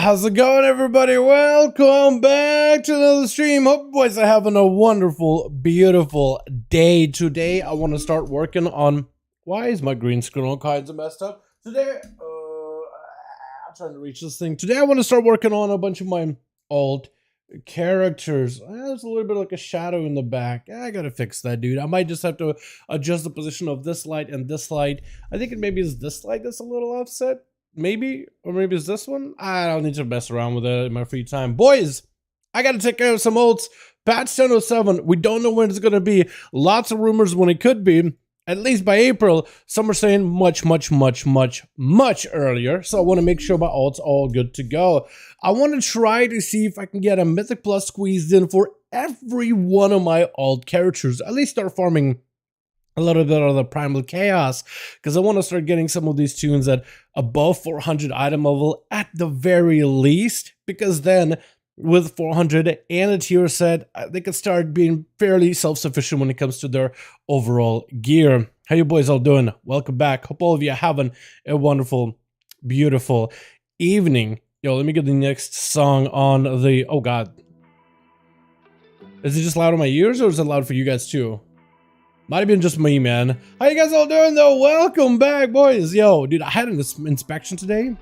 how's it going, everybody? Welcome back to another stream. Hope you boys are having a wonderful, beautiful day. Today, I want to start working on... Why is my green screen all kinds of messed up? Today, I'm trying to reach this thing. Today, I want to start working on a bunch of my alt characters. There's a little bit like a shadow in the back. I gotta fix that, dude. I might just have to adjust the position of this light and this light. I think it maybe is this light that's a little offset. Maybe, or maybe it's this one. I don't need to mess around with it in my free time. Boys, I gotta take care of some ults. Patch 10.07, we don't know when it's gonna be. Lots of rumors when it could be, at least by April. Some are saying much earlier. So I want to make sure my ult's all good to go. I want to try to see if I can get a Mythic Plus squeezed in for every one of my alt characters. At least start farming a little bit of the Primal Chaos, because I want to start getting some of these tunes at above 400 item level at the very least, because then with 400 and a tier set, they can start being fairly self-sufficient when it comes to their overall gear. How you boys all doing? Welcome back. Hope all of you are having a wonderful, beautiful evening. Yo, let me get the next song on the... Oh, God. Is it just loud in my ears, or is it loud for you guys, too? Might have been just me, man. How you guys all doing, though? Welcome back, boys. Yo, dude, I had an inspection today.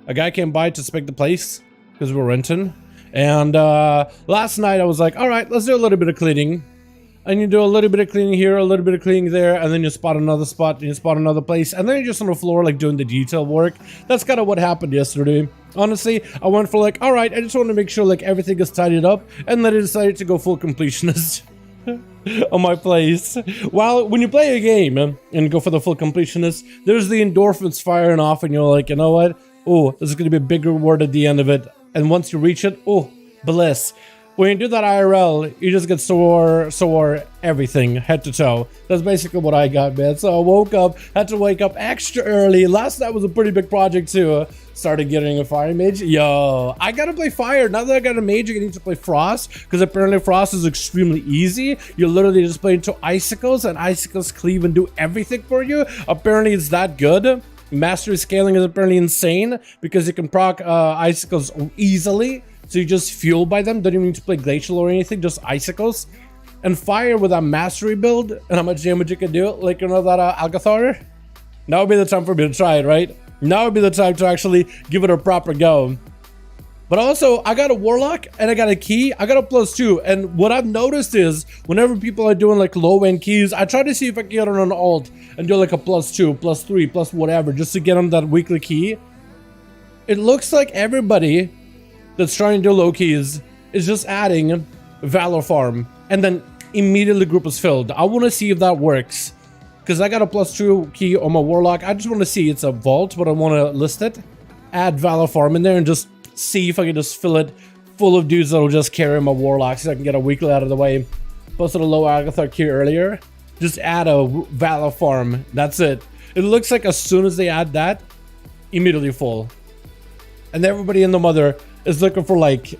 A guy came by to inspect the place because we're renting. And last night I was like, all right, let's do a little bit of cleaning. And you do a little bit of cleaning here, a little bit of cleaning there, and then you spot another spot, and you spot another place, and then you're just on the floor, like, doing the detail work. That's kind of what happened yesterday. Honestly, I went for, like, all right, I just want to make sure, like, everything is tidied up, and then I decided to go full completionist on my place. Well, when you play a game and go for the full completionist, there's the endorphins firing off, and you're like, you know what? Oh, this is going to be a big reward at the end of it. And once you reach it, oh, bliss. When you do that IRL, you just get sore everything, head to toe. That's basically what I got, man. So I woke up, had to wake up extra early. Last night was a pretty big project, too. Started getting a fire mage. Yo, I gotta play fire. Now that I got a mage, I need to play frost, because apparently frost is extremely easy. You literally just play into icicles, and icicles cleave and do everything for you. Apparently, it's that good. Mastery scaling is apparently insane, because you can proc icicles easily. So you just fuel by them, don't even need to play glacial or anything, just icicles. And fire with a mastery build, and how much damage you can do, like, you know, that Algathar? Now would be the time for me to try it, right? Now would be the time to actually give it a proper go. But also, I got a Warlock, and I got a key, I got a +2, and what I've noticed is, whenever people are doing, like, low-end keys, I try to see if I can get on an alt, and do, like, a +2, +3, plus whatever, just to get them that weekly key. It looks like everybody that's trying to do low keys is just adding Valor Farm, and then immediately group is filled. I want to see if that works, because I got a +2 key on my Warlock. I just want to see, it's a vault, but I want to list it. Add Valor Farm in there and just see if I can just fill it full of dudes that'll just carry my Warlock, so I can get a weekly out of the way. Posted a low Algathar key earlier. Just add a Valor Farm. That's it. It looks like as soon as they add that, immediately full. And everybody in the Mother is looking for, like,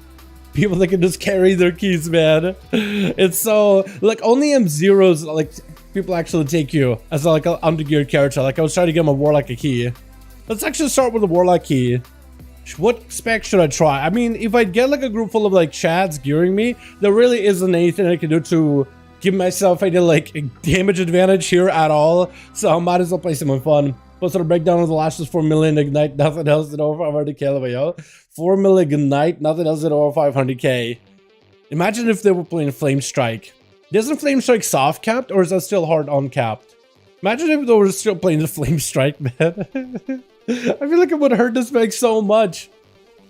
people that can just carry their keys, man. It's so, like, only M0s, like, people actually take you as, like, an undergeared character. Like, I was trying to get my Warlock a key. Let's actually start with the Warlock key. What spec should I try? I mean, if I get, like, a group full of, like, chads gearing me, there really isn't anything I can do to give myself any, like, damage advantage here at all. So I might as well play something fun. Posted a breakdown of the lashes 4 million ignite, nothing else than over 500k, yo. 4 million ignite, nothing else than over 500k. Imagine if they were playing Flame Strike. Isn't Flame Strike soft capped, or is that still hard uncapped? Imagine if they were still playing the Flame Strike, man. I feel like it would hurt this make so much.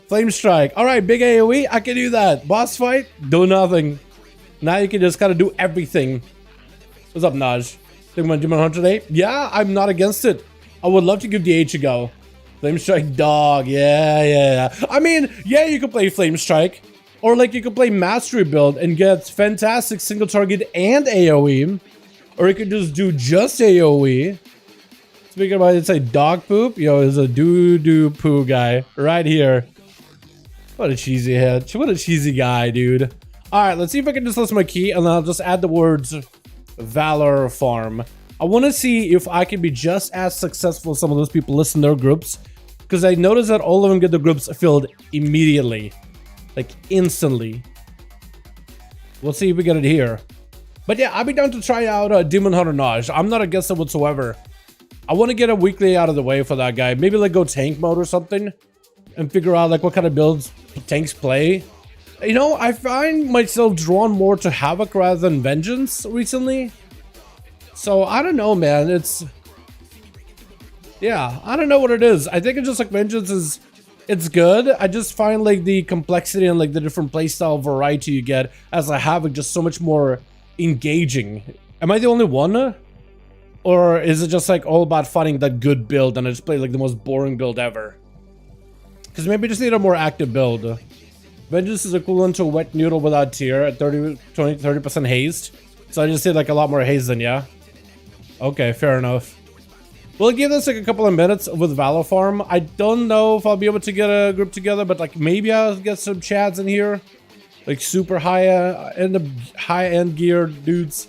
Flame Strike. Alright, big AoE, I can do that. Boss fight, do nothing. Now you can just kind of do everything. What's up, Naj? Think about Demon Hunter today? Yeah, I'm not against it. I would love to give the H a go. Flame Strike dog, yeah. I mean, yeah, you could play Flame Strike. Or, like, you could play Mastery build and get fantastic single target and AoE. Or you could just do just AoE. Speaking about it, it's like dog poop. Yo, there's a doo-doo poo guy right here. What a cheesy head. What a cheesy guy, dude. Alright, let's see if I can just list my key, and then I'll just add the words Valor Farm. I want to see if I can be just as successful as some of those people list in their groups. Because I noticed that all of them get the groups filled immediately. Like, instantly. We'll see if we get it here. But yeah, I'll be down to try out Demon Hunter Naj. I'm not against it whatsoever. I want to get a weekly out of the way for that guy. Maybe like go tank mode or something. And figure out like what kind of builds tanks play. You know, I find myself drawn more to Havoc rather than Vengeance recently. So I don't know, man. It's... yeah, I don't know what it is. I think it's just like Vengeance is... it's good. I just find like the complexity and like the different playstyle variety you get as a Havoc just so much more engaging. Am I the only one? Or is it just like all about finding that good build and I just play like the most boring build ever? Because maybe I just need a more active build. Vengeance is equivalent to a wet noodle without tear at 30% hazed. So I just did like a lot more haze than yeah. Okay, fair enough. We'll give this like a couple of minutes with Valor Farm. I don't know if I'll be able to get a group together, but like maybe I'll get some chads in here. Like super high-end gear dudes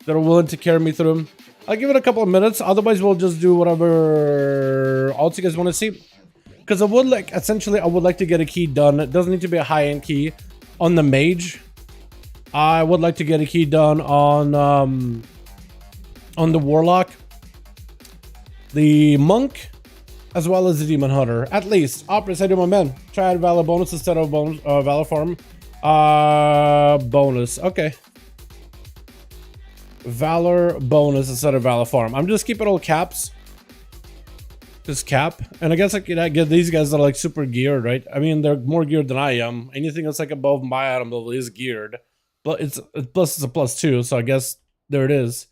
that are willing to carry me through them. I'll give it a couple of minutes. Otherwise, we'll just do whatever else you guys want to see. Because I would like, essentially, I would like to get a key done. It doesn't need to be a high-end key on the Mage. I would like to get a key done on the Warlock, the Monk, as well as the Demon Hunter. At least, Opera said to my men, try out Valor bonus instead of Valor Farm. Bonus, okay. Valor bonus instead of Valor Farm. I'm just keeping all caps. Just cap. And I guess I could get these guys that are like super geared, right? I mean, they're more geared than I am. Anything that's like above my item level is geared. But it's a +2, so I guess there it is.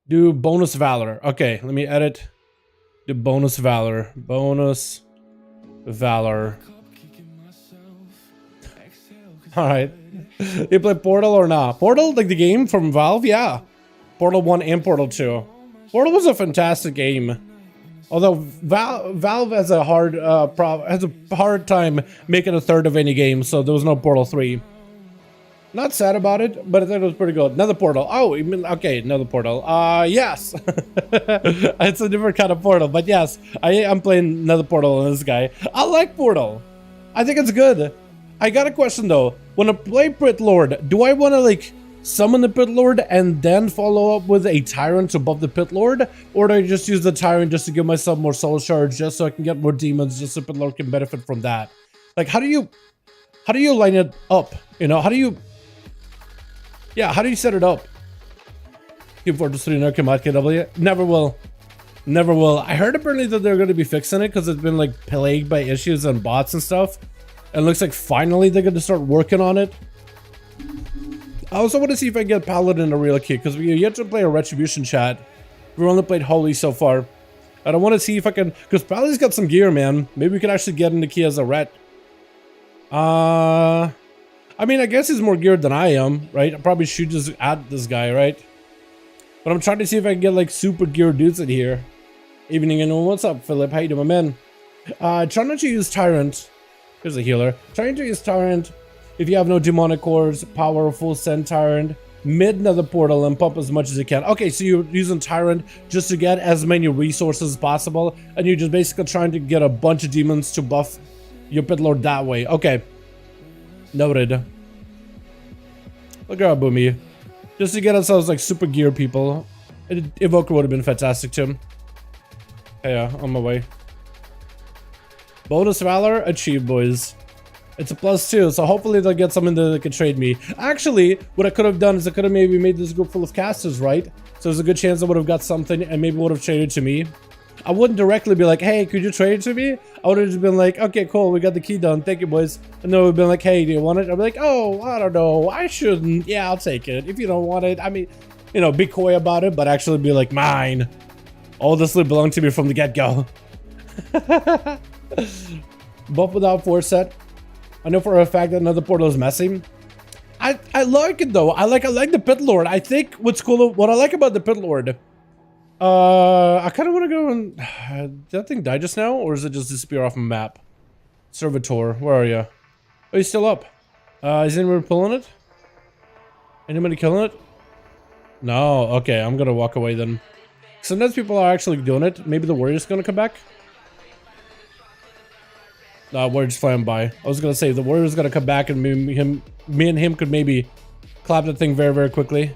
Do bonus Valor. Okay, let me edit. Do bonus Valor. Bonus Valor. Alright. You play Portal or not? Portal, like the game from Valve? Yeah. Portal 1 and Portal 2. Portal was a fantastic game. Although Valve has a hard time making a third of any game, so there was no Portal 3. Not sad about it, but I think it was pretty good. Another Portal. Oh, you mean, okay, another Portal. Yes. It's a different kind of Portal, but yes, I'm playing another Portal on this guy. I like Portal. I think it's good. I got a question though. When I play Pit Lord, do I want to like summon the Pit Lord and then follow up with a Tyrant above the Pit Lord? Or do I just use the Tyrant just to give myself more soul shards just so I can get more demons just so Pit Lord can benefit from that? Like how do you line it up? You know, how do you set it up? Keep Fortress 3 Nukem at KW? Never will. Never will. I heard apparently that they're going to be fixing it because it's been like plagued by issues and bots and stuff. And it looks like finally they're going to start working on it. I also want to see if I can get Paladin a real key because we yet to play a Retribution chat. We've only played Holy so far. And I want to see if I can, because Paladin's got some gear, man. Maybe we can actually get in the key as a Ret. I mean, I guess he's more geared than I am, right? I probably should just add this guy, right? But I'm trying to see if I can get like super geared dudes in here. Evening and what's up, Philip? How you doing, man? Try not to use Tyrant. Here's a healer. Trying to use Tyrant if you have no demonic cores, power, full send Tyrant, mid Nether Portal, and pump as much as you can. Okay, so you're using Tyrant just to get as many resources as possible, and you're just basically trying to get a bunch of demons to buff your Pit Lord that way. Okay. Noted. Look at Boomy. Just to get ourselves like super gear people. Evoker would have been fantastic too. Hey, yeah, on my way. Bonus Valor achieved, boys. It's a +2, so hopefully they'll get something that can trade me. Actually, what I could have done is I could have maybe made this group full of casters, right? So there's a good chance I would have got something and maybe would have traded to me. I wouldn't directly be like, hey, could you trade it to me? I would have just been like, okay, cool, we got the key done. Thank you, boys. And then it would have been like, hey, do you want it? I'd be like, oh, I don't know. I shouldn't. Yeah, I'll take it. If you don't want it, I mean, you know, be coy about it, but actually be like, mine. All this would belong to me from the get-go. Buff without force set. I know for a fact that another portal is messy. I like it though. I like the Pit Lord. I think what's cool, what I like about the Pit Lord. I kind of want to go and did that thing die just now, or is it just disappear off the map? Servitor, where are you? Oh, he's still up. Is anyone pulling it? Anybody killing it? No. Okay, I'm gonna walk away then. Sometimes people are actually doing it. Maybe the warrior's gonna come back. Nah, Warrior's flying by. I was gonna say the Warrior's gonna come back and me and him could maybe clap that thing very, very quickly.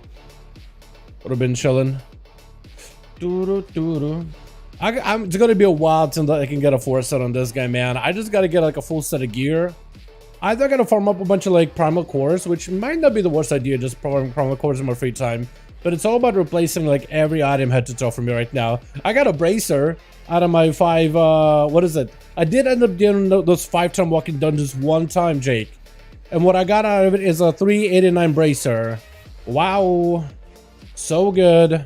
Would have been chilling. It's gonna be a while until I can get a 4-set on this guy, man. I just gotta get like a full set of gear. Either I gotta farm up a bunch of like primal cores, which might not be the worst idea, just farming primal cores in my free time. But it's all about replacing like every item head to toe for me right now. I got a bracer out of my 5, what is it? I did end up doing those 5-time walking dungeons one time, Jake. And what I got out of it is a 389 bracer. Wow. So good.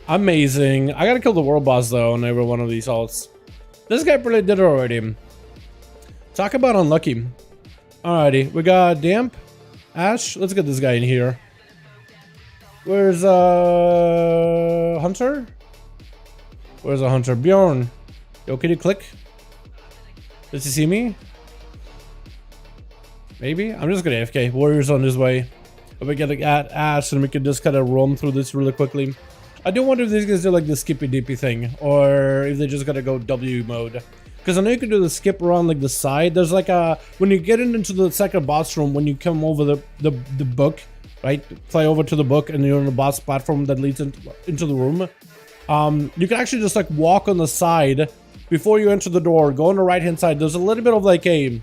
Amazing. I gotta kill the world boss though on every one of these alts. This guy probably did it already. Talk about unlucky. Alrighty, we got Damp, Ash. Let's get this guy in here. Where's Hunter? Where's a Hunter? Bjorn. Yo, can you click? Does he see me? Maybe? I'm just gonna AFK. Warrior's on his way. If we get at Ash and we can just kind of roam through this really quickly. I do wonder if these guys do like the skippy dippy thing, or if they just gotta go W mode. Because I know you can do the skip around like the side. There's like a, when you get into the second boss room, when you come over the book, right? Fly over to the book and you're on the boss platform that leads into the room. You can actually just like walk on the side before you enter the door. Go on the right hand side. There's a little bit of like a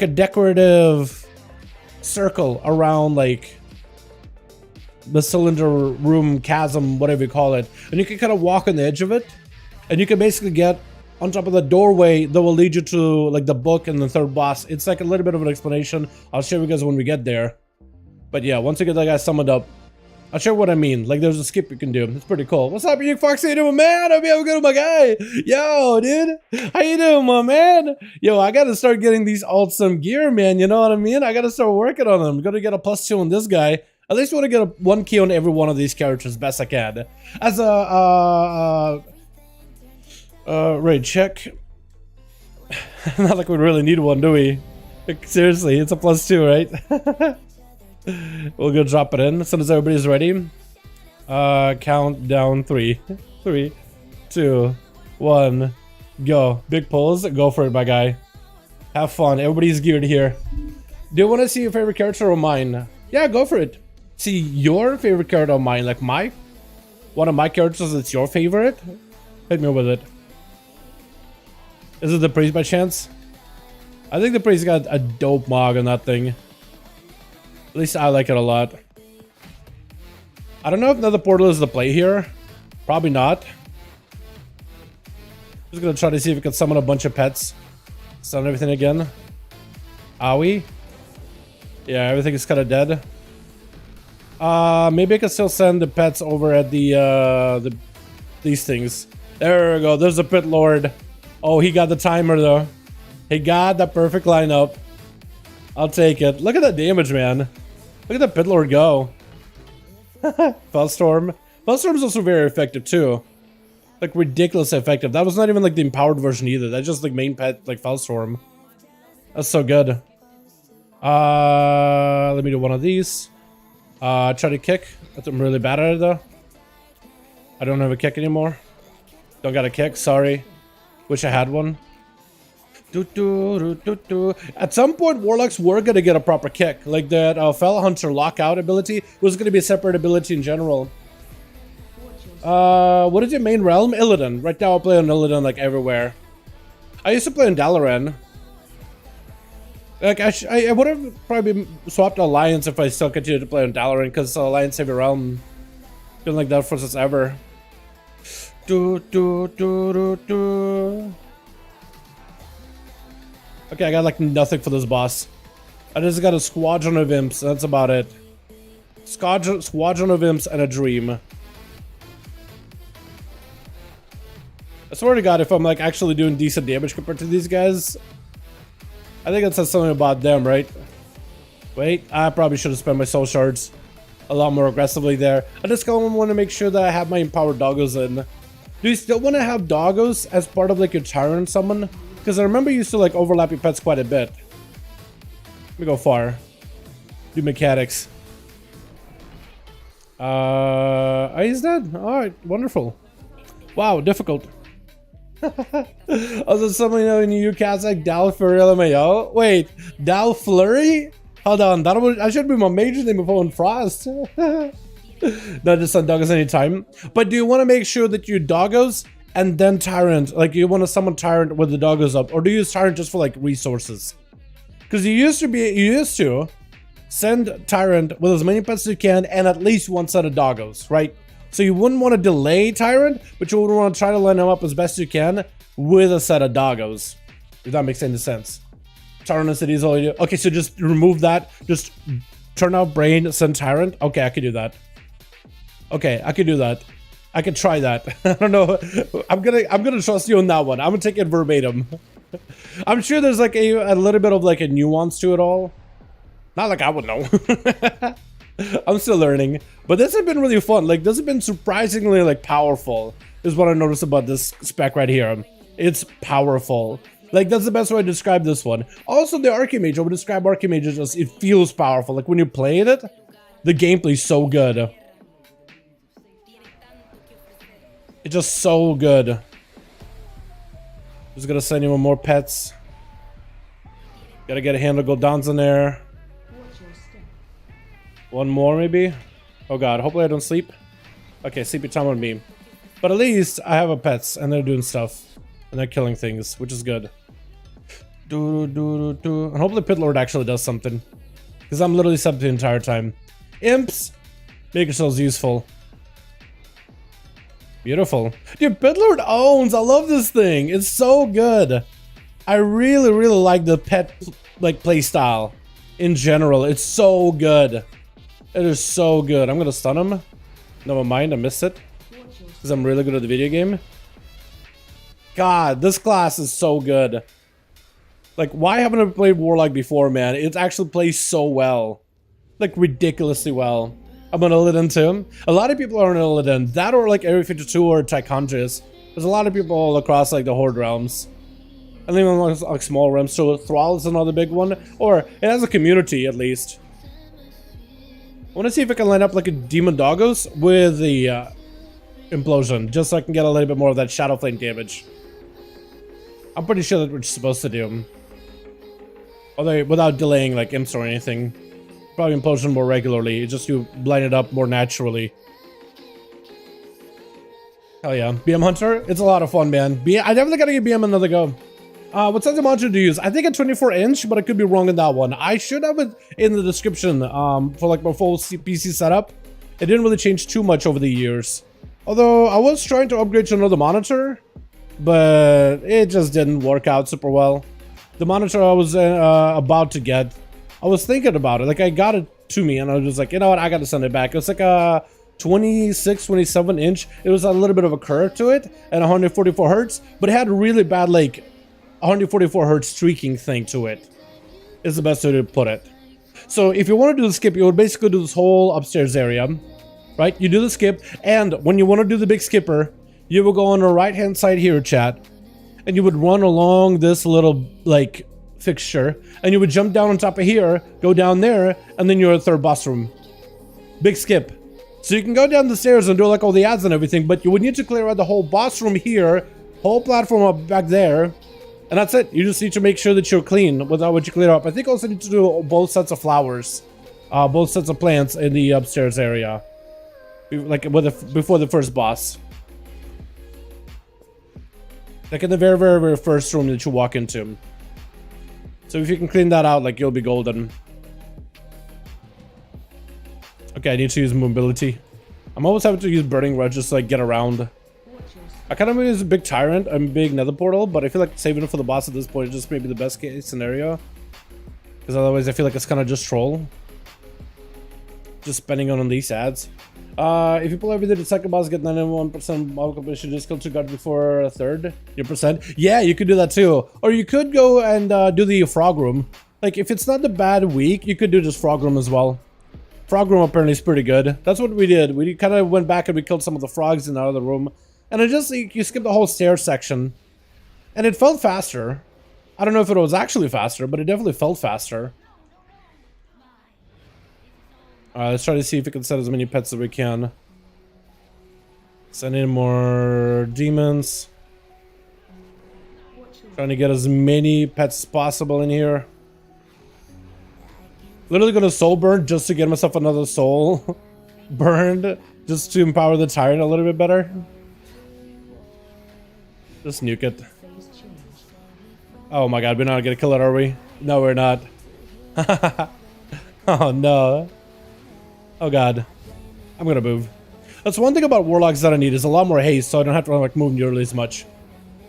decorative circle around like the cylinder room, chasm, whatever you call it, and you can kind of walk on the edge of it, and you can basically get on top of the doorway that will lead you to like the book and the third boss. It's like a little bit of an explanation. I'll show you guys when we get there. But yeah, once you get that guy summoned up, I'll show you what I mean. Like there's a skip you can do. It's pretty cool. What's up, you Foxy? How you doing, man? Hope you're good, my guy. Yo, dude. How you doing, my man? Yo, I gotta start getting these alts some gear, man. You know what I mean? I gotta start working on them. I'm gonna get a +2 on this guy. At least I want to get a 1 key on every one of these characters best I can. As a raid check. Not like we really need one, do we? Like, seriously, it's a +2, right? We'll go drop it in as soon as everybody's ready. Count down 3, 3, 2, 1, go. Big pulls, go for it, my guy. Have fun. Everybody's geared here. Do you want to see your favorite character or mine? Yeah, go for it. See your favorite character or mine, like one of my characters that's your favorite. Hit me with it. Is it the priest by chance? I think the priest got a dope mog on that thing. At least I like it a lot. I don't know if another portal is the play here. Probably not. Just gonna try to see if we can summon a bunch of pets. Summon everything again. Are we? Yeah, everything is kind of dead. Maybe I can still send the pets over at these things. There we go. There's the pit lord. Oh, he got the timer though. He got the perfect lineup. I'll take it. Look at that damage, man. Look at the pit lord go. Fellstorm. Fellstorm is also very effective too. Like ridiculously effective. That was not even like the empowered version either. That's just like main pet like Fellstorm. That's so good. Let me do one of these. Try to kick. I'm really bad at it though. I don't have a kick anymore. Don't got a kick, sorry. Wish I had one. At some point, Warlocks were gonna get a proper kick. Like that Fell Hunter lockout ability was gonna be a separate ability in general. What is your main realm? Illidan. Right now I play on Illidan like everywhere. I used to play on Dalaran. Like I would have probably swapped Alliance if I still continued to play on Dalaran, because Alliance Heavy Realm been like that for since ever. Okay, I got like nothing for this boss. I just got a squadron of imps. That's about it. Squadron of imps and a dream. I swear to God, if I'm like actually doing decent damage compared to these guys, I think it says something about them, right? Wait, I probably should have spent my soul shards a lot more aggressively there. I just want to make sure that I have my empowered doggos in. Do you still want to have doggos as part of like your tyrant summon? Because I remember you used to like overlap your pets quite a bit. Let me go far. Do mechanics. He's dead. Alright, wonderful. Wow, difficult. Also, somebody know in the UK like Dal Flurry LMAO. Wait, Dal Flurry? Hold on, I should be my Mage's name before on Frost. Not just on doggos anytime. But do you want to make sure that you doggos and then Tyrant? Like, you want to summon Tyrant with the doggos up, or do you use Tyrant just for like resources? Because you used to send Tyrant with as many pets as you can and at least one set of doggos, right? So you wouldn't want to delay Tyrant, but you would want to try to line them up as best you can with a set of doggos. If that makes any sense. Tyrant cities all you do. Okay, so just remove that. Just turn out Brain, send Tyrant. Okay, I could do that. Okay, I could do that. I could try that. I don't know. I'm gonna trust you on that one. I'm gonna take it verbatim. I'm sure there's like a little bit of like a nuance to it all. Not like I would know. I'm still learning, but this has been really fun. Like, this has been surprisingly like powerful is what I noticed about this spec right here. It's powerful. Like, that's the best way to describe this one. Also, the Archimage, I would describe Archimage as just, it feels powerful. Like, when you play it, the gameplay's so good. It's just so good. Just gonna send you more pets. Gotta get a handle cooldowns in there. One more, maybe? Oh god, hopefully I don't sleep. Okay, sleepy time on me. But at least I have a pets, and they're doing stuff. And they're killing things, which is good. And hopefully Pit Lord actually does something. Because I'm literally subbed the entire time. Imps! Make yourselves useful. Beautiful. Dude, Pit Lord owns! I love this thing! It's so good! I really, really like the pet, like, play style. In general, it's so good. It is so good. I'm gonna stun him. Never mind, I missed it. Because I'm really good at the video game. God, this class is so good. Like, why haven't I played Warlock before, man? It actually plays so well. Like, ridiculously well. I'm on Illidan too. A lot of people are on Illidan. That or like Area 52 or Tychondrius. There's a lot of people all across like the Horde realms. And even like small realms. So Thrall is another big one. Or it has a community at least. I want to see if I can line up like a Demon Doggos with the Implosion. Just so I can get a little bit more of that Shadow Flame damage. I'm pretty sure that's what you're supposed to do. Although without delaying like imps or anything. Probably Implosion more regularly. Just you line it up more naturally. Hell yeah. BM Hunter? It's a lot of fun, man. I definitely gotta give BM another go. What size of monitor do you use? I think a 24-inch, but I could be wrong on that one. I should have it in the description for like my full PC setup. It didn't really change too much over the years. Although I was trying to upgrade to another monitor, but it just didn't work out super well. The monitor I was about to get, I was thinking about it. Like, I got it to me and I was just like, you know what, I gotta send it back. It was like a 26, 27 inch. It was a little bit of a curve to it and 144 hertz, but it had a really bad like 144 hertz streaking thing to it. Is the best way to put it. So if you want to do the skip, you would basically do this whole upstairs area, right? You do the skip, and when you want to do the big skipper, you will go on the right hand side here, chat, and you would run along this little like fixture, and you would jump down on top of here, go down there, and then you're at the third boss room. Big skip. So you can go down the stairs and do like all the ads and everything, but you would need to clear out the whole boss room here, whole platform up back there. And that's it. You just need to make sure that you're clean without what you clear up. I think also need to do both sets of flowers, both sets of plants in the upstairs area, like before the first boss. Like in the very, very, very first room that you walk into. So if you can clean that out, like you'll be golden. Okay, I need to use mobility. I'm always having to use burning rod just to like get around. I kind of use a big tyrant and big nether portal, but I feel like saving it for the boss at this point is just maybe the best case scenario. Because otherwise I feel like it's kind of just troll. Just spending on these ads. If you pull everything to the second boss, get 91% mob completion, just kill 2 guards before a third. Your percent. Yeah, you could do that too. Or you could go and do the frog room. Like if it's not the bad week, you could do just frog room as well. Frog room apparently is pretty good. That's what we did. We kind of went back and we killed some of the frogs in the other room. And it just, you skip the whole stairs section. And it felt faster. I don't know if it was actually faster, but it definitely felt faster. Alright, let's try to see if we can set as many pets as we can. Send in more demons. Trying to get as many pets as possible in here. Literally gonna soul burn just to get myself another soul burned, just to empower the tyrant a little bit better. Just nuke it. Oh my god, we're not gonna kill it, are we? No, we're not. Oh no. Oh god. I'm gonna move. That's one thing about Warlocks that I need, is a lot more haste, so I don't have to like move nearly as much.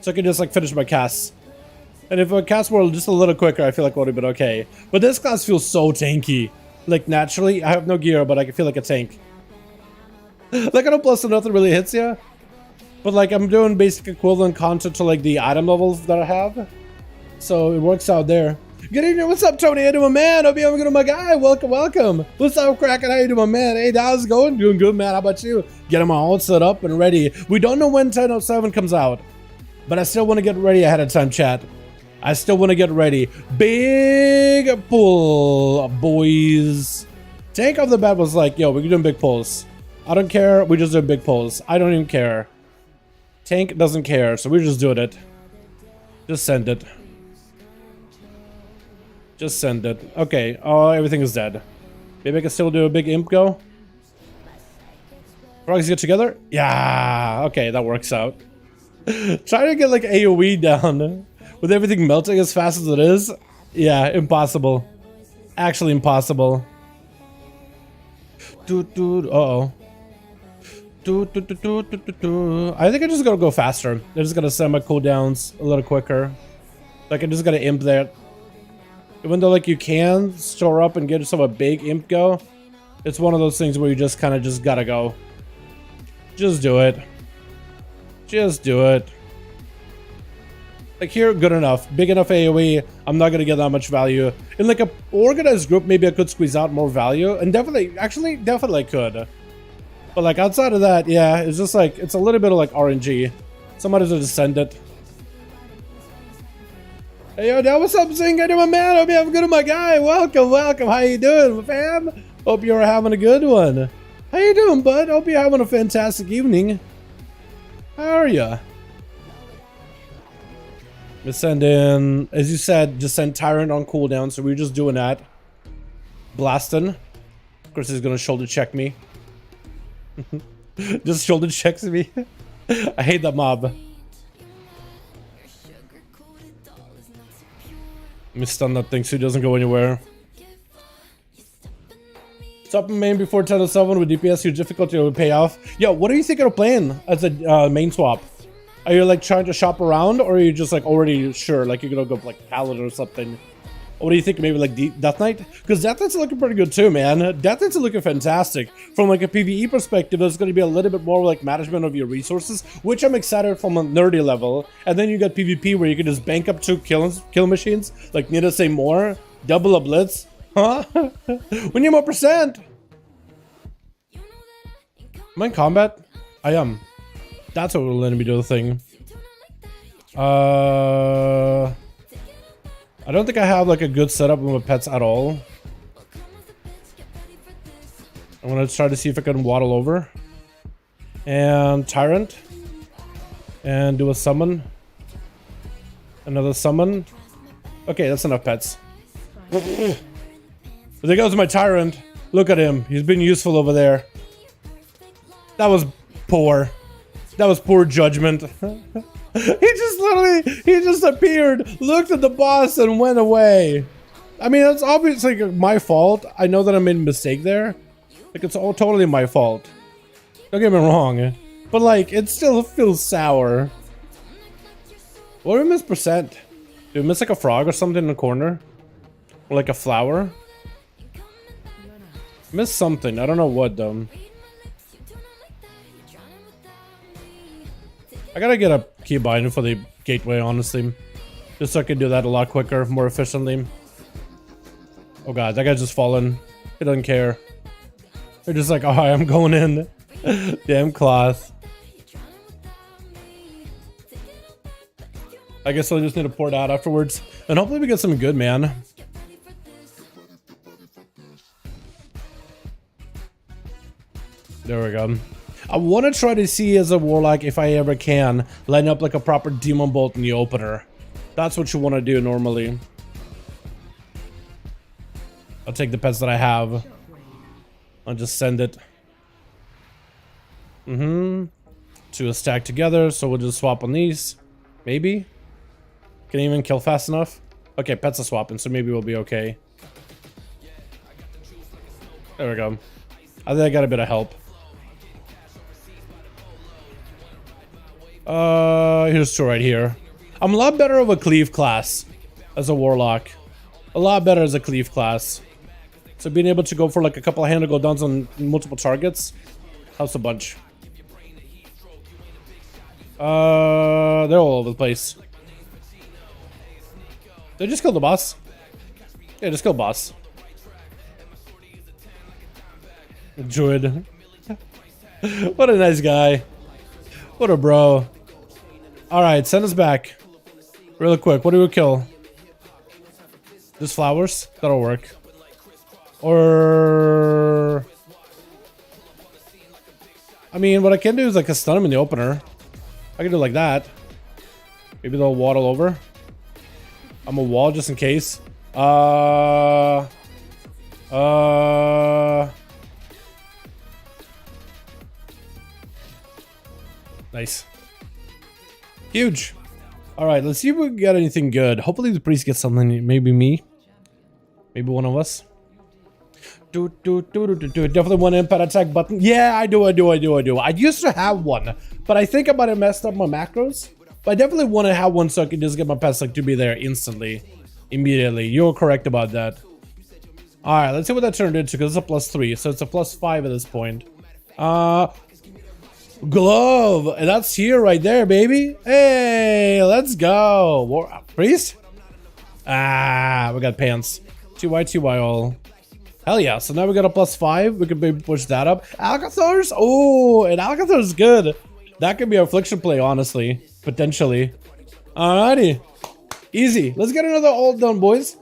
So I can just like finish my casts. And if I cast more just a little quicker, I feel like it would have been okay. But this class feels so tanky. Like naturally, I have no gear, but I can feel like a tank. Like I don't plus nothing really hits you. But like I'm doing basic equivalent content to like the item levels that I have. So it works out there. Good evening, what's up Tony? How you doing, man? Hope you're having a good, my guy. Welcome, welcome. What's up, Kraken? How you doing, man? Hey, how's it going? Doing good, man. How about you? Getting my all set up and ready. We don't know when 10.07 comes out, but I still want to get ready ahead of time, chat. I still want to get ready. Big pull, boys. Tank off the bat was like, yo, we're doing big pulls. I don't care. We just doing big pulls. I don't even care. Tank doesn't care, so we're just doing it. Just send it. Just send it. Okay. Oh, everything is dead. Maybe I can still do a big imp go. Frogs get together? Yeah. Okay, that works out. Trying to get like AoE down with everything melting as fast as it is. Yeah, impossible. Actually impossible. Uh-oh. I think I just gotta go faster. I just gotta send my cooldowns a little quicker. Like I just gotta imp that. Even though like you can store up and get yourself a big imp go, it's one of those things where you just kind of just gotta go. Just do it. Just do it. Like here, good enough. Big enough AoE, I'm not gonna get that much value. In like a organized group, maybe I could squeeze out more value. And definitely, actually, definitely could. But like outside of that, yeah, it's just like, it's a little bit of like RNG. Somebody just send it. Hey, yo, now what's up, Zing? How you doing, man? Hope you have a good one, my guy. Welcome, welcome. How you doing, fam? Hope you're having a good one. How you doing, bud? Hope you're having a fantastic evening. How are ya? We send in, as you said, just send Tyrant on cooldown, so we're just doing that. Blasting. Of course, he's gonna shoulder check me. Just shoulder checks me. I hate that mob. Let me stun that thing so he doesn't go anywhere. Stop main before 10.07 with DPS, your difficulty will pay off. Yo, what are you thinking of playing as a main swap? Are you like trying to shop around, or are you just like already sure, like you're gonna go like Paladin or something? What do you think? Maybe like Death Knight? Because Death Knight's looking pretty good too, man. Death Knight's looking fantastic. From like a PvE perspective, there's going to be a little bit more like management of your resources, which I'm excited from a nerdy level. And then you got PvP where you can just bank up 2 kill machines, like need to say more, double a blitz. Huh? We need more percent. Am I in combat? I am. That's what will let me do the thing. I don't think I have like a good setup with my pets at all. I'm gonna try to see if I can waddle over. And Tyrant. And do a summon. Another summon. Okay, that's enough pets. There goes my Tyrant. Look at him. He's been useful over there. That was poor. That was poor judgment. He just appeared, looked at the boss, and went away. I mean, it's obviously my fault. I know that I made a mistake there. Like, it's all totally my fault. Don't get me wrong. But, like, it still feels sour. What did we miss percent? Did we miss, like, a frog or something in the corner? Or, like, a flower? Missed something. I don't know what, though. I gotta get a keybind for the gateway, honestly. Just so I can do that a lot quicker, more efficiently. Oh god, that guy's just fallen. He doesn't care. They're just like, oh, I'm going in. Damn cloth. I guess I'll just need to pour it out afterwards. And hopefully we get something good, man. There we go. I want to try to see as a Warlock, if I ever can, line up like a proper Demon Bolt in the opener. That's what you want to do normally. I'll take the pets that I have. I'll just send it. To a stack together, so we'll just swap on these. Maybe. Can even kill fast enough? Okay, pets are swapping, so maybe we'll be okay. There we go. I think I got a bit of help. Here's two right here. I'm a lot better of a cleave class as a warlock. A lot better as a cleave class. So being able to go for like a couple of hand cooldowns on multiple targets helps a bunch. They're all over the place. They just killed the boss. Yeah, just killed boss. Druid. What a nice guy. What a bro. Alright, send us back. Really quick, what do we kill? Just flowers? That'll work. Or... I mean, what I can do is like a stun him in the opener. I can do like that. Maybe they'll waddle over. I'm a wall just in case. Nice. Huge. Alright, let's see if we can get anything good. Hopefully the priest gets something. Maybe me. Maybe one of us. Definitely one impact attack button. Yeah, I do. I used to have one, but I think I might have messed up my macros. But I definitely want to have one so I can just get my pets like to be there instantly, immediately. You're correct about that. All right, let's see what that turned into because it's a +3, so it's a +5 at this point. Glove, and that's here right there, baby. Hey, let's go. Priest. Ah, we got pants. TY all. Hell yeah, so now we got a +5. We can maybe push that up. Alcathar's? Oh, and Alcathar's good. That could be our affliction play, honestly. Potentially. Alrighty. Easy. Let's get another ult done, boys.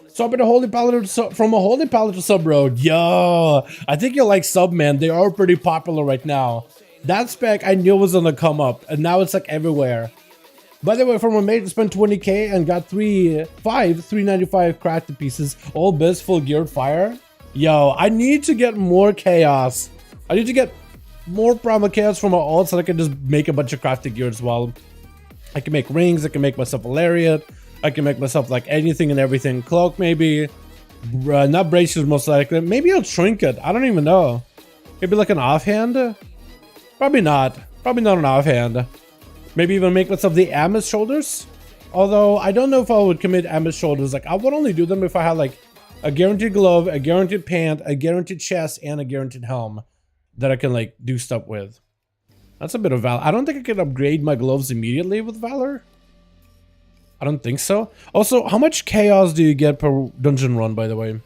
Swap in a holy palette from a holy palette to sub road. Yo, I think you'll like sub, man. They are pretty popular right now. That spec I knew was gonna come up, and now it's like everywhere. By the way, from a mage spent 20k and got 395 crafted pieces, all biz, full geared fire. Yo, I need to get more chaos. I need to get more perma chaos from my ult so I can just make a bunch of crafted gear as well. I can make rings, I can make myself a lariat, I can make myself like anything and everything. Cloak maybe, not braces most likely. Maybe a trinket, I don't even know. Maybe like an offhand? Probably not an offhand. Maybe even make myself the Amethyst shoulders. Although I don't know if I would commit Amethyst shoulders. Like I would only do them if I had like a guaranteed glove, a guaranteed pant, a guaranteed chest, and a guaranteed helm that I can like do stuff with. That's a bit of valor. I don't think I can upgrade my gloves immediately with valor. I don't think so. Also, how much chaos do you get per dungeon run, by the way? How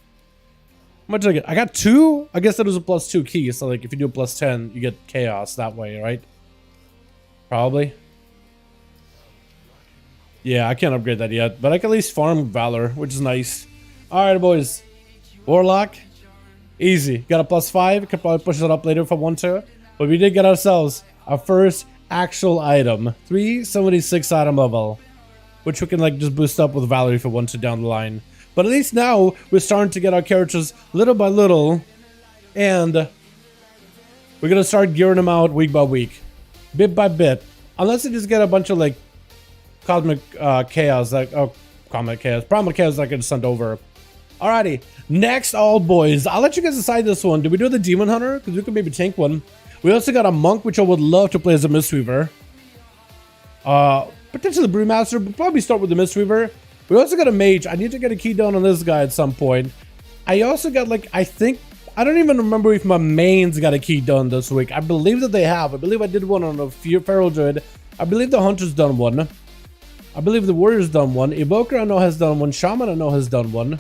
much did I get? I got 2. I guess that was a +2 key. So like if you do a +10, you get chaos that way, right? Probably. Yeah, I can't upgrade that yet, but I can at least farm valor, which is nice. All right, boys. Warlock, easy. Got a +5. Could probably push it up later if I want to, but we did get ourselves our first actual item, 376 item level, which we can like just boost up with valor if we want to down the line. But at least now we're starting to get our characters little by little, and we're gonna start gearing them out week by week, bit by bit, unless you just get a bunch of like cosmic chaos, like cosmic chaos, perma chaos that I can send over. Alrighty, next, all boys, I'll let you guys decide this one. Do we do the demon hunter? Because we could maybe tank one. We also got a monk, which I would love to play as a mistweaver. Potentially the brewmaster, but probably start with the mistweaver. We also got a mage. I need to get a key down on this guy at some point. I also got like, I don't even remember if my mains got a key done this week. I believe that they have. I believe I did one on a feral druid. I believe the hunter's done one. I believe the warrior's done one. Evoker I know has done one. Shaman I know has done one.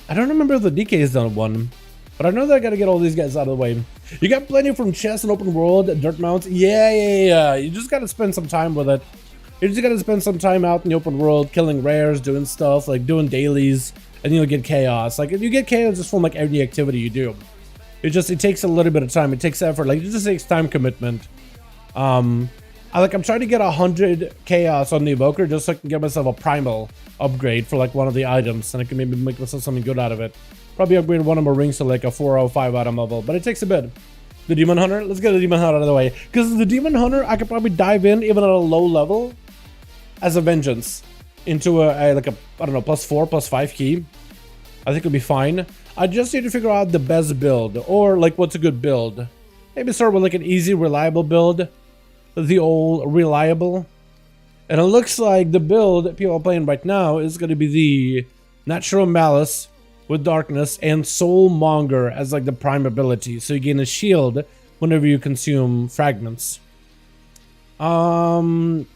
I don't remember if the DK has done one. But I know that I gotta get all these guys out of the way. You got plenty from chests and open world, dirt mounts. Yeah. You just gotta spend some time with it. You just gotta spend some time out in the open world, killing rares, doing stuff, like doing dailies, and you'll get chaos. Like if you get chaos just from like every activity you do. It takes a little bit of time. It takes effort. Like it just takes time commitment. I'm trying to get 100 chaos on the evoker just so I can get myself a primal upgrade for like one of the items, and I can maybe make myself something good out of it. Probably upgrade one of my rings to like a 405 item level, but it takes a bit. The Demon Hunter, let's get the Demon Hunter out of the way, because the Demon Hunter I could probably dive in even at a low level as a vengeance into a like a, I don't know, +4, +5 key. I think it'll be fine. I just need to figure out the best build, or like what's a good build. Maybe start with like an easy, reliable build. The old reliable. And it looks like the build that people are playing right now is going to be the Natural Malice with Darkness and Soulmonger as like the prime ability. So you gain a shield whenever you consume fragments. In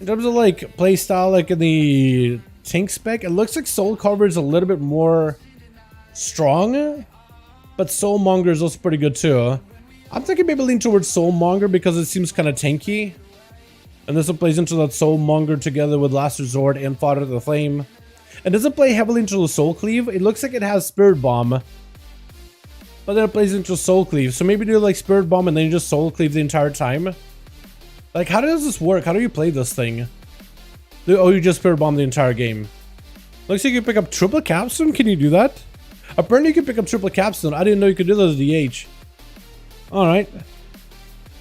terms of like playstyle, like in the tank spec, it looks like Soul Carver is a little bit more strong, but Soulmonger is also pretty good too. I'm thinking maybe lean towards Soulmonger because it seems kind of tanky. And this one plays into that Soulmonger together with Last Resort and Fodder to the Flame. And doesn't play heavily into the Soul Cleave. It looks like it has Spirit Bomb, but then it plays into Soul Cleave. So maybe do like Spirit Bomb and then you just Soul Cleave the entire time. Like, how does this work? How do you play this thing? Oh, you just Spirit Bomb the entire game. Looks like you can pick up triple capstone. Can you do that? Apparently you can pick up triple capstone. I didn't know you could do that as DH. Alright.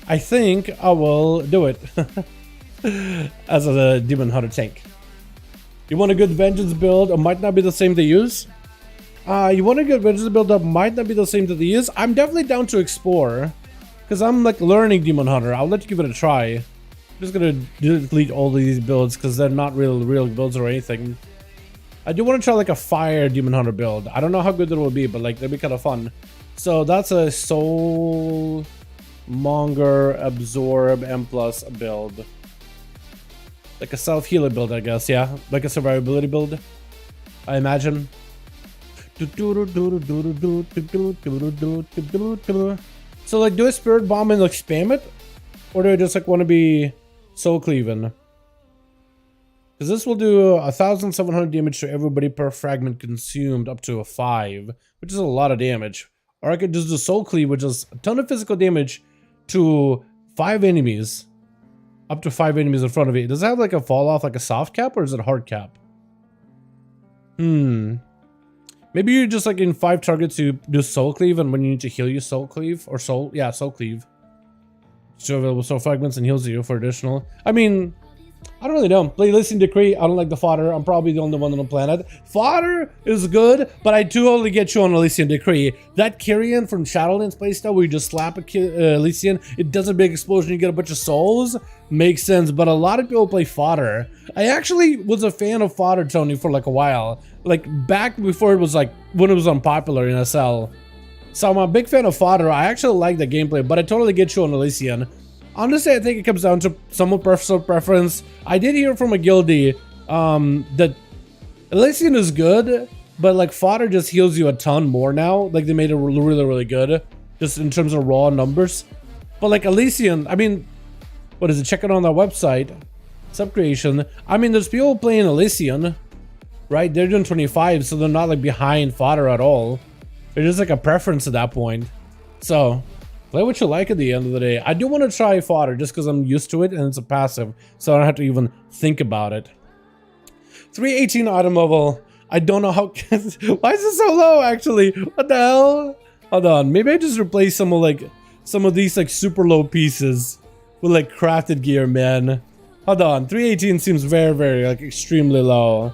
I think I will do it. As a Demon Hunter tank. You want a good Vengeance build? It might not be the same they use. You want a good Vengeance build that might not be the same that they use? I'm definitely down to explore. Because I'm like learning Demon Hunter. I'll let you give it a try. I'm just gonna delete all of these builds because they're not real builds or anything. I do want to try like a fire Demon Hunter build. I don't know how good it will be, but like that'd be kind of fun. So that's a Soul Monger Absorb M+ build. Like a self-healer build, I guess, yeah. Like a survivability build, I imagine. So like, do I Spirit Bomb and like spam it? Or do I just like want to be Soul Cleaving? Because this will do 1,700 damage to everybody per fragment consumed up to a 5, which is a lot of damage. Or I could just do Soul Cleave, which is a ton of physical damage to 5 enemies. Up to 5 enemies in front of it. Does it have like a fall off, like a soft cap, or is it a hard cap? Maybe you just like in 5 targets you do Soul Cleave, and when you need to heal you Soul Cleave, or Soul Cleave. So available Soul Fragments and heals you for additional. I mean, I don't really know. Play Elysian Decree. I don't like the fodder. I'm probably the only one on the planet. Fodder is good, but I do only get you on Elysian Decree. That Kyrian from Shadowlands playstyle where you just slap a Elysian, it does a big explosion, you get a bunch of souls. Makes sense, but a lot of people play fodder. I actually was a fan of fodder, Tony, for like a while. Like back before it was like, when it was unpopular in SL. So I'm a big fan of fodder. I actually like the gameplay, but I totally get you on Elysian. Honestly, I think it comes down to somewhat personal preference. I did hear from a guildie that Elysian is good, but like fodder just heals you a ton more now. Like they made it really good, just in terms of raw numbers. But like Elysian, I mean, what is it? Check it on their website, Subcreation. I mean, there's people playing Elysian, right? They're doing 25, so they're not like behind fodder at all. They're just like a preference at that point. So play what you like at the end of the day. I do want to try fodder just because I'm used to it and it's a passive, so I don't have to even think about it. 318 item level. I don't know how. Why is it so low? Actually, what the hell? Hold on. Maybe I just replace some of these like super low pieces with like crafted gear, man. Hold on. 318 seems very like extremely low.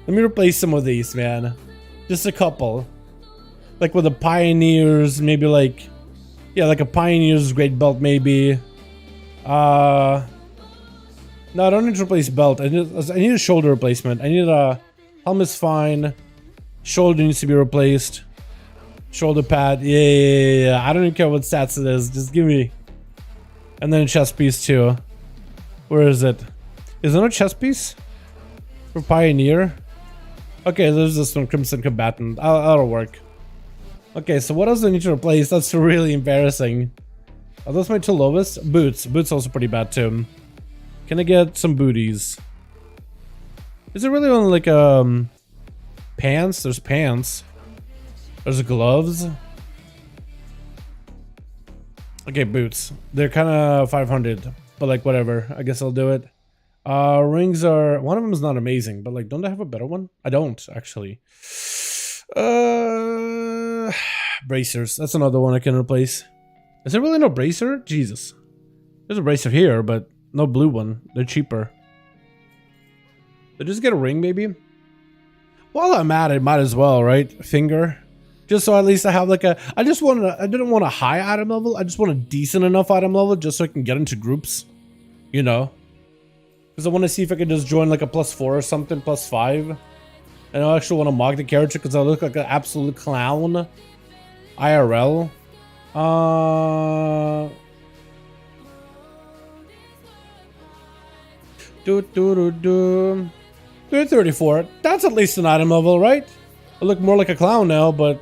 Let me replace some of these, man. Just a couple. Like with the Pioneers, maybe like. Yeah, like a Pioneer's Great Belt, maybe. No, I don't need to replace belt. I need a shoulder replacement. I need a helmet's fine. Shoulder needs to be replaced. Shoulder pad. Yeah. I don't even care what stats it is. Just give me. And then a chest piece too. Where is it? Is there no chest piece for Pioneer? Okay, there's this one, Crimson Combatant. That'll work. Okay, so what else do I need to replace? That's really embarrassing. Are those my two lowest? Boots. Boots also pretty bad too. Can I get some booties? Is it really only like pants? There's pants. There's gloves. Okay, boots. They're kind of 500, but like whatever. I guess I'll do it. Rings are, one of them is not amazing, but like, don't I have a better one? I don't actually. Bracers. That's another one I can replace. Is there really no bracer? Jesus. There's a bracer here, but no blue one. They're cheaper. So just get a ring, maybe. While I'm at it, might as well, right? Finger. Just so at least I have like a, I didn't want a high item level. I just want a decent enough item level just so I can get into groups. You know? Because I want to see if I can just join like a +4 or something, +5. And I actually want to mock the character because I look like an absolute clown. IRL. 334. That's at least an item level, right? I look more like a clown now, but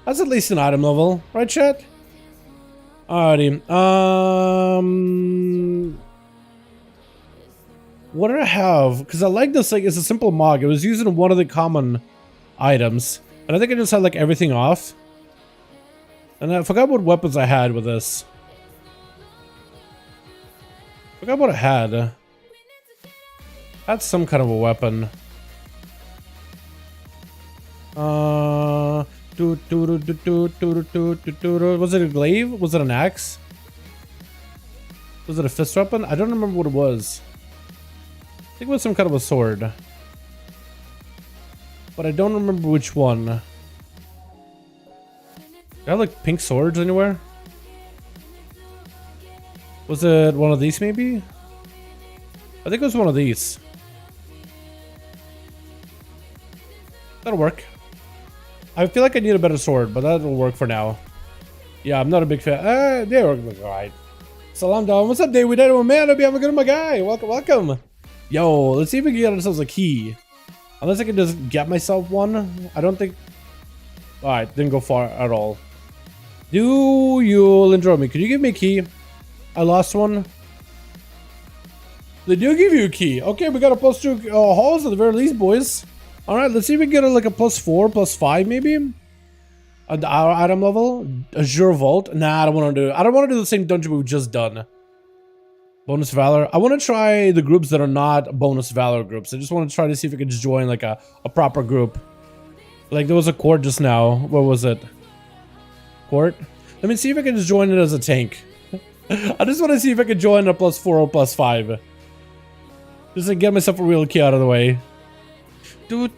that's at least an item level, right, chat? Alrighty. What do I have? Because I like this, like, it's a simple mog. It was using one of the common items. And I think I just had, like, everything off. And I forgot what weapons I had with this. Forgot what I had. I had some kind of a weapon. Was it a glaive? Was it an axe? Was it a fist weapon? I don't remember what it was. I think it was some kind of a sword. But I don't remember which one. Do I have like pink swords anywhere? Was it one of these maybe? I think it was one of these. That'll work. I feel like I need a better sword, but that'll work for now. Yeah, I'm not a big fan. They work alright. Salam down. What's up, David? Man, I'll be having good, my guy. Welcome, welcome. Yo, let's see if we can get ourselves a key. Unless I can just get myself one. I don't think. Alright, didn't go far at all. Do you'll enjoy me? Could you give me a key? I lost one. They do give you a key. Okay, we got a +2 halls at the very least, boys. Alright, let's see if we can get a, like a +4, +5 maybe. Our item level. Azure Vault. Nah, I don't want to do it. I don't want to do the same dungeon we've just done. Bonus Valor. I want to try the groups that are not bonus Valor groups. I just want to try to see if we can just join like a proper group. Like there was a court just now. What was it? Court? Let me see if I can just join it as a tank. I just want to see if I can join a +4 or +5. Just to get myself a real key out of the way. Because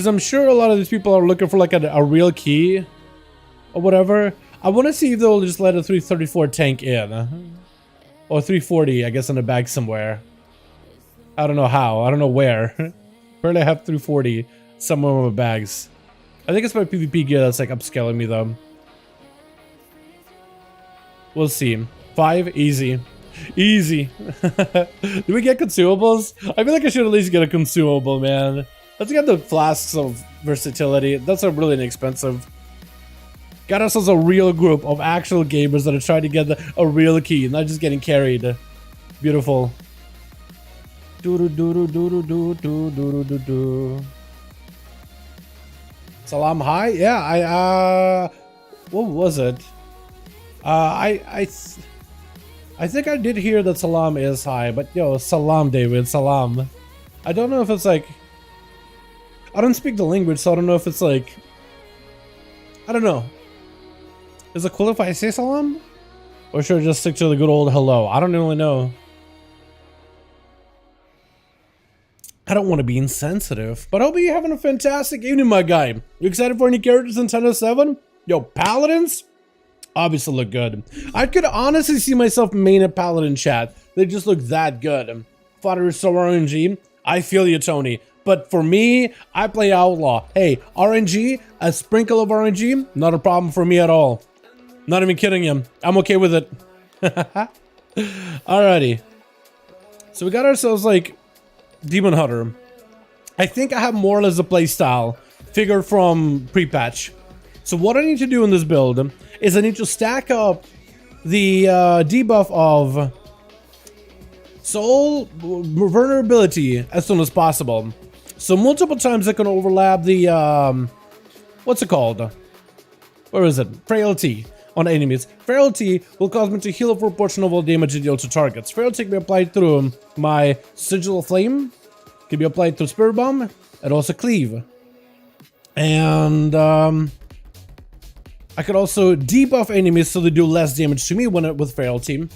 I'm sure a lot of these people are looking for like a real key or whatever. I want to see if they'll just let a 334 tank in. Or 340, I guess, in a bag somewhere. I don't know how. I don't know where. Apparently I have 340 somewhere in my bags. I think it's my PvP gear that's like upscaling me though. We'll see. 5, easy. Easy. Do we get consumables? I feel like I should at least get a consumable, man. Let's get the flasks of versatility. That's a really inexpensive. Got ourselves a real group of actual gamers that are trying to get a real key, not just getting carried. Beautiful. Salam hi? Yeah, what was it? I think I did hear that Salam is high, but yo, Salam, David, Salam. I don't know if it's like... I don't speak the language, so I don't know if it's like... I don't know. Is it cool if I say Salam? Or should I just stick to the good old hello? I don't really know. I don't want to be insensitive, but I hope you're having a fantastic evening, my guy. You excited for any characters in 10.07? Yo, Paladins? Obviously look good. I could honestly see myself main a Paladin chat. They just look that good. Fodder is so RNG. I feel you, Tony. But for me, I play Outlaw. Hey, RNG, a sprinkle of RNG, not a problem for me at all. Not even kidding you. I'm okay with it. Alrighty. So we got ourselves like Demon Hunter. I think I have more or less a playstyle figured from pre-patch. So what I need to do in this build is I need to stack up the debuff of soul vulnerability as soon as possible. So multiple times I can overlap the what's it called? Where is it? Frailty on enemies. Frailty will cause me to heal for a portion of all damage it deals to targets. Frailty can be applied through my Sigil of Flame, can be applied through Spirit Bomb, and also Cleave. And I could also debuff enemies so they do less damage to me when with Frailty.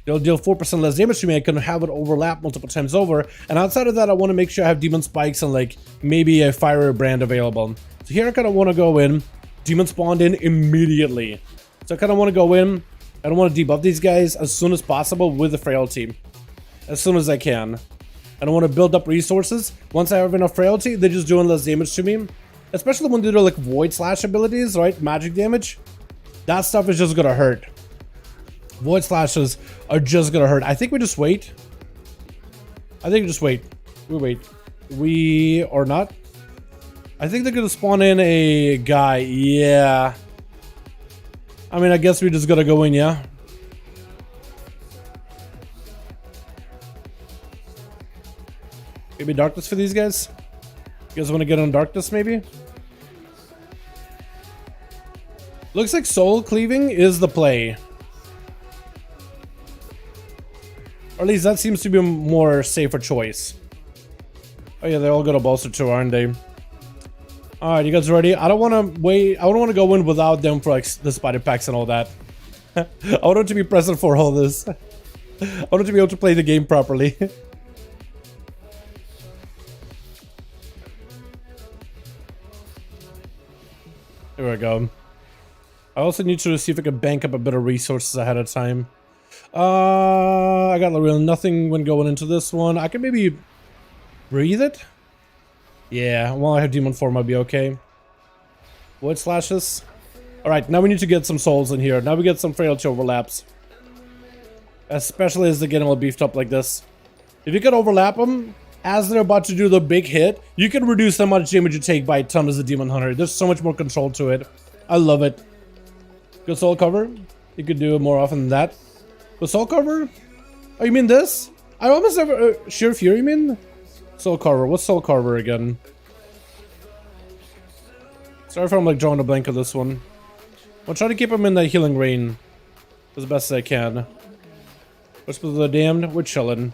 They'll deal 4% less damage to me. I can have it overlap multiple times over. And outside of that, I want to make sure I have Demon Spikes and like maybe a Fire Brand available. So here I kind of want to go in, Demon spawned in immediately. So I kind of want to go in. I don't want to debuff these guys as soon as possible with the Frailty. As soon as I can. I don't want to build up resources. Once I have enough Frailty, they're just doing less damage to me. Especially when they do like Void Slash abilities, right? Magic damage. That stuff is just gonna hurt. Void Slashes are just gonna hurt. I think we just wait. I think we just wait. We wait. We or not. I think they're gonna spawn in a guy. Yeah. I mean, I guess we just gotta go in, yeah. Maybe darkness for these guys? You guys want to get on darkness, maybe? Looks like soul cleaving is the play. Or at least that seems to be a more safer choice. Oh yeah, they all got a bolster too, aren't they? Alright, you guys ready? I don't want to wait. I don't want to go in without them for like the spider packs and all that. I want them to be present for all this. I want them to be able to play the game properly. There we go. I also need to see if I can bank up a bit of resources ahead of time. I got really nothing when going into this one. I can maybe breathe it. Yeah, while I have demon form, I'll be okay. Void Slashes. Alright, now we need to get some souls in here. Now we get some frailty overlaps. Especially as they get all beefed up like this. If you can overlap them as they're about to do the big hit, you can reduce how much damage you take by a ton as a demon hunter. There's so much more control to it. I love it. Good soul cover. You could do it more often than that. The soul cover? Oh, you mean this? I almost never... Sheer Fury, you mean? Soul Carver. What's Soul Carver again? Sorry if I'm like drawing a blank of this one. I'll try to keep him in that healing rain as best as I can. Whisper of the Damned, we're chilling.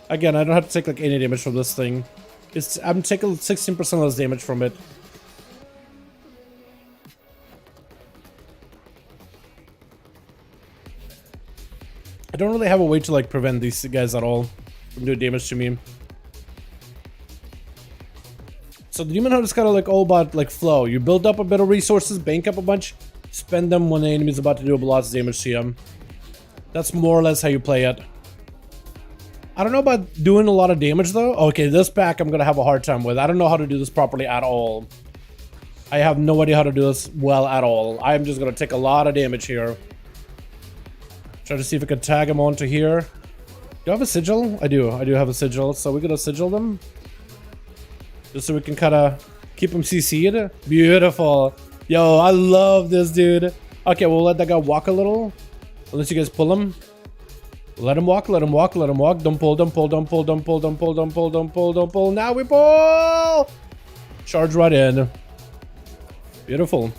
Again, I don't have to take like any damage from this thing. I'm taking 16% less damage from it. I don't really have a way to like prevent these guys at all from doing damage to me. So the Demon Hunter is kind of like all about like flow. You build up a bit of resources, bank up a bunch, spend them when the enemy is about to do a lot of damage to you. That's more or less how you play it. I don't know about doing a lot of damage though. Okay, this pack I'm gonna have a hard time with. I don't know how to do this properly at all. I have no idea how to do this well at all. I'm just gonna take a lot of damage here. Try to see if I can tag them onto here. Do I have a sigil? I do. I do have a sigil. So we're gonna sigil them. Just so we can kind of keep them CC'd. Beautiful. Yo, I love this, dude. Okay, we'll let that guy walk a little. Unless you guys pull him. Let him walk, let him walk, let him walk. Don't pull, don't pull, don't pull, don't pull, don't pull, don't pull, don't pull, don't pull. Now we pull! Charge right in. Beautiful.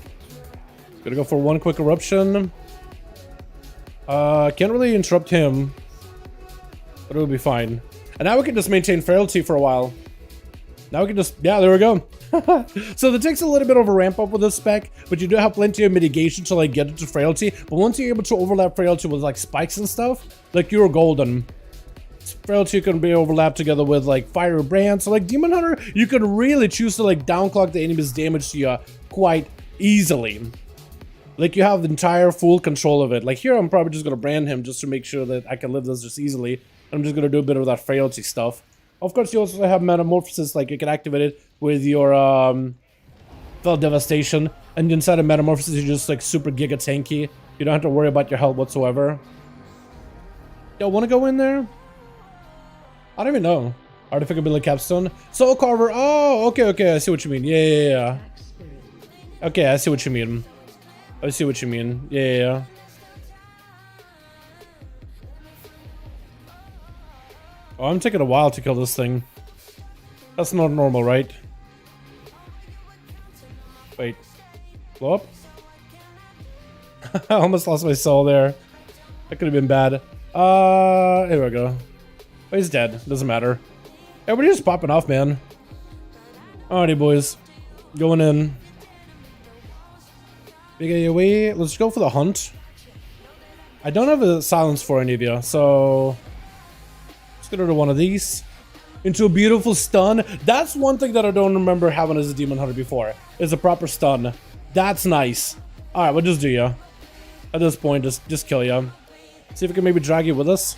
Gonna go for one quick eruption. Can't really interrupt him. But it'll be fine. And now we can just maintain frailty for a while. Now we can just... Yeah, there we go. So it takes a little bit of a ramp up with this spec, but you do have plenty of mitigation to like get into frailty. But once you're able to overlap frailty with like spikes and stuff, like you're golden. Frailty can be overlapped together with like fire brand. So like Demon Hunter, you can really choose to like downclock the enemy's damage to you quite easily. Like you have the entire full control of it. Like here, I'm probably just gonna brand him just to make sure that I can live this just easily. I'm just gonna do a bit of that frailty stuff. Of course, you also have Metamorphosis, like you can activate it with your Fell Devastation, and inside of Metamorphosis, you're just like super giga tanky. You don't have to worry about your health whatsoever. Yo, wanna go in there? I don't even know. Artifact Ability Capstone. Soul Carver. Oh, okay, okay. I see what you mean. Yeah. Okay, I see what you mean. I see what you mean. Yeah. Oh, I'm taking a while to kill this thing. That's not normal, right? Wait. Blow up? I almost lost my soul there. That could have been bad. Here we go. Oh, he's dead. Doesn't matter. Everybody's just popping off, man. Alrighty, boys. Going in. Big AoE. Let's go for the hunt. I don't have a silence for any of you, so let's get rid of one of these. Into a beautiful stun. That's one thing that I don't remember having as a demon hunter before. Is a proper stun. That's nice. Alright, we'll just do ya. At this point, just kill ya. See if we can maybe drag you with us.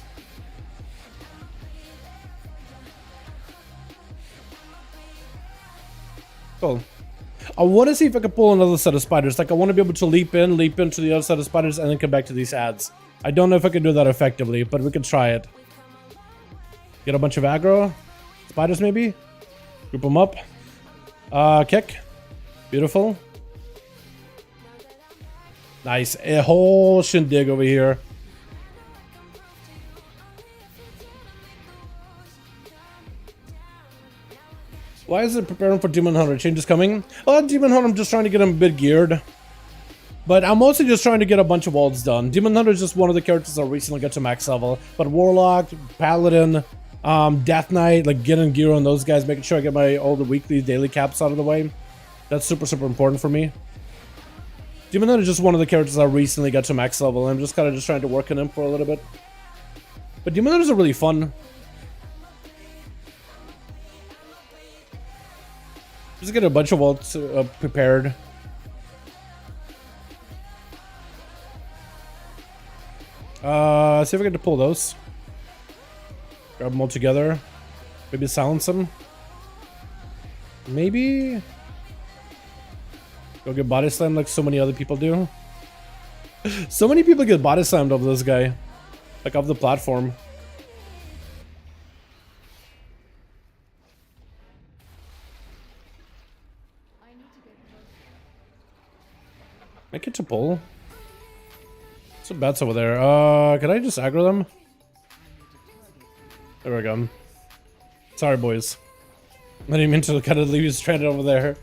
Cool. I want to see if I can pull another set of spiders. Like, I want to be able to leap into the other set of spiders, and then come back to these ads. I don't know if I can do that effectively, but we can try it. Get a bunch of aggro. Spiders, maybe? Group them up. Kick. Beautiful. Nice. A whole shindig over here. Why is it preparing for Demon Hunter? Changes coming? Oh, Demon Hunter, I'm just trying to get him a bit geared. But I'm mostly just trying to get a bunch of ults done. Demon Hunter is just one of the characters I recently got to max level. But Warlock, Paladin, Death Knight, like getting gear on those guys, making sure I get all the weekly, daily caps out of the way. That's super, super important for me. Demon Hunter is just one of the characters I recently got to max level. I'm just kind of just trying to work on him for a little bit. But Demon Hunters are really fun. Just get a bunch of ults prepared. See if I get to pull those. Grab them all together. Maybe silence them. Maybe go get body slammed like so many other people do. So many people get body slammed over this guy. Like off the platform. Make it to pull. Some bats over there. Can I just aggro them? There we go. Sorry, boys. I didn't mean to kind of leave you stranded over there.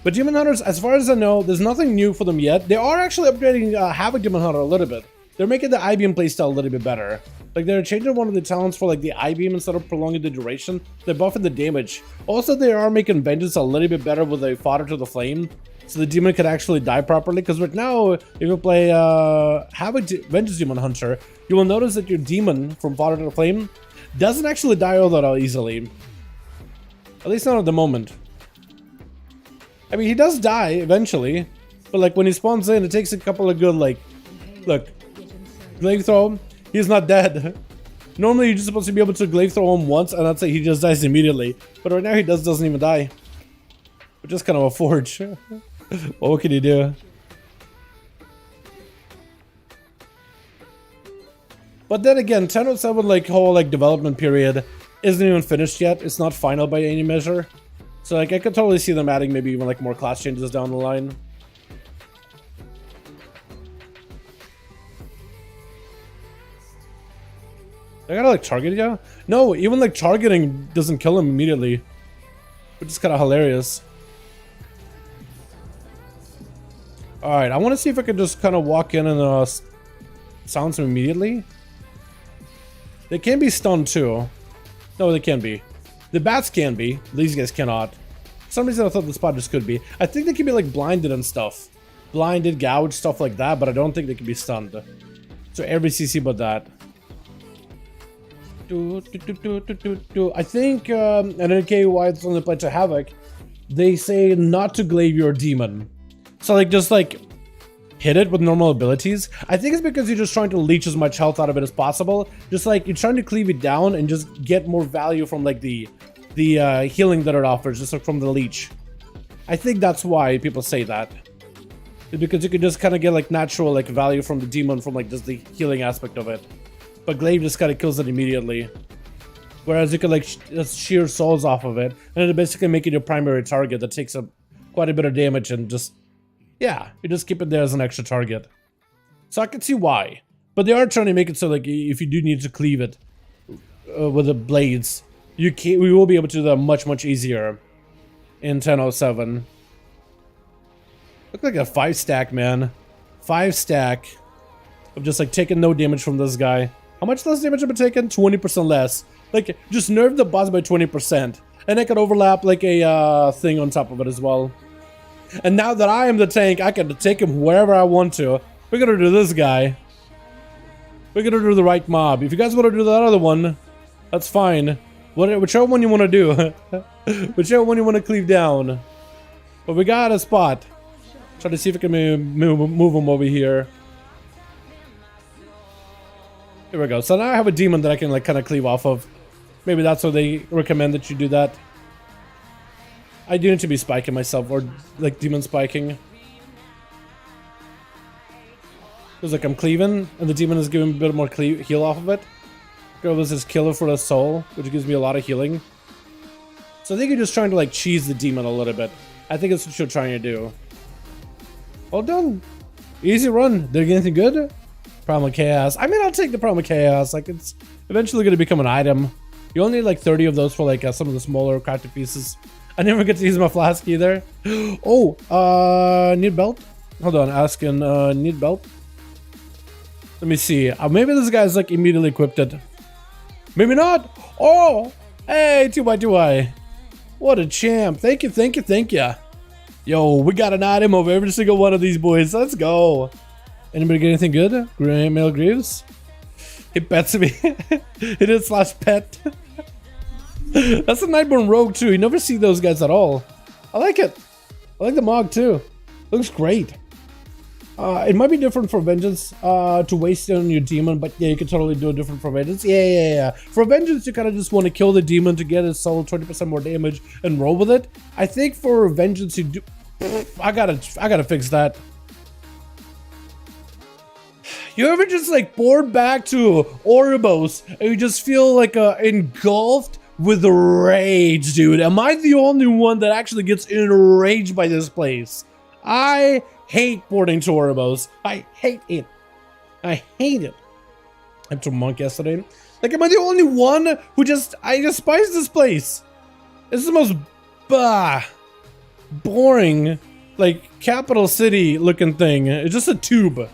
But Demon Hunters, as far as I know, there's nothing new for them yet. They are actually upgrading Havoc Demon Hunter a little bit. They're making the I-beam playstyle a little bit better. Like, they're changing one of the talents for, like, the I-beam instead of prolonging the duration. They're buffing the damage. Also, they are making Vengeance a little bit better with a fodder to the flame. So the demon can actually die properly. Because right now, if you play Havoc Vengeance Demon Hunter, you will notice that your demon from fodder to the flame doesn't actually die all that easily. At least not at the moment. I mean, he does die eventually. But, like, when he spawns in, it takes a couple of good, like... Look. Glaive throw him. He's not dead. Normally, you're just supposed to be able to glaive throw him once, and that's it. He just dies immediately. But right now, he doesn't even die. Which is kind of a forge. Well, what can you do? But then again, 10.07 like whole like development period isn't even finished yet. It's not final by any measure. So like I could totally see them adding maybe even like more class changes down the line. I gotta like target ya? No, even like targeting doesn't kill him immediately. Which is kind of hilarious. Alright, I want to see if I can just kind of walk in and silence him immediately. They can be stunned too. No, they can be. The bats can be. These guys cannot. For some reason I thought the spiders could be. I think they can be like blinded and stuff. Blinded, gouged, stuff like that, but I don't think they can be stunned. So every CC but that. I think, and in KY it's only played to Havoc, they say not to glaive your demon. So like just like hit it with normal abilities. I think it's because you're just trying to leech as much health out of it as possible. Just like you're trying to cleave it down and just get more value from like the healing that it offers, just like from the leech. I think that's why people say that. It's because you can just kind of get like natural like value from the demon from like just the healing aspect of it. But glaive just kind of kills it immediately. Whereas you can like just shear souls off of it and it'll basically make it your primary target that takes up quite a bit of damage and just... Yeah, you just keep it there as an extra target. So I can see why. But they are trying to make it so like if you do need to cleave it with the blades, we will be able to do that much easier in 10.07. Look like a 5 stack, man. 5 stack of just like taking no damage from this guy. How much less damage am I taking? 20% less. Like, just nerf the boss by 20. And I could overlap like a thing on top of it as well. And now that I am the tank, I can take him wherever I want to. We're gonna do this guy. We're gonna do the right mob. If you guys want to do that other one, that's fine. Whichever one you want to do. Whichever one you want to cleave down. But we got a spot. Try to see if I can move him over here. Here we go. So now I have a demon that I can like kind of cleave off of. Maybe that's why they recommend that you do that. I do need to be spiking myself, or like demon spiking. Feels like I'm cleaving, and the demon is giving a bit more heal off of it. Go with this killer for the soul, which gives me a lot of healing. So I think you're just trying to like cheese the demon a little bit. I think that's what you're trying to do. All done. Easy run. Did I get anything good? Problem of Chaos. I mean, I'll take the Problem of Chaos. Like, it's eventually going to become an item. You only need like 30 of those for like some of the smaller crafted pieces. I never get to use my flask either. Oh, need belt? Hold on, asking, need belt? Let me see. Maybe this guy's like immediately equipped it. Maybe not. Oh, hey, 2x2i. What a champ. Thank you, thank you, thank you. Yo, we got an item of every single one of these boys. Let's go. Anybody get anything good? Male Greaves? He pets me. It is /pet. That's a Nightborn Rogue too. You never see those guys at all. I like it. I like the Mog too. Looks great. It might be different for Vengeance to waste it on your demon, but yeah, you can totally do it different for Vengeance. Yeah. For Vengeance, you kind of just want to kill the demon to get his soul 20% more damage and roll with it. I think for Vengeance, you do. I gotta fix that. You ever just like board back to Oribos and you just feel like engulfed with rage, dude? Am I the only one that actually gets enraged by this place? I hate boarding to Oribos. I hate it. I hate it. I went to Monk yesterday. Like, am I the only one who I despise this place? It's the most boring, like, capital city looking thing. It's just a tube.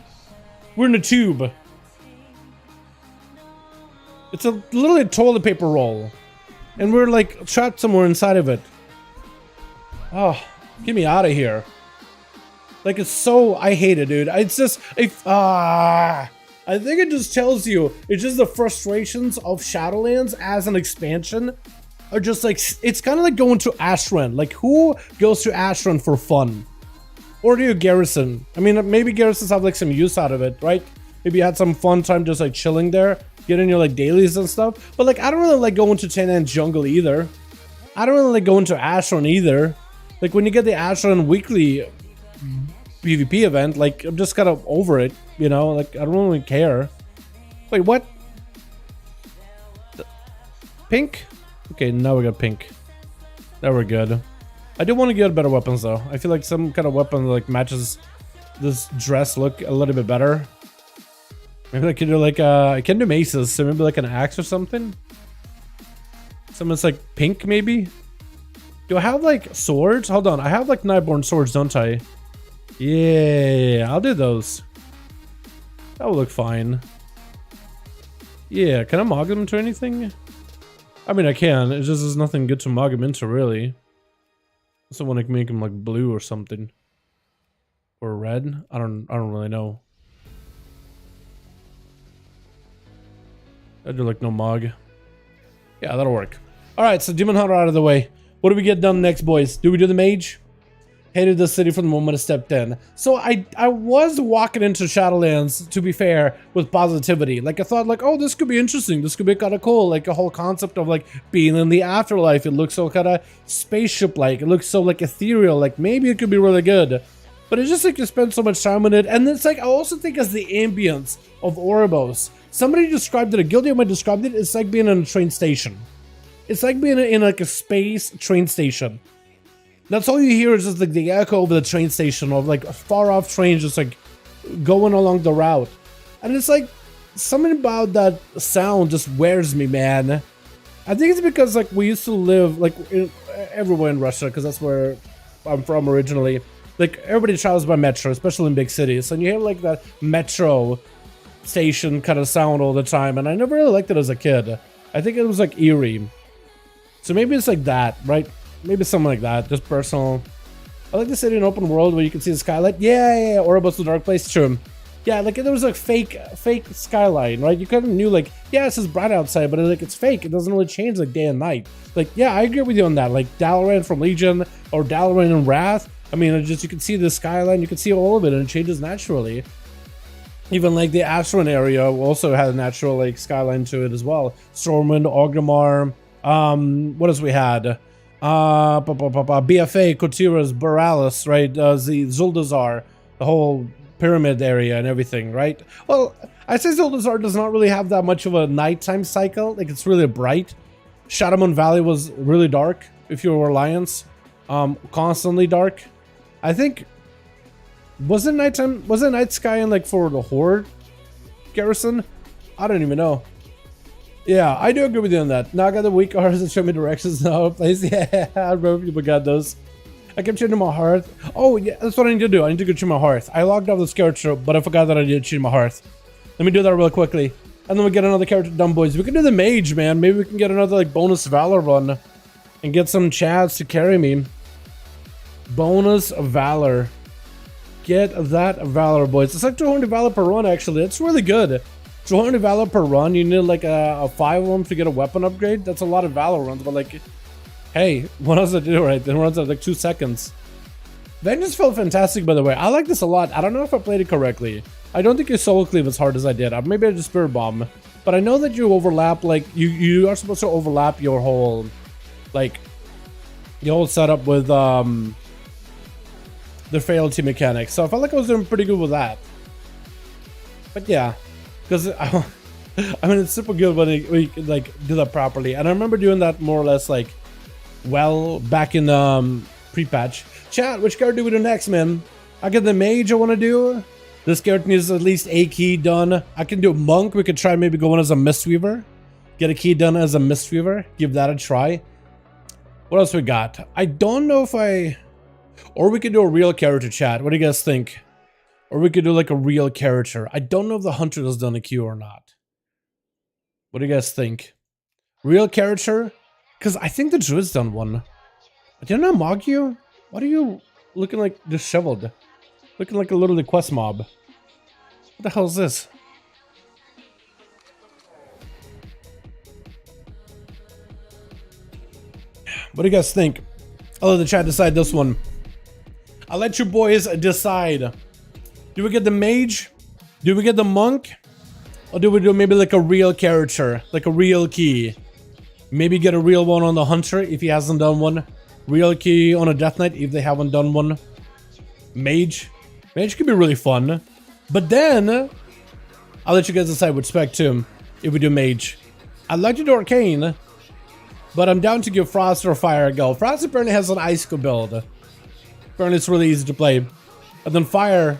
We're in a tube. It's literally a toilet paper roll. And we're like trapped somewhere inside of it. Oh, get me out of here. Like, it's so, I hate it, dude. It's just, I think it just tells you, it's just the frustrations of Shadowlands as an expansion are just like, it's kind of like going to Ashran. Like, who goes to Ashran for fun? Or do you Garrison? I mean, maybe Garrisons have like some use out of it, right? Maybe you had some fun time just like chilling there, getting your like dailies and stuff. But like, I don't really like going to Tenan Jungle either. I don't really like going to Ashran either. Like, when you get the Ashran weekly PvP event, like, I'm just kind of over it, you know? Like, I don't really care. Wait, what? Pink? Okay, now we got pink. Now we're good. I do want to get better weapons though. I feel like some kind of weapon like matches this dress look a little bit better. Maybe I can do like I can do maces, so maybe like an axe or something. Something's like pink maybe. Do I have like swords? Hold on, I have like Nightborn swords, don't I? Yeah, I'll do those. That will look fine. Yeah, can I mog them to anything? I mean, I can. It's just there's nothing good to mog them into really. I also want to make them like blue or something, or red. I don't really know. I do like no mog. Yeah, that'll work. All right, so Demon Hunter out of the way. What do we get done next, boys? Do we do the Mage? Hated the city from the moment I stepped in. So I was walking into Shadowlands, to be fair, with positivity. Like, I thought like, oh, this could be interesting. This could be kind of cool. Like a whole concept of like being in the afterlife. It looks so kind of spaceship-like. It looks so like ethereal. Like maybe it could be really good. But it's just like you spend so much time on it. And it's like, I also think as the ambience of Oribos. Somebody described it, a guilty of mine described it, it's like being in a train station. It's like being in like a space train station. That's all you hear is just like the echo of the train station of like far off trains just like going along the route. And it's like something about that sound just wears me, man. I think it's because like we used to live like everywhere in Russia, because that's where I'm from originally. like everybody travels by metro, especially in big cities, and you hear like that metro station kind of sound all the time, and I never really liked it as a kid. I think it was like eerie. So maybe it's like that, right? Maybe something like that, just personal. I like the city in open world where you can see the skyline. Yeah, Oribos the Dark Place, true. Yeah, like there was like fake skyline, right? You kind of knew like, yeah, it's just bright outside, but like it's fake. It doesn't really change like day and night. Like, yeah, I agree with you on that. Like Dalaran from Legion or Dalaran in Wrath. I mean, it's just you can see the skyline, you can see all of it, and it changes naturally. Even like the Ashran area also had a natural like skyline to it as well. Stormwind, Orgrimmar, what else we had? BFA, Kotiras, Borealis, right? The Zuldazar, the whole pyramid area and everything, right? Well, I say Zuldazar does not really have that much of a nighttime cycle. Like it's really bright. Shadowmoon Valley was really dark if you were Alliance. Constantly dark. I think was it nighttime? Was it night sky in like for the Horde garrison? I don't even know. Yeah, I do agree with you on that. Now I got the weak hearts and show me directions now. Place. Yeah, I remember people got those. I kept changing my hearth. Oh yeah, that's what I need to do. I need to go change my hearth. I logged off the character, but I forgot that I did change my hearth. Let me do that real quickly. And then we get another character done, boys. We can do the mage, man. Maybe we can get another like bonus valor run. And get some chads to carry me. Bonus valor. Get that valor, boys. It's like 200 valor per run, actually. It's really good. 200 valor per run. You need like a 5 of them to get a weapon upgrade. That's a lot of valor runs, but like, hey, what else to do, right? It runs at like 2 seconds. Vengeance felt fantastic, by the way. I like this a lot. I don't know if I played it correctly. I don't think you solo cleave as hard as I did. Maybe I just spirit bomb. But I know that you overlap, like, you are supposed to overlap your whole, like, the whole setup with, the frailty mechanics. So I felt like I was doing pretty good with that. But yeah. Because, I mean, it's super good when you can, like, do that properly. And I remember doing that more or less, like, well, back in, pre-patch. Chat, which card do we do next, man? I get the mage I want to do. This character needs at least a key done. I can do a monk. We could try maybe going as a Mistweaver. Get a key done as a Mistweaver. Give that a try. What else we got? I don't know if I... Or we could do a real character, chat. What do you guys think? Or we could do like a real character. I don't know if the hunter has done a queue or not. What do you guys think? Real character? Because I think the druid's done one. Didn't I mock you? What are you looking like disheveled? Looking like a little quest mob. What the hell is this? What do you guys think? I'll let the chat decide this one. I'll let you boys decide. Do we get the mage? Do we get the monk? Or do we do maybe like a real character? Like a real key? Maybe get a real one on the hunter if he hasn't done one. Real key on a death knight if they haven't done one. Mage. Mage could be really fun. But then, I'll let you guys decide which spec too, if we do mage. I'd like to do arcane, but I'm down to give frost or fire a go. Frost apparently has an icicle build. Apparently it's really easy to play. And then fire,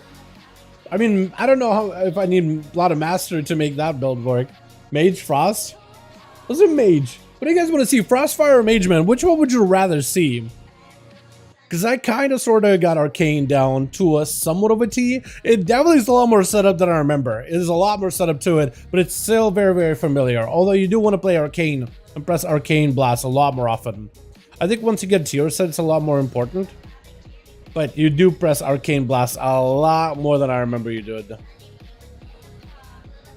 I mean, I don't know if I need a lot of mastery to make that build work. Mage, frost? Let's do mage. What do you guys want to see? Frost, fire, or mage, man? Which one would you rather see? Because I kind of sort of got arcane down to a somewhat of a T. It definitely is a lot more setup than I remember. It is a lot more setup to it, but it's still very, very familiar. Although you do want to play arcane and press arcane blast a lot more often. I think once you get tier set, it's a lot more important. But you do press arcane blast a lot more than I remember you did. Let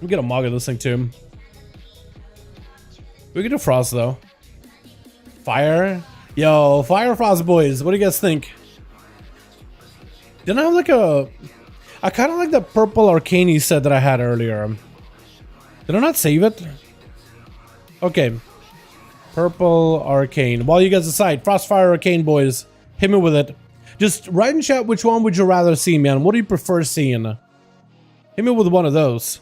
me get a mog of this thing too. We can do frost though. Fire. Yo, fire frost boys. What do you guys think? Didn't I have like a... I kind of like the purple arcane set that I had earlier. Did I not save it? Okay. Purple arcane. While you guys decide, frost, fire, arcane boys. Hit me with it. Just write in chat which one would you rather see, man. What do you prefer seeing? Hit me with one of those.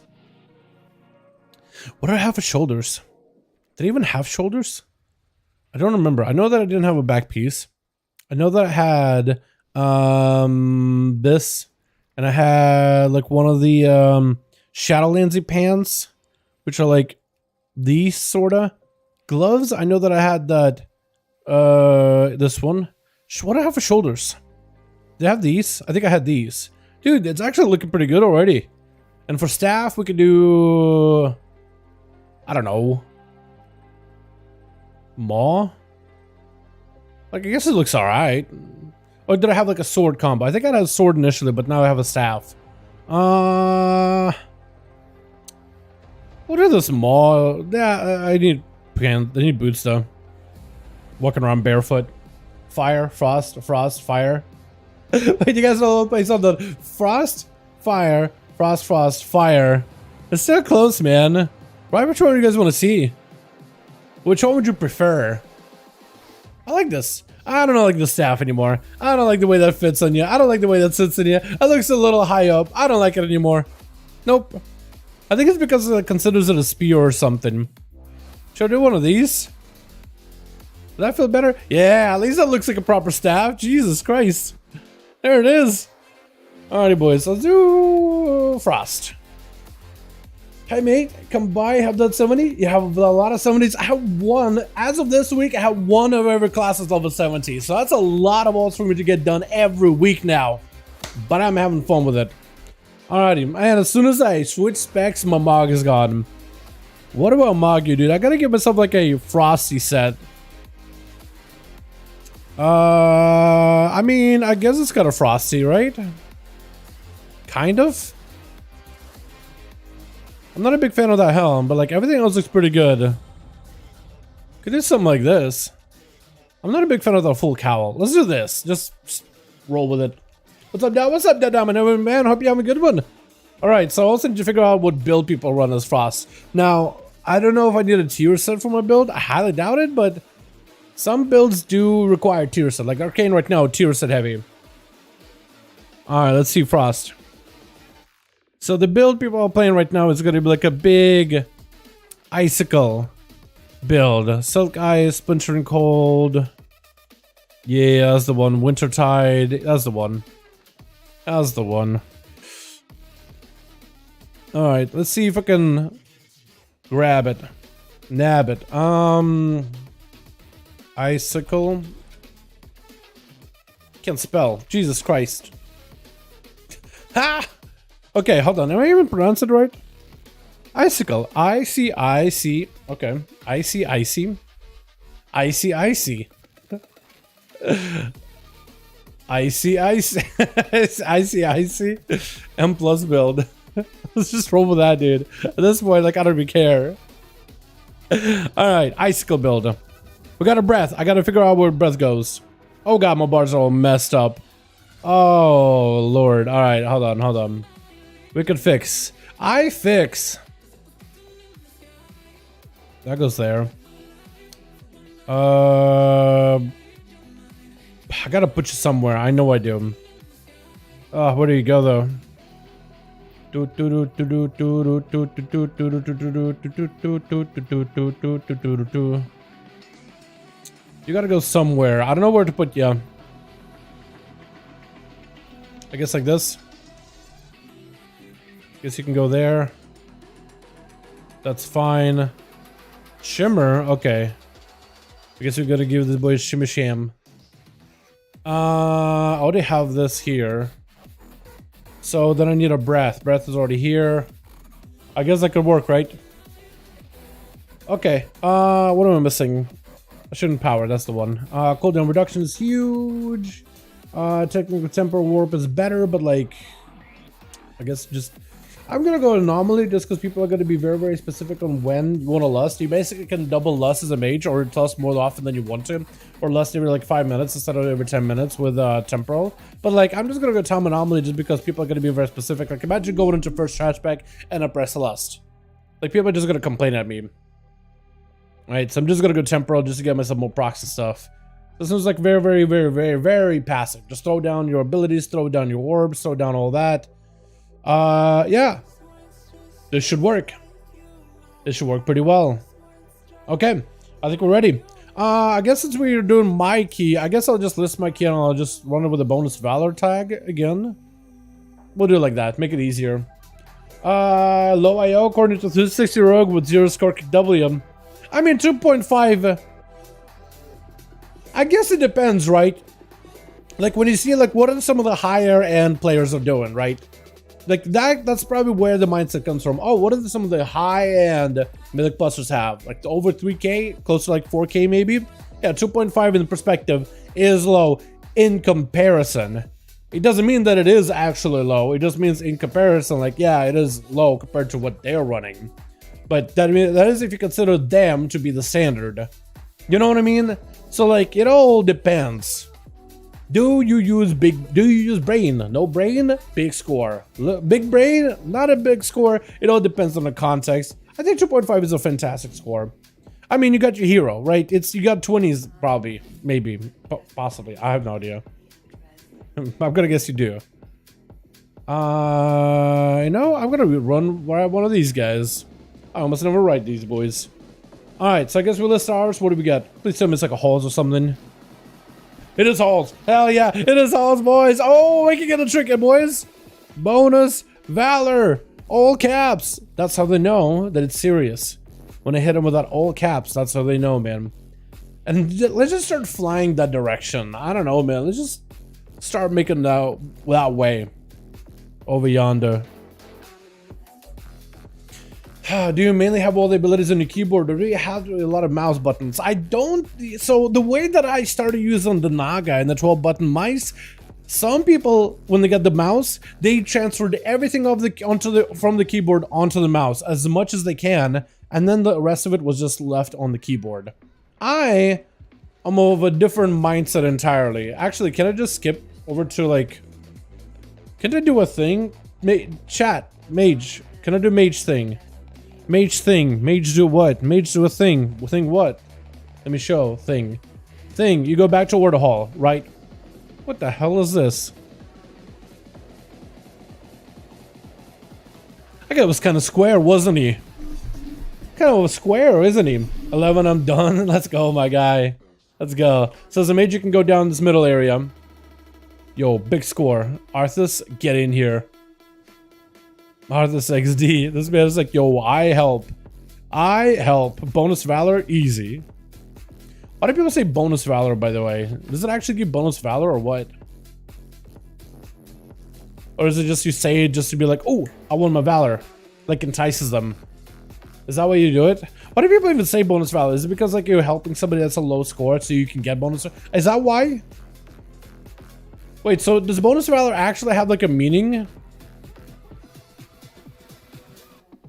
What do I have for shoulders? Did I even have shoulders? I don't remember. I know that I didn't have a back piece. I know that I had this, and I had like one of the Shadowlandsy pants, which are like these sorta gloves. I know that I had that this one. What do I have for shoulders? They have these? I think I had these. Dude, it's actually looking pretty good already. And for staff, we could do... I don't know. Maw? Like, I guess it looks alright. Or did I have like a sword combo? I think I had a sword initially, but now I have a staff. What are those maw? Yeah, I need boots though. Walking around barefoot. Fire, frost, fire. Wait, you guys know play something? Frost, fire, frost, fire. It's still close, man. Right, which one do you guys want to see? Which one would you prefer? I like this. I don't like the staff anymore. I don't like the way that fits on you. I don't like the way that sits in you. It looks a little high up. I don't like it anymore. Nope. I think it's because it considers it a spear or something. Should I do one of these? Does that feel better? Yeah, at least that looks like a proper staff. Jesus Christ. There it is. Alrighty, boys. Let's do Frost. Hey, mate. Come by. Have that 70? You have a lot of 70s. I have one. As of this week, I have one of every class is level 70. So that's a lot of ults for me to get done every week now. But I'm having fun with it. Alrighty. And as soon as I switch specs, my Mog is gone. What about Mog, you dude? I gotta give myself like a Frosty set. I mean, I guess it's got a Frosty, right? Kind of. I'm not a big fan of that helm, but like everything else looks pretty good. Could do something like this. I'm not a big fan of the full cowl. Let's do this. Just roll with it. What's up, Dad? What's up, Dad? Man, hope you have a good one. All right, so I also need to figure out what build people run as Frost. Now, I don't know if I need a tier set for my build. I highly doubt it, but some builds do require tier set. Like Arcane right now, tier set heavy. All right, let's see Frost. So the build people are playing right now is going to be like a big icicle build. Silk Ice, Splintering Cold. Yeah, that's the one. Wintertide. That's the one. That's the one. Alright, let's see if I can grab it. Nab it. Icicle. Can't spell. Jesus Christ. Ha! Okay, hold on. Am I even pronouncing it right? Icicle. I-C-I-C. Okay. I-C-I-C. I-C-I-C. I-C-I-C. I-C-I-C. M plus build. Let's just roll with that, dude. At this point, like, I don't even care. Alright, icicle build. We got a breath. I gotta figure out where breath goes. Oh god, my bars are all messed up. Oh, lord. Alright, hold on. We could fix. I fix. That goes there. I gotta put you somewhere. I know I do. Where do you go though? You gotta go somewhere. I don't know where to put you. I guess like this. Guess you can go there. That's fine. Shimmer, okay. I guess we gotta give this boy a shimmy sham. I already have this here. So then I need a breath. Breath is already here. I guess that could work, right? Okay. What am I missing? I shouldn't power, that's the one. Cooldown reduction is huge. Technical temporal warp is better, but like, I guess just, I'm gonna go anomaly just because people are gonna be very, very specific on when you want to lust. You basically can double lust as a mage or lust more often than you want to, or lust every like 5 minutes instead of every 10 minutes with temporal. But like, I'm just gonna go time anomaly just because people are gonna be very specific. Like, imagine going into first trash pack and a press lust. Like, people are just gonna complain at me. Right, so I'm just gonna go temporal just to get myself more procs and stuff. This is like very, very, very, very, very passive. Just throw down your abilities, throw down your orbs, throw down all that. Yeah. This should work. This should work pretty well. Okay, I think we're ready. I guess since we're doing my key, I guess I'll just list my key and I'll just run it with a bonus Valor tag again. We'll do it like that, make it easier. Low IO according to 360 Rogue with 0 score W. I mean, 2.5. I guess it depends, right? Like when you see like what are some of the higher end players are doing, right? Like that's probably where the mindset comes from. Oh, what are some of the high end Mythic Pluses have? Like over 3K, close to like 4K maybe? Yeah, 2.5 in perspective is low in comparison. It doesn't mean that it is actually low. It just means in comparison, like, yeah, it is low compared to what they're running. But that is if you consider them to be the standard. You know what I mean? So like, it all depends. Do you use brain? No brain? Big score. Big brain? Not a big score. It all depends on the context. I think 2.5 is a fantastic score. I mean, you got your hero, right? You got 20s probably, maybe, possibly. I have no idea. I'm gonna guess you do. You know, I'm gonna run one of these guys. I almost never write these boys. Alright, so I guess we list ours. What do we got? Please tell me it's like a halls or something. It is halls. Hell yeah, it is halls, boys. Oh, we can get a trick, boys. Bonus valor. All caps. That's how they know that it's serious. When I hit them with that all caps, that's how they know, man. And let's just start flying that direction. I don't know, man. Let's just start making that way. Over yonder. Do you mainly have all the abilities on your keyboard, or do you have a lot of mouse buttons? I don't. So the way that I started using the Naga and the 12-button mice, some people, when they got the mouse, they transferred everything from the keyboard onto the mouse as much as they can, and then the rest of it was just left on the keyboard. I am of a different mindset entirely. Actually, can I just skip over to like? Can I do a thing? Chat, Mage. Can I do Mage thing? Mage thing. Mage do what? Mage do a thing. Thing what? Let me show. Thing. Thing. You go back to Order Hall, right? What the hell is this? That guy was kind of square, wasn't he? Kind of a square, isn't he? 11, I'm done. Let's go, my guy. Let's go. So as a mage, you can go down this middle area. Yo, big score. Arthas, get in here. Arthas XD. This man is like, yo, I help. I help. Bonus Valor, easy. Why do people say bonus Valor, by the way? Does it actually give bonus Valor or what? Or is it just you say it just to be like, oh, I want my Valor? Like entices them. Is that why you do it? Why do people even say bonus Valor? Is it because like you're helping somebody that's a low score so you can get bonus? Is that why? Wait, so does bonus Valor actually have like a meaning?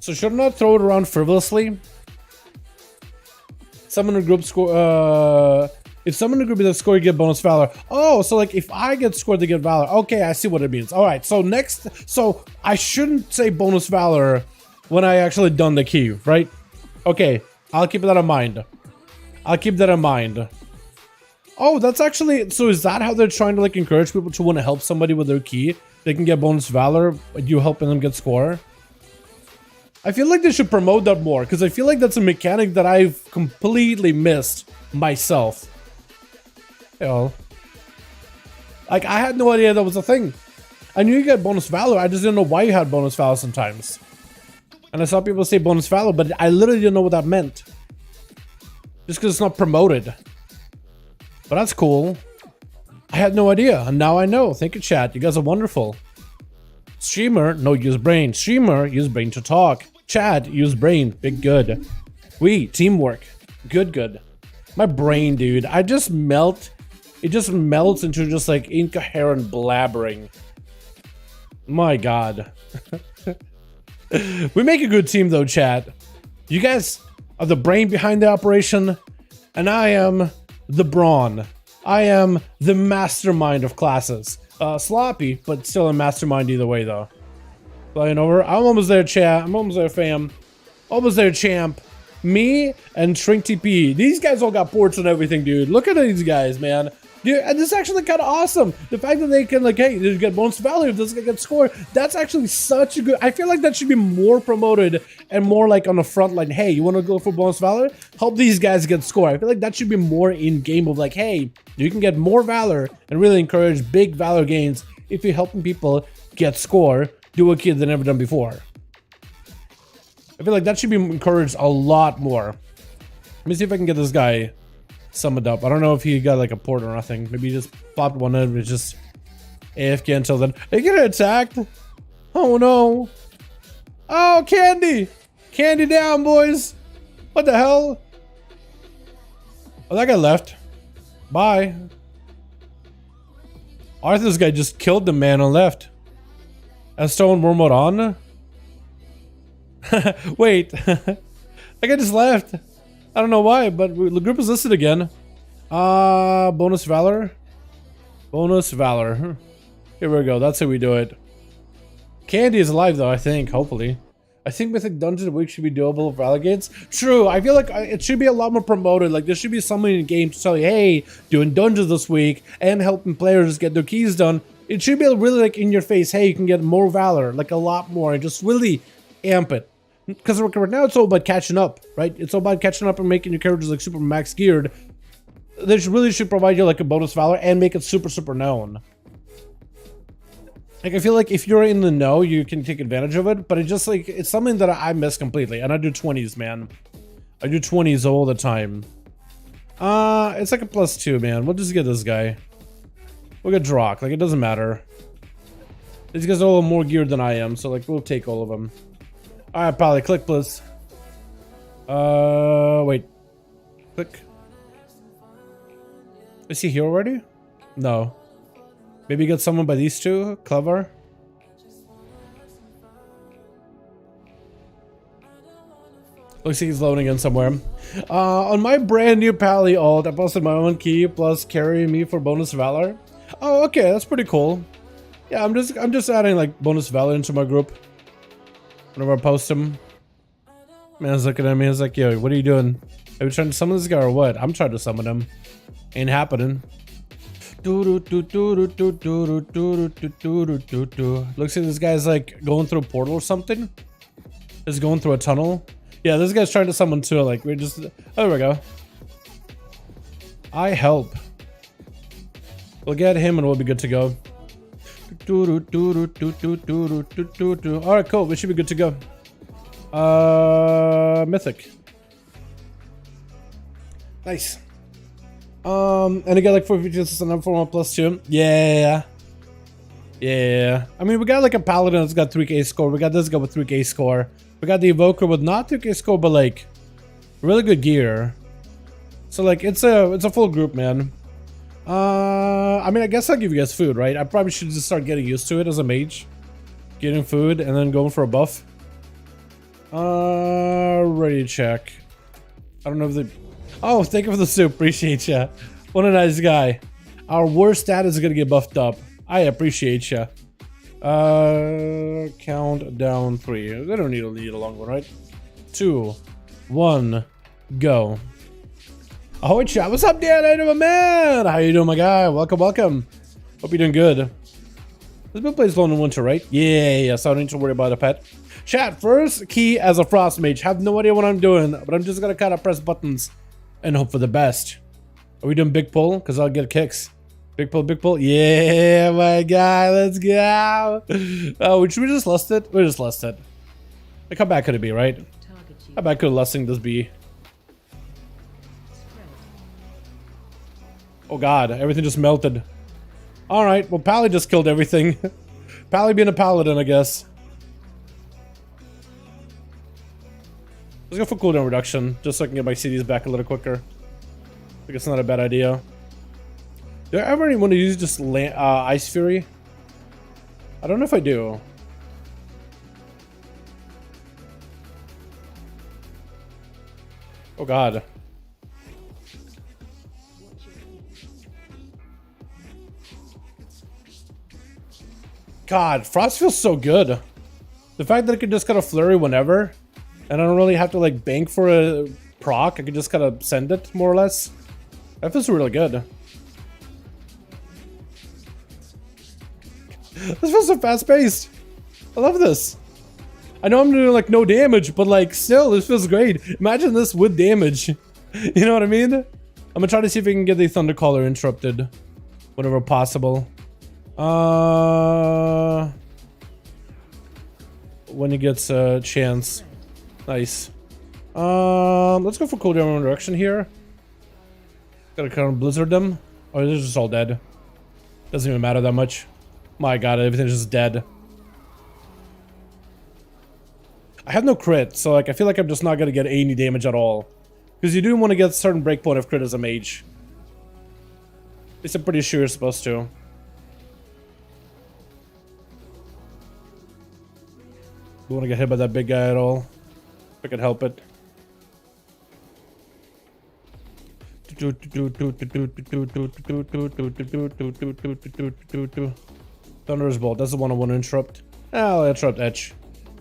So should I not throw it around frivolously? Someone in a group score, if someone in a group is a score, you get bonus Valor. Oh, so like if I get scored, they get Valor. Okay, I see what it means. All right, so next, so I shouldn't say bonus Valor when I actually done the key, right? Okay, I'll keep that in mind. I'll keep that in mind. Oh, that's actually, so is that how they're trying to like encourage people to want to help somebody with their key? They can get bonus Valor, you helping them get score? I feel like they should promote that more, because I feel like that's a mechanic that I've completely missed myself. Hell. Like, I had no idea that was a thing. I knew you get bonus Valor, I just didn't know why you had bonus Valor sometimes. And I saw people say bonus Valor, but I literally didn't know what that meant. Just because it's not promoted. But that's cool. I had no idea, and now I know. Thank you, chat. You guys are wonderful. Streamer, no use brain. Streamer, use brain to talk. Chat, use brain. Big good. We, teamwork. Good, good. My brain, dude. I just melt. It just melts into just like incoherent blabbering. My god. We make a good team though, chat. You guys are the brain behind the operation, and I am the brawn. I am the mastermind of classes. Sloppy, but still a mastermind either way, though. Flying over. I'm almost there, chat. I'm almost there, fam. Almost there, champ. Me and Shrink TP. These guys all got ports and everything, dude. Look at these guys, man. Dude, and this is actually kind of awesome. The fact that they can, like, hey, you get bonus value if this guy gets scored. That's actually such a good... I feel like that should be more promoted and more, like, on the front line. Hey, you want to go for bonus valor? Help these guys get score. I feel like that should be more in-game of, like, hey, you can get more valor and really encourage big valor gains if you're helping people get score, do what kids have never done before. I feel like that should be encouraged a lot more. Let me see if I can get this guy. summoned up. I don't know if he got like a port or nothing. Maybe he just popped one in and was just AFK until then. They get attacked. Oh no. Oh, Candy. Candy down, boys. What the hell? Oh, that guy left. Bye. Arthur's guy just killed the man and left. And Stone Wormwood on? Wait. That guy just left. I don't know why, but the group is listed again. Bonus Valor. Bonus Valor. Here we go. That's how we do it. Candy is alive though, I think. Hopefully. I think Mythic Dungeon of the Week should be doable with Relegates. True. I feel like it should be a lot more promoted. Like there should be someone in the game to tell you, hey, doing dungeons this week and helping players get their keys done. It should be really like in your face. Hey, you can get more Valor, like a lot more, and just really amp it. Because right now it's all about catching up, right? It's all about catching up and making your characters like super max geared. They really should provide you like a bonus Valor and make it super known. Like I feel like if you're in the know, you can take advantage of it, but it just like it's something that I miss completely. And I do 20s, man. I do 20s all the time. It's like a +2, man. We'll just get this guy. We'll get Drock. Like it doesn't matter. These guys are all more geared than I am, so like we'll take all of them. All right, Pally, click, please. Wait. Click. Is he here already? No. Maybe get someone by these two. Clever. Looks like he's loading in somewhere. On my brand new Pally alt, I posted my own key plus carry me for bonus Valor. Oh, okay, that's pretty cool. Yeah, I'm just adding like bonus Valor into my group. Whenever I post him. Man's looking at me, he's like, yo, what are you doing? Are you trying to summon this guy or what? I'm trying to summon him. Ain't happening. Looks like this guy's like going through a portal or something. He's going through a tunnel. Yeah, this guy's trying to summon too. Like we're just. Oh, there we go. I help. We'll get him and we'll be good to go. Alright, cool. We should be good to go. Mythic. Nice. And I got like 4 features and I'm for 1 +2. Yeah. Yeah. I mean, we got like a paladin that's got 3k score. We got this guy with 3k score. We got the evoker with not 3k score, but like really good gear. So like it's a full group, man. I mean, I guess I'll give you guys food, right? I probably should just start getting used to it as a mage. Getting food and then going for a buff. Ready to check. I don't know if they... Oh, thank you for the soup. Appreciate ya. What a nice guy. Our worst status is gonna get buffed up. I appreciate ya. Count down 3. They don't need a long one, right? 2, 1, go. Ahoy chat, what's up, Dan? How you doing, my man? How you doing, my guy? Welcome, welcome. Hope you're doing good. This been plays Lone in Winter, right? Yeah, so I don't need to worry about a pet. Chat, first key as a Frost Mage. Have no idea what I'm doing, but I'm just gonna kind of press buttons and hope for the best. Are we doing big pull? Because I'll get kicks. Big pull, big pull. Yeah, my guy, let's go. Oh, should we just lust it? We just lust it. Like, how bad could it be, right? How bad could lusting this be? Oh god, everything just melted. Alright, well, Pally just killed everything. Pally being a paladin, I guess. Let's go for cooldown reduction, just so I can get my CDs back a little quicker. I think it's not a bad idea. Do I ever want to use just Ice Fury? I don't know if I do. Oh god. God, Frost feels so good. The fact that I can just kind of flurry whenever, and I don't really have to like bank for a proc, I can just kind of send it more or less. That feels really good. This feels so fast paced. I love this. I know I'm doing like no damage, but like still, this feels great. Imagine this with damage. You know what I mean? I'm gonna try to see if we can get the Thundercaller interrupted whenever possible. When he gets a chance. Nice. Let's go for cooldown reduction here. Gotta kind of blizzard them. Oh, they're just all dead. Doesn't even matter that much. My god, everything's just dead. I have no crit, so like I feel like I'm just not gonna get any damage at all. Because you do want to get a certain breakpoint of crit as a mage. At least I'm pretty sure you're supposed to. Don't want to get hit by that big guy at all. If I could help it. Thunderous Bolt, that's the one I want to interrupt. I'll interrupt Edge.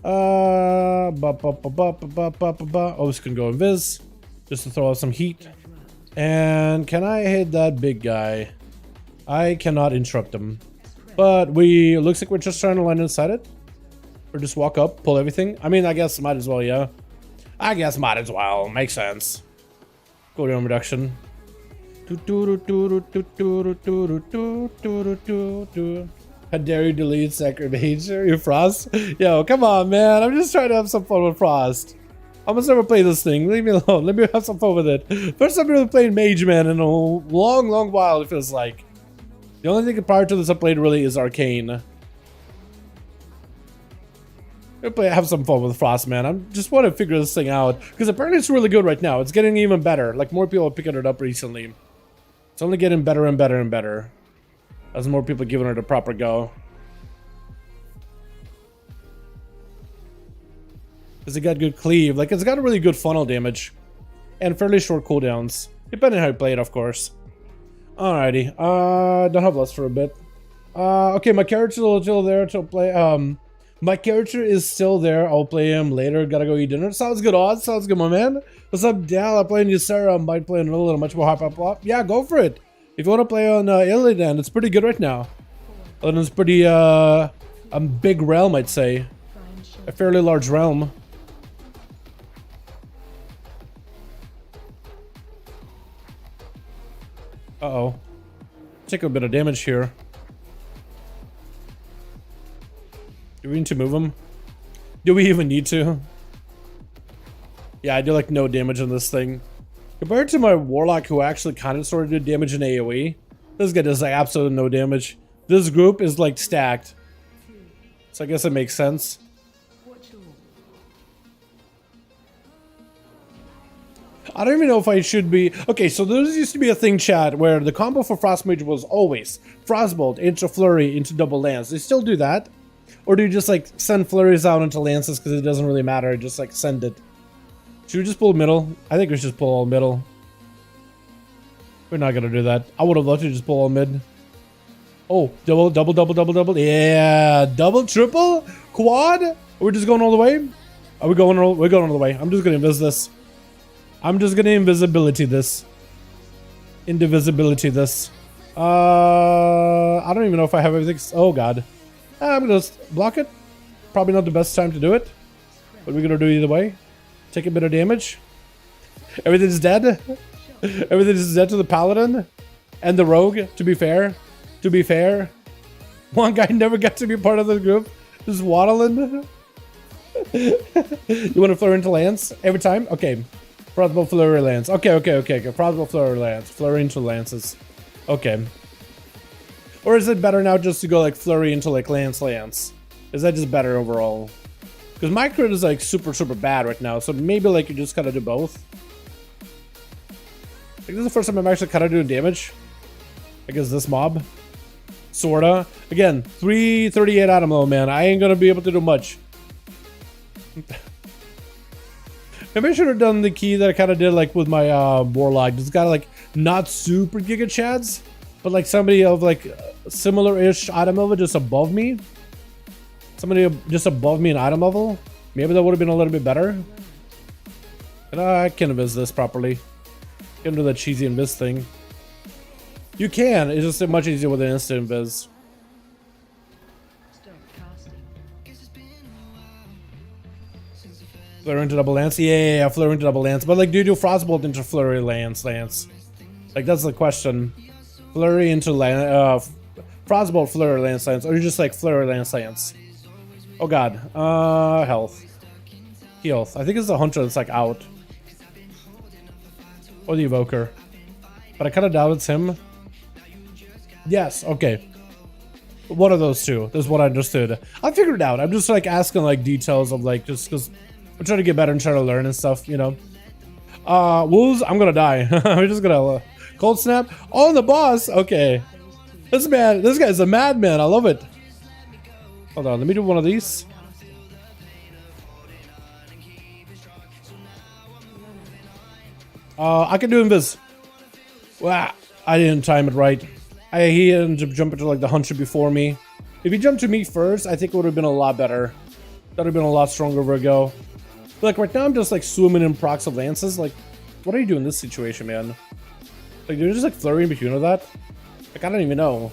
Oh, this can go invis. Just to throw out some heat. And can I hit that big guy? I cannot interrupt him. But it looks like we're just trying to land inside it. Or just walk up, pull everything. I mean, I guess might as well, yeah. I guess might as well. Makes sense. Cooldown reduction. How dare you delete Sacred Mage? Are you Frost? Yo, come on, man. I'm just trying to have some fun with Frost. I must never play this thing. Leave me alone. Let me have some fun with it. First time I've really played Mage, man, in a long, long while, it feels like. The only thing prior to this I played really is Arcane. Have some fun with Frost, man. I just want to figure this thing out. Because apparently it's really good right now. It's getting even better. Like, more people are picking it up recently. It's only getting better and better and better. As more people giving it a proper go. Because it got good cleave. Like, it's got a really good funnel damage. And fairly short cooldowns. Depending on how you play it, of course. Alrighty. Don't have less for a bit. Okay, my character is still there to play. My character is still there. I'll play him later. Gotta go eat dinner. Sounds good, Oz. Sounds good, my man. What's up, Dal? I'm playing you, Sarah. I might play a little much more hop. Yeah, go for it. If you want to play on Illidan, it's pretty good right now. Illidan's pretty, a big realm, I'd say. A fairly large realm. Uh-oh. Take a bit of damage here. Do we need to move him? Do we even need to? Yeah, I do like no damage on this thing. Compared to my Warlock, who actually kind of sort of did damage in AoE, this guy does like absolutely no damage. This group is like stacked. So I guess it makes sense. I don't even know if I should be... Okay, so there used to be a thing, chat, where the combo for Frost Mage was always Frostbolt into Flurry into double lance. They still do that? Or do you just like send flurries out into lances because it doesn't really matter? Just like send it. Should we just pull middle? I think we should just pull all middle. We're not gonna do that. I would have loved to just pull all mid. Oh, double. Yeah, double, triple, quad. Are we just going all the way? Are we going all? We're going all the way. I'm just gonna invis this. I'm just gonna invisibility this. Indivisibility this. I don't even know if I have everything. Oh god. I'm gonna just block it. Probably not the best time to do it. But we're gonna do either way. Take a bit of damage. Everything's dead. Everything's dead to the paladin. And the rogue, to be fair. To be fair. One guy never got to be part of the group. Just waddling. You wanna flurry into lance every time? Okay. Frostbolt flurry lance. Okay. Frostbolt flurry lance. Flurry into lances. Okay. Or is it better now just to go like flurry into like lance? Is that just better overall? Because my crit is like super bad right now, so maybe like you just gotta do both. I think this is the first time I'm actually kind of doing damage. I guess this mob. Sorta. Again, 338 item level, man. I ain't gonna be able to do much. Maybe I should have done the key that I kind of did like with my Warlock. Just got like not super giga chads. But like somebody of like similar-ish item level just above me. Somebody just above me in item level. Maybe that would have been a little bit better. And I can invis this properly. Can do that cheesy invis thing. You can, it's just much easier with an instant invis. Flurry into double lance? Yeah, flurry into double lance. But like, do you do Frostbolt into flurry lance? Like, that's the question. Flurry into Frostbolt flurry lance, or you just like flurry lance. Oh god. Health. Health. I think it's the hunter that's like out. Or the evoker. but I kind of doubt it's him. Yes, okay. One of those two. That's what I understood. I figured it out. I'm just like asking like details of like, just because I'm trying to get better and trying to learn and stuff, you know. Wolves, I'm gonna die. I'm just gonna cold snap. Oh, the boss. Okay. This guy's a madman. I love it. Hold on, let me do one of these. I can do invis. Wow, I didn't time it right. He ended up jumping to like the hunter before me. If he jumped to me first, I think it would have been a lot better. That would have been a lot stronger Virgo. But like right now, I'm just like swimming in procs of lances. Like, what are you doing in this situation, man? Like, you're just like flurry in between of that. Like, I don't even know.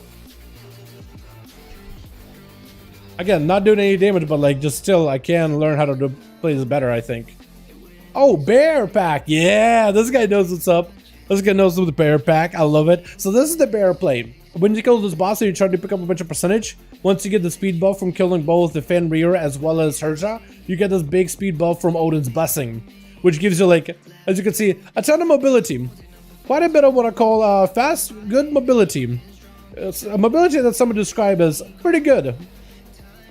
Again, not doing any damage, but like, just still, I can learn how to play this better, I think. Oh, bear pack. Yeah, this guy knows what's up. This guy knows with the bear pack. I love it. So this is the bear play. When you kill this boss and you try to pick up a bunch of percentage, once you get the speed buff from killing both the Fenrir as well as Herja, you get this big speed buff from Odin's Blessing, which gives you, like, as you can see, a ton of mobility. Quite a bit of what I call fast, good mobility. It's a mobility that some would describe as pretty good.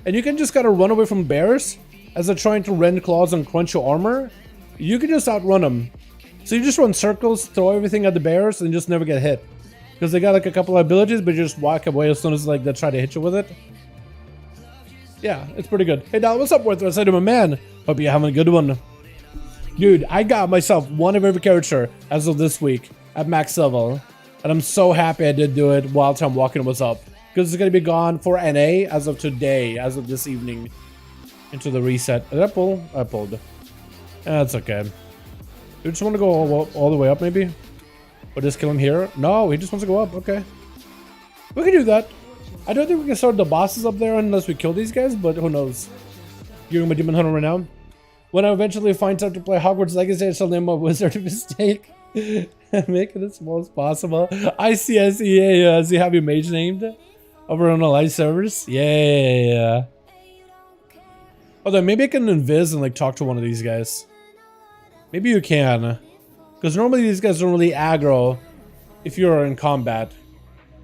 And you can just kind of run away from bears as they're trying to rend claws and crunch your armor. You can just outrun them. So you just run circles, throw everything at the bears, and just never get hit. Because they got like a couple of abilities, but you just walk away as soon as like they try to hit you with it. Yeah, it's pretty good. Hey Dal, what's up, Worth? I said to my man, hope you're having a good one. Dude, I got myself one of every character as of this week at max level. And I'm so happy I did do it while Tom Walking was up. Because it's going to be gone for NA as of today, as of this evening. Into the reset. Did I pull? I pulled. That's okay. You just want to go all the way up, maybe? Or just kill him here? No, he just wants to go up. Okay. We can do that. I don't think we can start the bosses up there unless we kill these guys, but who knows. Giving my Demon Hunter right now. When I eventually find time to play Hogwarts Legacy, I shall name my wizard a mistake. And make it as small as possible. I see, yeah. So you have your mage named over on the live servers? Yeah. Although maybe I can invis and like talk to one of these guys. Maybe you can. Because normally these guys don't really aggro if you're in combat.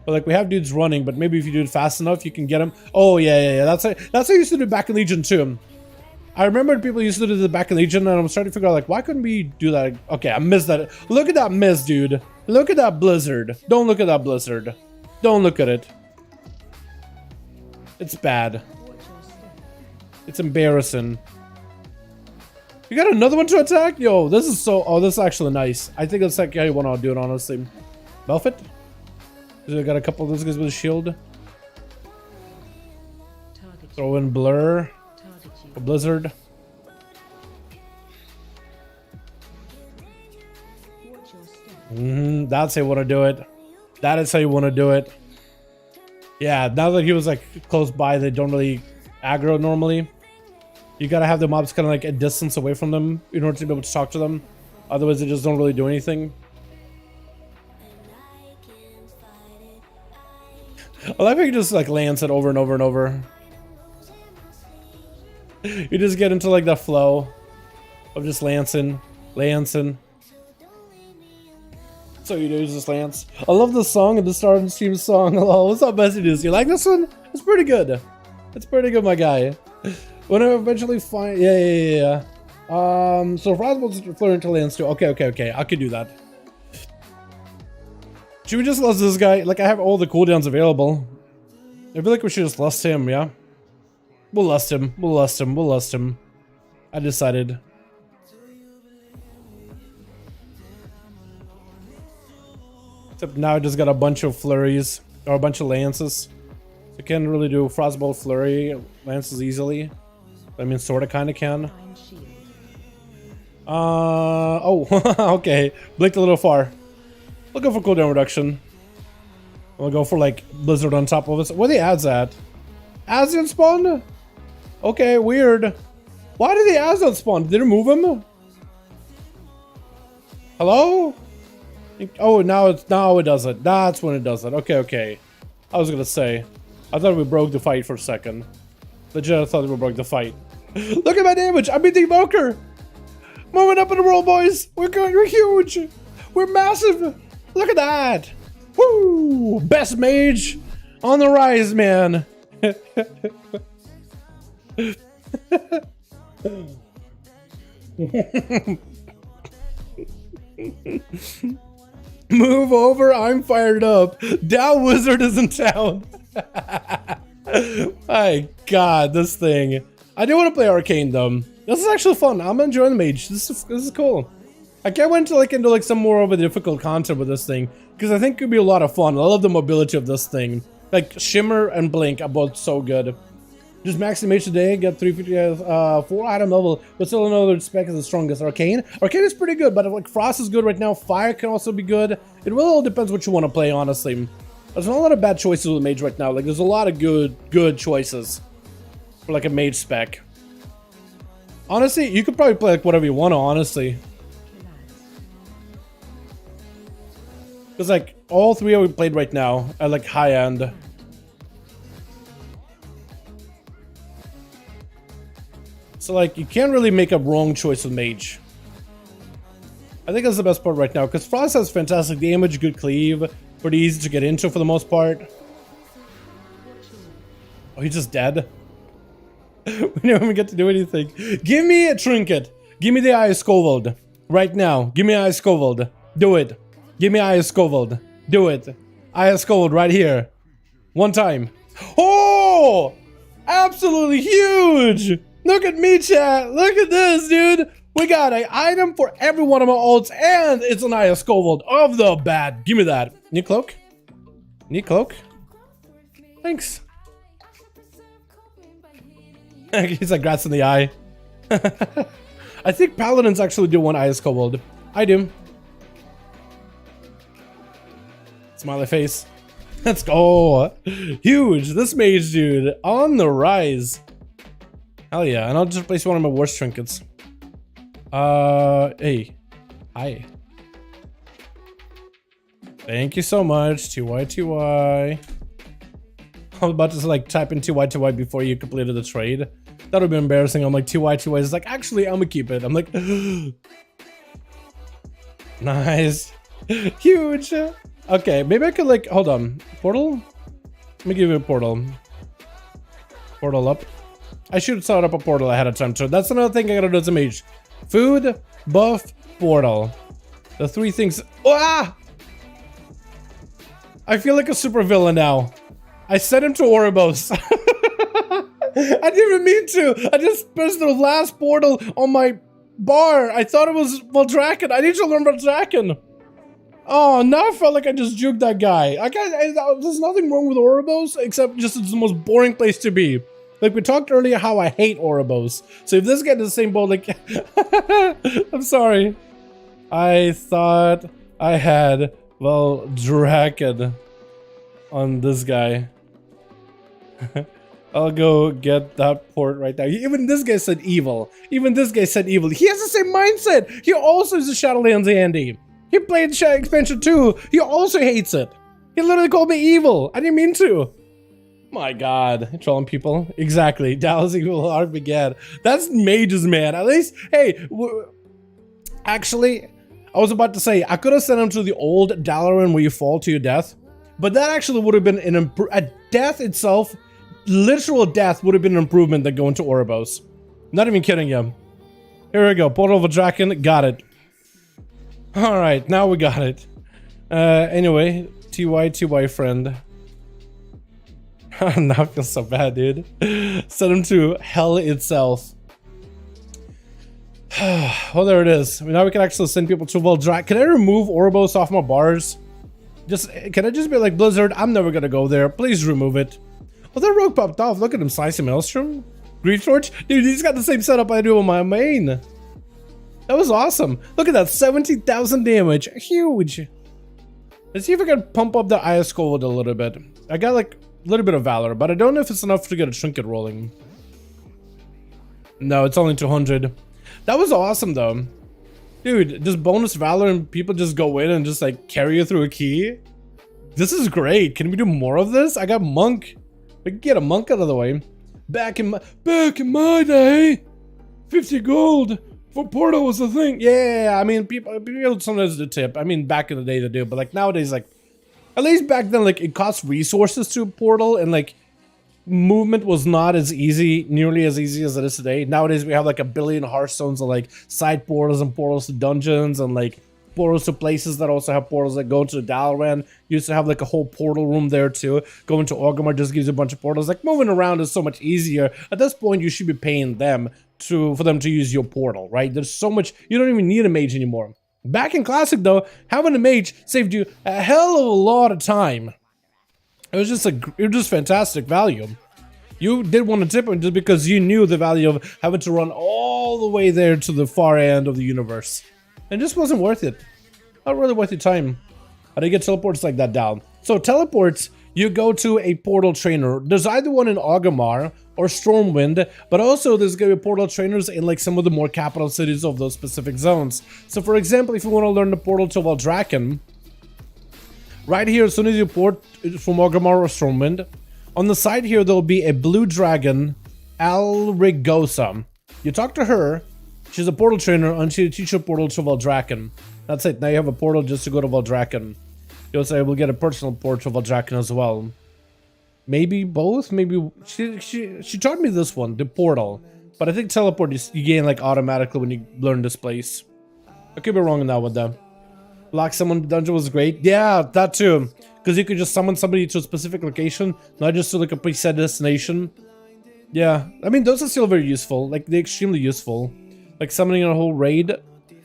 But like we have dudes running, but maybe if you do it fast enough, you can get them. Oh yeah. That's how I used to do back in Legion too. I remember people used to do the back in Legion, and I'm starting to figure out like, why couldn't we do that? Okay, I missed that. Look at that miss, dude. Look at that blizzard. Don't look at that blizzard. Don't look at it. It's bad. It's embarrassing. You got another one to attack? Yo, this is so... Oh, this is actually nice. I think that's like how you want to do it, honestly. Belfit? I got a couple of those guys with a shield. Throw in Blur. A Blizzard. That's how you want to do it. That is how you want to do it. Yeah, now that he was like close by, they don't really aggro normally. You gotta have the mobs kind of like a distance away from them in order to be able to talk to them. Otherwise, they just don't really do anything. I like how you just like lance it over and over and over. You just get into like the flow of just lancing. So you do just lance. I love the song and the start and stream song. Hello, what's up, messages? You like this one? It's pretty good. It's pretty good, my guy. When I eventually find, yeah. So Frostbolt's flurry into lance too. Okay. I could do that. Should we just lust this guy? Like I have all the cooldowns available. I feel like we should just lust him, yeah. We'll lust him. I decided. Except now I just got a bunch of flurries. Or a bunch of lances. I can't really do Frostbolt flurry lances easily. I mean, sorta kinda can. Oh, okay. Blinked a little far. We'll go for cooldown reduction. We'll go for like Blizzard on top of us. Where are the ads at? Ads didn't spawn? Okay, weird. Why did the ads not spawn? Did they remove him? Hello? Oh, now it does it. That's when it does it. Okay. I was gonna say. I thought we broke the fight for a second. Legit, I thought we broke the fight. Look at my damage! I beat the Evoker! Moving up in the world, boys! We're huge! We're massive! Look at that! Woo! Best mage on the rise, man. Move over, I'm fired up. Dow Wizard is in town. My god, this thing. I do want to play Arcane though. This is actually fun. I'm enjoying the mage. This is cool. I can't wait to into like some more of a difficult content with this thing, because I think it could be a lot of fun. I love the mobility of this thing. Like Shimmer and Blink are both so good. Just maxing mage today, get 350 4 item level, but still another spec is the strongest. Arcane is pretty good, but like Frost is good right now. Fire can also be good. It really all depends what you want to play, honestly. There's not a lot of bad choices with mage right now. Like there's a lot of good choices for like a mage spec. Honestly, you could probably play like whatever you want to, honestly. Because like all three we played right now are like high end. So like you can't really make a wrong choice with mage. I think that's the best part right now, because Frost has fantastic damage, good cleave, pretty easy to get into for the most part. Oh, he's just dead. We don't even get to do anything. Give me a trinket. Give me the Eye of Scovold. Right now. Give me Eye of Scovold. Do it. Give me Eye of Scovold. Do it. Eye of Scovold right here. One time. Oh! Absolutely huge! Look at me, chat. Look at this, dude. We got an item for every one of my ults, and it's an Eye of Scovold of the bat. Give me that. Need cloak? Need cloak? Thanks. He's like, grats in the eye. I think paladins actually do want Eye of Scovold. I do. Smiley face. Let's go. Huge. This mage, dude, on the rise. Hell yeah. And I'll just place one of my worst trinkets. Hey. Hi. Thank you so much. TY. I was about to like type in TY before you completed the trade. That would be embarrassing. I'm like, TY is like, actually, I'm gonna keep it. I'm like, nice. Huge. Okay, maybe I could like, hold on. Portal? Let me give you a portal. Portal up. I should set up a portal ahead of time too. That's another thing I gotta do as a mage. Food, buff, portal. The three things. Ah! I feel like a super villain now. I sent him to Oribos. I didn't even mean to. I just pressed the last portal on my bar. I thought it was Valdraken. I need to learn Valdraken. Oh, now I felt like I just juked that guy. There's nothing wrong with Oribos, except just it's the most boring place to be. Like we talked earlier how I hate Oribos. So if this gets in the same boat, like... I'm sorry. I thought I had, well, Draken on this guy. I'll go get that port right now. Even this guy said evil. Even this guy said evil. He has the same mindset. He also is a Shadowlands Andy. He played expansion 2. He also hates it. He literally called me evil. I didn't mean to. My god. Trolling people. Exactly. Dallas Evil Art began. That's mages, man. At least, hey. Actually, I was about to say, I could have sent him to the old Dalaran where you fall to your death. But that actually would have been a death itself. Literal death would have been an improvement than going to Oribos. Not even kidding you. Here we go. Portal of a Draken. Got it. Alright, now we got it. Anyway, TY friend. Now I feel so bad, dude. Send him to hell itself. Well, there it is. Now we can actually send people to Valdraken. Can I remove Oribos off my bars? Can I just be like, Blizzard, I'm never gonna go there. Please remove it. Well, that rogue popped off. Look at him, slicing Maelstrom. Grief Torch. Dude, he's got the same setup I do on my main. That was awesome. Look at that, 17,000 damage. Huge. Let's see if I can pump up the Eye of Scovold a little bit. I got like a little bit of Valor, but I don't know if it's enough to get a trinket rolling. No, it's only 200. That was awesome though. Dude, just bonus Valor and people just go in and just like carry you through a key. This is great. Can we do more of this? I got Monk. We can get a Monk out of the way. Back in my day, 50 gold. For Portal was the thing. Yeah, I mean, people sometimes do tip. I mean, back in the day they do, but like nowadays, like at least back then, like it cost resources to Portal, and like movement was not as easy, nearly as easy as it is today. Nowadays, we have like a billion Hearthstones and like side portals and portals to dungeons and like portals to places that also have portals that go to Dalaran. Used to have like a whole portal room there too. Going to Orgrimmar just gives you a bunch of portals. Like moving around is so much easier. At this point, you should be paying them for them to use your portal, right? There's so much, you don't even need a mage anymore. Back in Classic though, having a mage saved you a hell of a lot of time. It was just fantastic value. You did want to tip him just because you knew the value of having to run all the way there to the far end of the universe. And it just wasn't worth it. Not really worth your time. How do you get teleports like that down? So teleports, you go to a portal trainer. There's either one in Orgrimmar or Stormwind, but also there's gonna be portal trainers in like some of the more capital cities of those specific zones. So for example, if you want to learn the portal to Valdrakken, right here, as soon as you port from Orgrimmar or Stormwind, on the side here, there'll be a blue dragon, Alrigosa. You talk to her, she's a portal trainer, and she'll teach you a portal to Valdrakken. That's it, now you have a portal just to go to Valdrakken. You'll say we'll get a personal port to Valdrakken as well. Maybe both, maybe, she taught me this one, the portal. But I think teleport you gain like automatically when you learn this place. I could be wrong on that one though. Lock someone dungeon was great. Yeah, that too. Because you could just summon somebody to a specific location, not just to like a preset destination. Yeah, I mean, those are still very useful. Like, they're extremely useful. Like, summoning a whole raid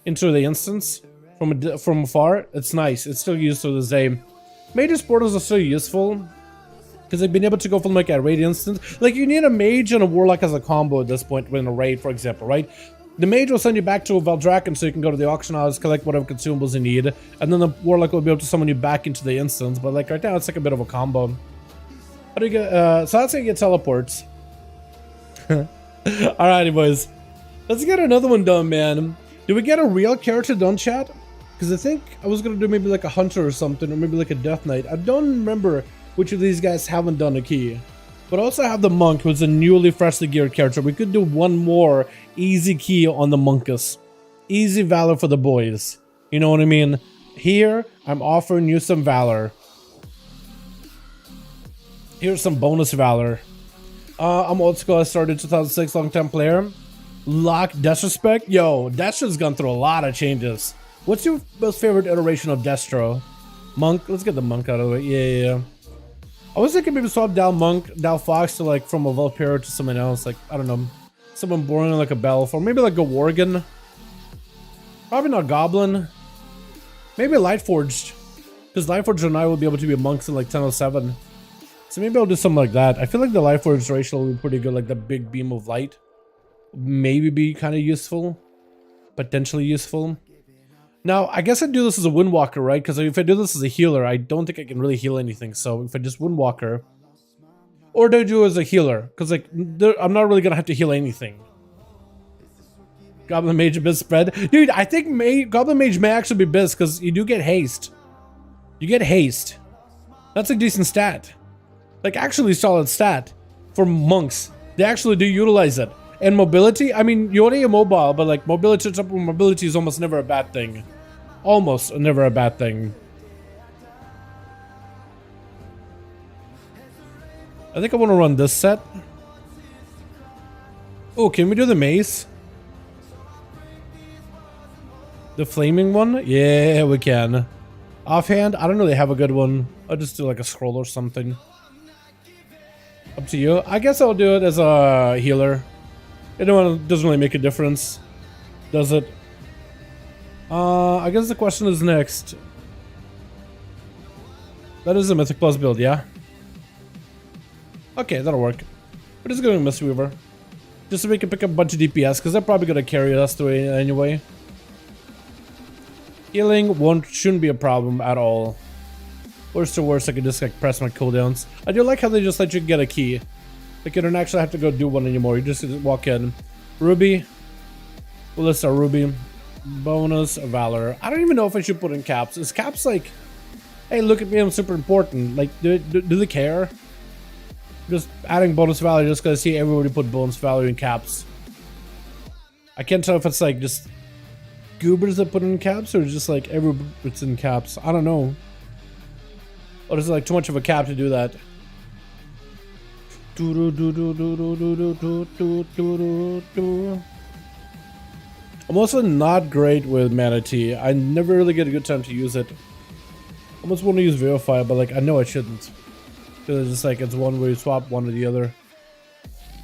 into the instance from afar, it's nice. It's still used to this day. Mage's portals are still useful. Because they've been able to go from like a raid instance. Like, you need a mage and a warlock as a combo at this point in a raid, for example, right? The mage will send you back to Valdrakken so you can go to the auction house, collect whatever consumables you need, and then the warlock will be able to summon you back into the instance. But like right now, it's like a bit of a combo. How do you get? So that's how you get teleports. Alrighty, boys. Let's get another one done, man. Did we get a real character done, chat? Because I think I was gonna do maybe like a hunter or something, or maybe like a death knight. I don't remember which of these guys haven't done a key. But also have the monk, who's a newly freshly geared character. We could do one more easy key on the monkus. Easy valor for the boys. You know what I mean? Here, I'm offering you some valor. Here's some bonus valor. I'm old school. I started 2006, long-time player. Lock Disrespect. Yo, Destro's gone through a lot of changes. What's your most favorite iteration of Destro? Monk. Let's get the monk out of the way. Yeah. I was thinking maybe swap Dal Monk, Dal Fox to like from a Valkyrie to someone else. Like, I don't know. Someone boring like a Belf. Or maybe like a Worgen. Probably not Goblin. Maybe Lightforged. Because Lightforged and I will be able to be monks in like 1007. So maybe I'll do something like that. I feel like the Lightforged ratio will be pretty good. Like the big beam of light. Maybe be kind of useful. Potentially useful. Now, I guess I'd do this as a Windwalker, right? Because if I do this as a healer, I don't think I can really heal anything. So if I just Windwalker... Or do I do it as a healer? Because like, I'm not really going to have to heal anything. Goblin Mage a bit spread. Dude, I think Goblin Mage may actually be best because you do get haste. You get haste. That's a decent stat. Like, actually solid stat. For monks. They actually do utilize it. And mobility, I mean, you already are mobile, but like mobility is almost never a bad thing. Almost never a bad thing. I think I want to run this set. Oh, can we do the mace? The flaming one? Yeah, we can. Offhand, I don't really have a good one. I'll just do like a scroll or something. Up to you. I guess I'll do it as a healer. It doesn't really make a difference, does it? I guess the question is next. That is a Mythic Plus build, yeah? Okay, that'll work. We're just going Mistweaver. Just so we can pick up a bunch of DPS, because they're probably going to carry us through it anyway. Healing shouldn't be a problem at all. Worst to worst, I can just like press my cooldowns. I do like how they just let you get a key. Like, you don't actually have to go do one anymore. You just walk in. Ruby. Well, let's start Ruby. Bonus Valor. I don't even know if I should put in caps. Is caps like, hey, look at me, I'm super important. Like, do they care? Just adding bonus value just because I see everybody put bonus value in caps. I can't tell if it's like just goobers that put in caps or just like it's in caps. I don't know. Or is it like too much of a cap to do that? I'm also not great with Mana Tea. I never really get a good time to use it. I almost want to use Verify, but like I know I shouldn't. Because it's just like it's one where you swap one or the other.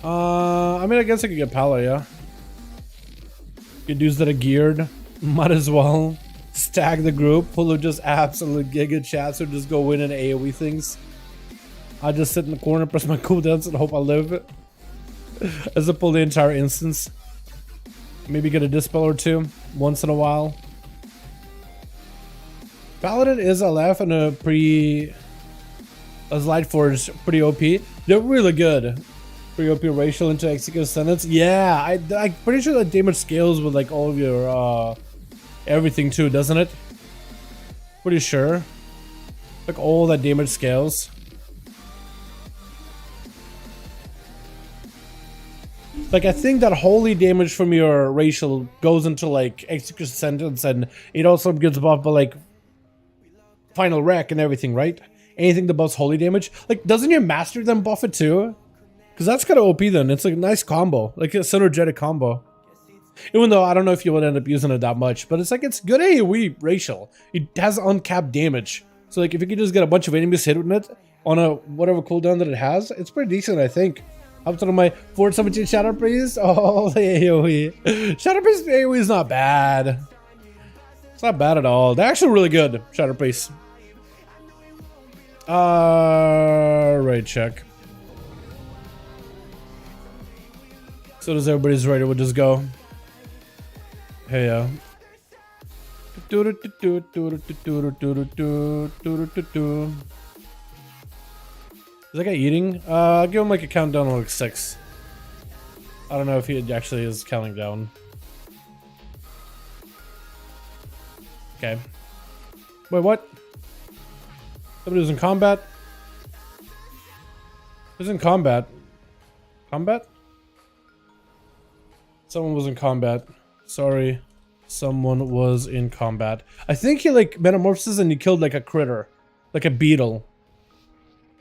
I mean, I guess I could get Pala, yeah. Get dudes that are geared. Might as well. Stack the group full of just absolute giga chats or just go win in AoE things. I just sit in the corner, press my cooldowns, and hope I live. As I pull the entire instance. Maybe get a dispel or two once in a while. Paladin is a laugh and a Light Forge pretty OP. They're really good. Pretty OP racial into execute sentence. Yeah, I'm pretty sure that damage scales with like all of your everything too, doesn't it? Pretty sure. Like all that damage scales. Like I think that holy damage from your racial goes into like execute sentence, and it also gets buffed by like final wreck and everything, right? Anything that buffs holy damage. Like doesn't your master then buff it too? Because that's kind of OP then. It's like a nice combo, like a synergetic combo. Even though I don't know if you would end up using it that much, but it's like it's good AoE racial. It has uncapped damage. So like if you could just get a bunch of enemies hit with it on a whatever cooldown that it has, it's pretty decent, I think. Up to my 417 Shadow Priest. Oh, the AoE. Shadow Priest AoE is not bad. It's not bad at all. They're actually really good, Shadow Priest. Right, check. So does everybody's ready, we'll just go. Hey, yeah. Is that guy eating? I'll give him like a countdown of like 6. I don't know if he actually is counting down. Okay. Wait, what? Somebody was in combat? Who's in combat? Combat? Someone was in combat. Sorry. Someone was in combat. I think he like metamorphoses and he killed like a critter. Like a beetle.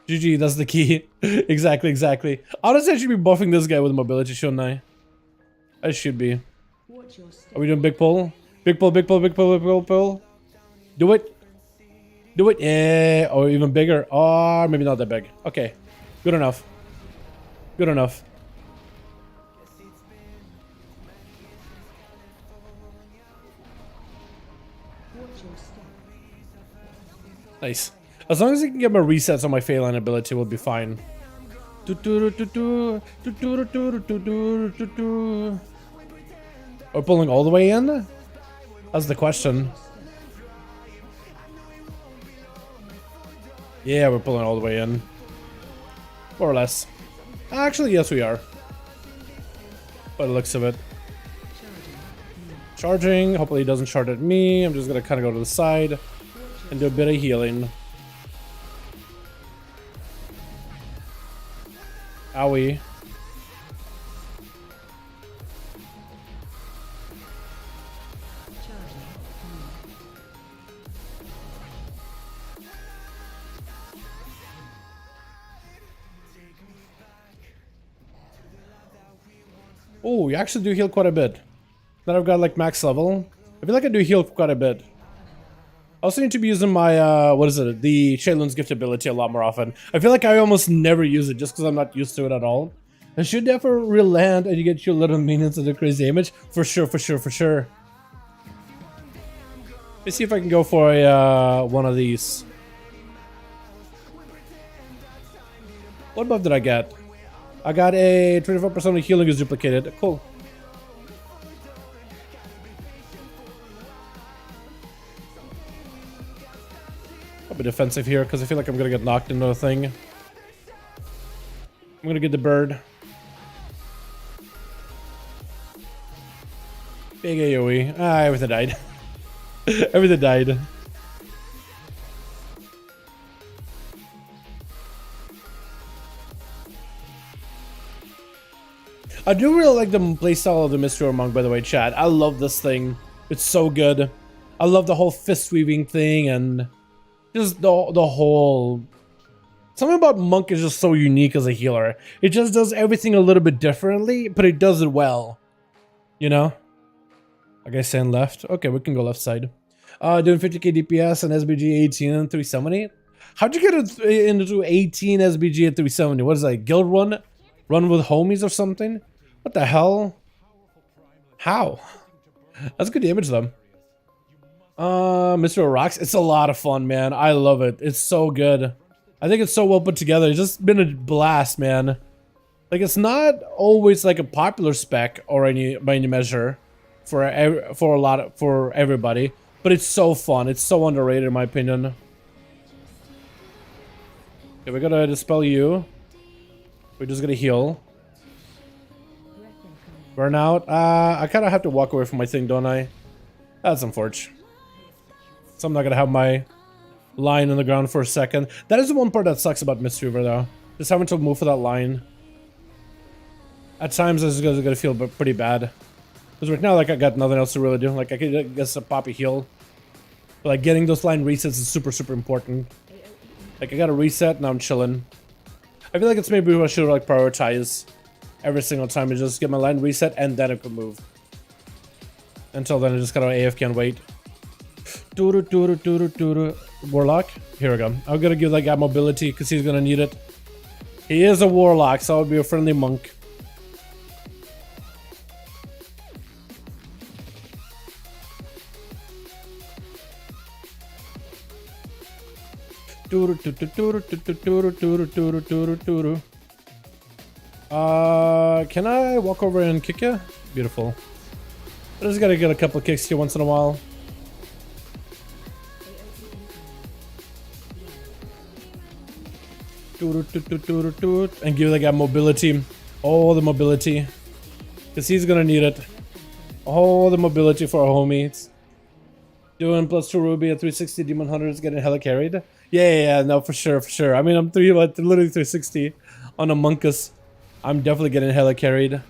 GG, that's the key. Exactly. Honestly, I should be buffing this guy with mobility, shouldn't I? I should be. Are we doing big pull? Big pull. Do it. Yeah. Or even bigger. Or maybe not that big. Okay. Good enough. Nice. As long as I can get my resets on my Phalanx ability, we'll be fine. We're pulling all the way in? That's the question. Yeah, we're pulling all the way in. More or less. Actually, yes, we are. By the looks of it. Charging. Hopefully he doesn't charge at me. I'm just gonna kind of go to the side and do a bit of healing. Owie. Oh, you actually do heal quite a bit. Now I've got like max level. I feel like I do heal quite a bit. I also need to be using my, what is it? The Shaylun's gift ability a lot more often. I feel like I almost never use it just because I'm not used to it at all. It should definitely re-land and you get your little minions and the crazy damage. For sure. Let's see if I can go for a, one of these. What buff did I get? I got a 24% of healing is duplicated. Cool. I'll be defensive here because I feel like I'm gonna get knocked into a thing. I'm gonna get the bird. Big AoE. Ah, everything died. Everything died. I do really like the playstyle of the Mystery Monk, by the way, chat. I love this thing. It's so good. I love the whole fist weaving thing and just the whole... Something about Monk is just so unique as a healer. It just does everything a little bit differently, but it does it well. You know? I guess saying left. Okay, we can go left side. Doing 50k DPS and SBG 18 and 370. How'd you get into 18 SBG at 370? What is that? Guild run? Run with homies or something? What the hell? How? That's good damage though. Mr. Rocks. It's a lot of fun, man. I love it. It's so good. I think it's so well put together. It's just been a blast, man. Like, it's not always like a popular spec or by any measure for everybody, but it's so fun. It's so underrated in my opinion. Okay, we gotta dispel you. We're just gonna heal. Burnout. I kind of have to walk away from my thing, don't I? That's unfortunate. So I'm not gonna have my line on the ground for a second. That is the one part that sucks about Mistweaver though. Just having to move for that line. At times this is gonna feel pretty bad. Because right now, like, I got nothing else to really do. Like, I could guess a poppy heal. But like, getting those line resets is super, super important. Like, I got a reset, now I'm chilling. I feel like it's maybe what I should like prioritize every single time and just get my line reset and then I can move. Until then, I just gotta AFK and wait. Warlock. Here we go. I'm gonna give that guy mobility because he's gonna need it. He is a warlock, so I'll be a friendly monk. Can I walk over and kick you? Beautiful. I just gotta get a couple of kicks here once in a while. And give the guy mobility. All the mobility. Because he's gonna need it. All the mobility for our homies. Doing +2 Ruby at 360 Demon Hunter is getting hella carried. Yeah, no, for sure, for sure. I mean, I'm literally 360 on a Monkus. I'm definitely getting hella carried.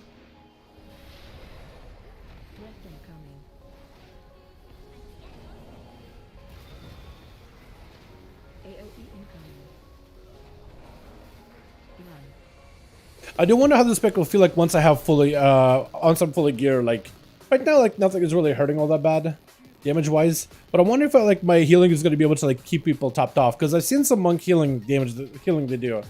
I do wonder how this spec will feel like once I have fully, on some fully gear. Like, right now, like, nothing is really hurting all that bad, damage-wise. But I wonder if, like, my healing is going to be able to, like, keep people topped off. Because I've seen some monk healing they do.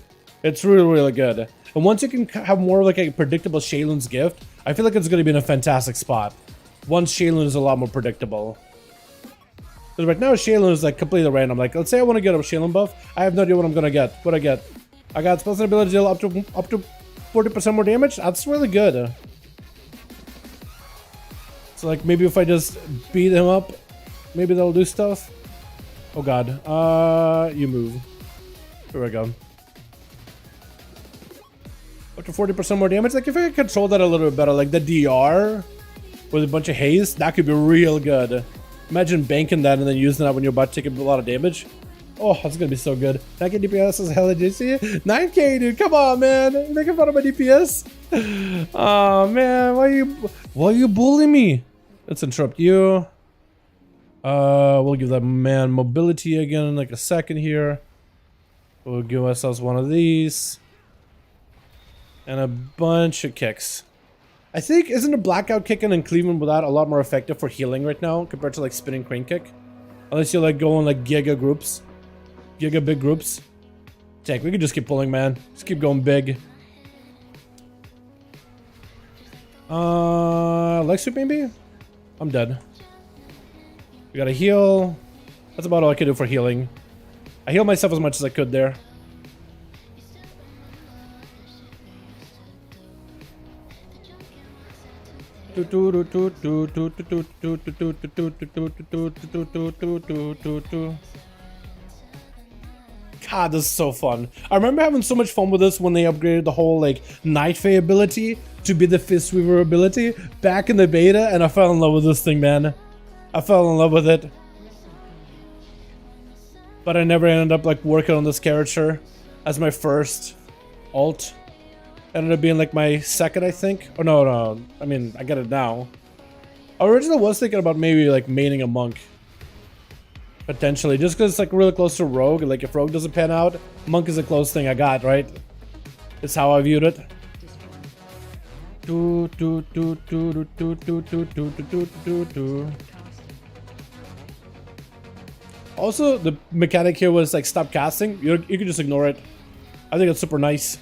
It's really, really good. And once you can have more of, like, a predictable Shaylun's gift, I feel like it's going to be in a fantastic spot. Once Shaylun is a lot more predictable. Because right now, Shaylun is, like, completely random. Like, let's say I want to get a Shaylun buff. I have no idea what I'm going to get. What I get. I got spells and ability to deal up to 40% more damage. That's really good. So like maybe if I just beat him up, maybe that'll do stuff. Oh god. You move. Here we go. Up to 40% more damage. Like if I could control that a little bit better, like the DR with a bunch of haste, that could be real good. Imagine banking that and then using that when you're about to take a lot of damage. Oh, that's gonna be so good. 9k DPS is hella juicy. 9k, dude, come on, man. You're making fun of my DPS. Oh man, why you bullying me? Let's interrupt you. We'll give that man mobility again in like a second here. We'll give ourselves one of these. And a bunch of kicks. I think, isn't a blackout kicking and cleaving with that a lot more effective for healing right now compared to like spinning crane kick? Unless you're like going like giga groups. Giga big groups. Check, we can just keep pulling, man. Just keep going big. Leg sweep maybe? I'm dead. We gotta heal. That's about all I can do for healing. I healed myself as much as I could there. God, this is so fun. I remember having so much fun with this when they upgraded the whole like Night Fae ability to be the Fist Weaver ability back in the beta, and I fell in love with this thing, man. I fell in love with it. But I never ended up like working on this character as my first alt. Ended up being like my second, I think. Oh no, I mean, I get it now. I originally was thinking about maybe like maining a monk. Potentially, just because it's like really close to rogue. Like if rogue doesn't pan out, monk is the closest thing I got, right? It's how I viewed it. Also, the mechanic here was like stop casting. You can just ignore it. I think it's super nice.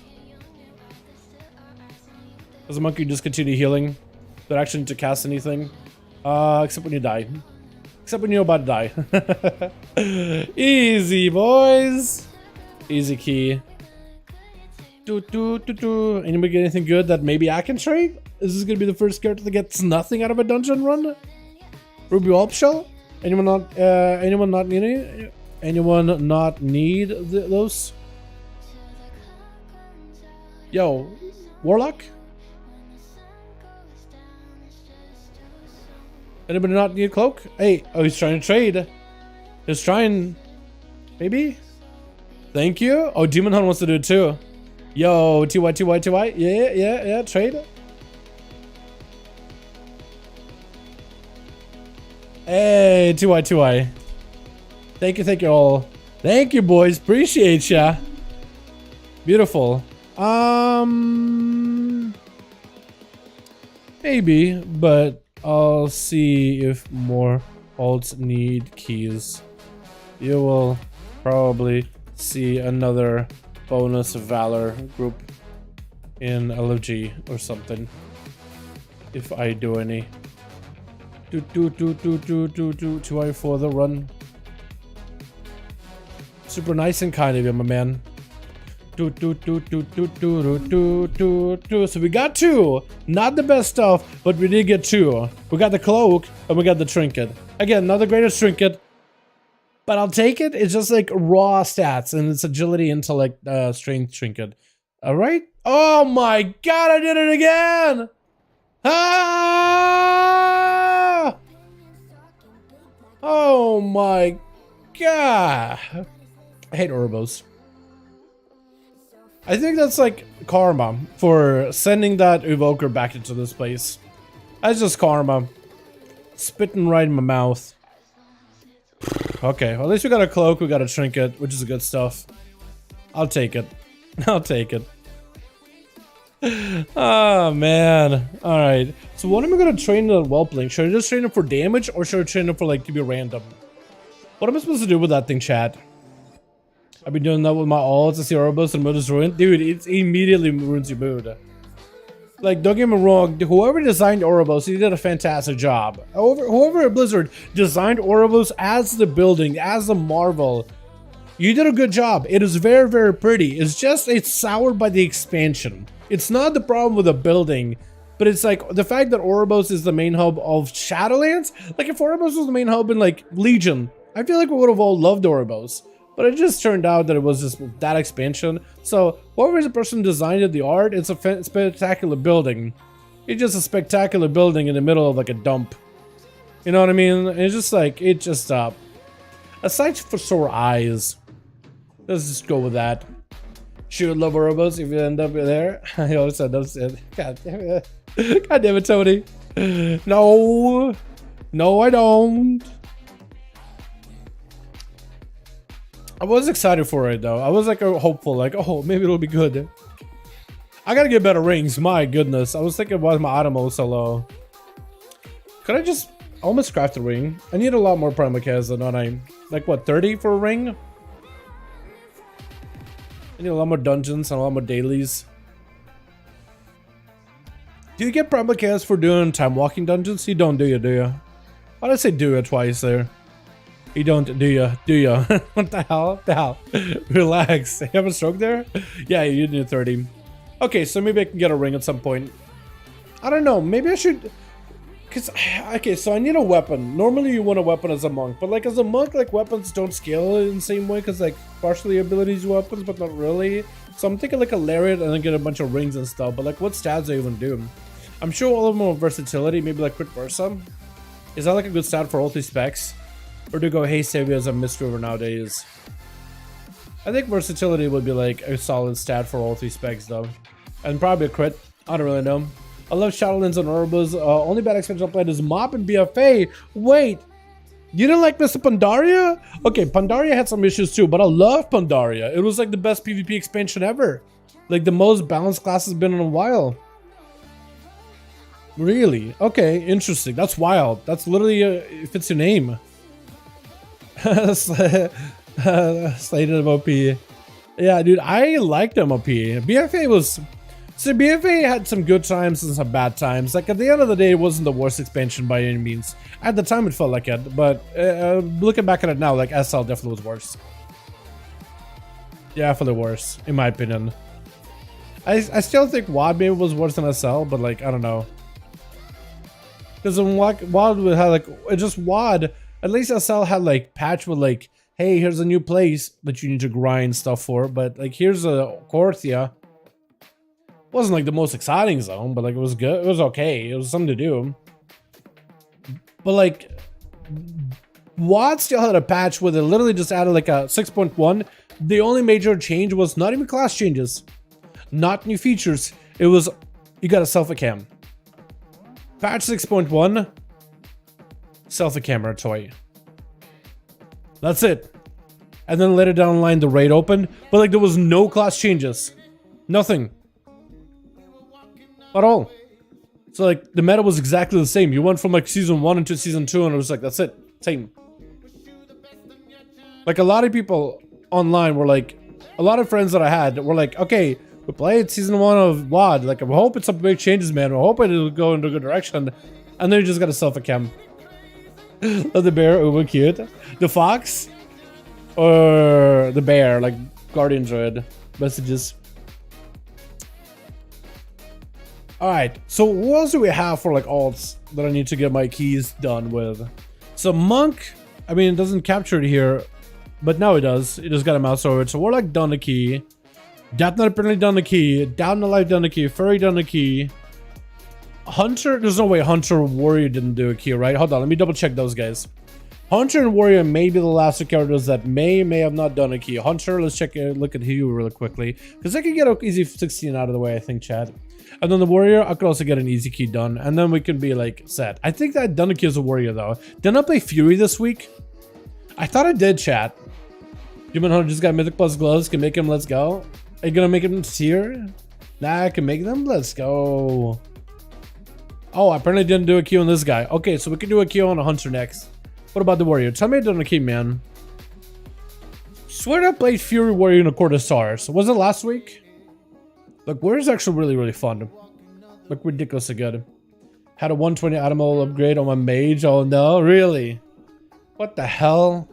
As a monk, you just continue healing. Don't actually need to cast anything. Except when you die. Except when you're about to die. Easy, boys. Easy key. Anybody get anything good that maybe I can trade? Is this gonna be the first character that gets nothing out of a dungeon run? Ruby Alp Shell? Anyone not need any? Anyone not need those? Yo, Warlock? Anybody not need cloak? Hey, oh, he's trying to trade. He's trying. Maybe? Thank you. Oh, Demon Hunt wants to do it too. Yo, TY. Yeah, trade. Hey, TY. Thank you all. Thank you, boys. Appreciate ya. Beautiful. Maybe, but I'll see if more alts need keys. You will probably see another bonus Valor group in LFG or something. If I do any. 2i for the run. Super nice and kind of you, my man. So we got two. Not the best stuff, but we did get two. We got the cloak and we got the trinket. Again, not the greatest trinket, but I'll take it. It's just like raw stats and it's agility, intellect, strength trinket. All right. Oh my god, I did it again. Ah! Oh my god. I hate Oribos. I think that's like karma for sending that evoker back into this place. That's just karma. Spitting right in my mouth. Okay, well, at least we got a cloak, we got a trinket, which is good stuff. I'll take it. I'll take it. Oh man. Alright. So what am I gonna train the whelpling? Should I just train him for damage or should I train him for like to be random? What am I supposed to do with that thing, chat? I've been doing that with my alts to see Oribos and mood is ruined. Dude, it immediately ruins your mood. Like, don't get me wrong, whoever designed Oribos, he did a fantastic job. Whoever at Blizzard designed Oribos as the building, as the marvel, you did a good job. It is very, very pretty. It's just, it's soured by the expansion. It's not the problem with the building, but it's like the fact that Oribos is the main hub of Shadowlands. Like, if Oribos was the main hub in like Legion, I feel like we would have all loved Oribos. But it just turned out that it was just that expansion. So whoever the person designed the art, it's a spectacular building. It's just a spectacular building in the middle of like a dump. You know what I mean? It's just like, it just, a sight for sore eyes. Let's just go with that. Shoot, love Oribos if you end up there. I always said that's it. God damn it. God damn it, Tony. No. No, I don't. I was excited for it though. I was like hopeful, like, oh, maybe it'll be good. I gotta get better rings, my goodness. I was thinking why my item was so low. Could I just almost craft a ring? I need a lot more perma than I like what, 30 for a ring? I need a lot more dungeons and a lot more dailies. Do you get perma for doing time walking dungeons? You don't, do you? Why did I say do it twice there? You don't, do ya? What the hell? Relax. You have a stroke there? Yeah, you need 30. Okay, so maybe I can get a ring at some point. I don't know. Maybe I should... Okay, so I need a weapon. Normally you want a weapon as a monk. But like as a monk, like weapons don't scale in the same way. Because like partially abilities weapons, but not really. So I'm thinking like a lariat and then get a bunch of rings and stuff. But like what stats do I even do? I'm sure all of them are versatility. Maybe like crit versa. Is that like a good stat for all three specs? Or do go haste heavy as a Mistweaver nowadays? I think versatility would be like a solid stat for all three specs though. And probably a crit. I don't really know. I love Shadowlands and Oribos. Only bad expansion I played is Mop and BFA. Wait, you didn't like Mr. Pandaria? Okay, Pandaria had some issues too, but I love Pandaria. It was like the best PvP expansion ever. Like the most balanced class has been in a while. Really? Okay, interesting. That's wild. That's literally if it's your name. Slated of OP. Yeah, dude, I liked MOP. BFA was... So BFA had some good times and some bad times. Like at the end of the day, it wasn't the worst expansion by any means. At the time, it felt like it, but looking back at it now, like SL definitely was worse. Yeah, for the worse, in my opinion. I still think WoD maybe was worse than SL, but like I don't know. Because in WoD had like it just WoD. At least SL had like patch with like, hey, here's a new place that you need to grind stuff for. But like here's a ONYXIA. Wasn't like the most exciting zone, but like it was good. It was okay. It was something to do. But like WoD still had a patch where they literally just added like a 6.1. The only major change was not even class changes, not new features. It was you got a selfie cam. Patch 6.1, selfie camera toy. That's it. And then later down the line the raid opened, but like there was no class changes, nothing. At all. So like the meta was exactly the same. You went from like season 1 into season 2 and it was like that's it, same. Like a lot of people online were like, a lot of friends that I had were like, okay, we played season 1 of WoD, like I hope it's some big changes, man. I hope it'll go in a good direction. And then you just got a selfie cam. The bear, uber cute. The fox or the bear, like guardian droid messages. Alright, so what else do we have for like alts that I need to get my keys done with? So Monk, I mean it doesn't capture it here, but now it does. It just got a mouse over it. So Warlock done the key. Death Knight apparently done the key. Down the Life done the key. Furry done the key. Hunter, there's no way Hunter or Warrior didn't do a key, right? Hold on, let me double check those guys. Hunter and Warrior may be the last two characters that may have not done a key. Hunter, let's check it, look at you really quickly. Because I can get an easy 16 out of the way, I think, Chad. And then the Warrior, I could also get an easy key done. And then we can be like set. I think that I done a key as a Warrior though. Didn't I play Fury this week? I thought I did, chat. Human Hunter just got Mythic Plus gloves. Can make him, let's go. Are you gonna make him tier? Nah, I can make them, let's go. Oh, I apparently didn't do a key on this guy. Okay, so we can do a key on a Hunter next. What about the Warrior? Tell me I done a key, man. Swear I played Fury Warrior in a Court of Stars. Was it last week? Look, Warrior's actually really, really fun. Look, ridiculously good. Had a 120 animal upgrade on my Mage. Oh no, really? What the hell?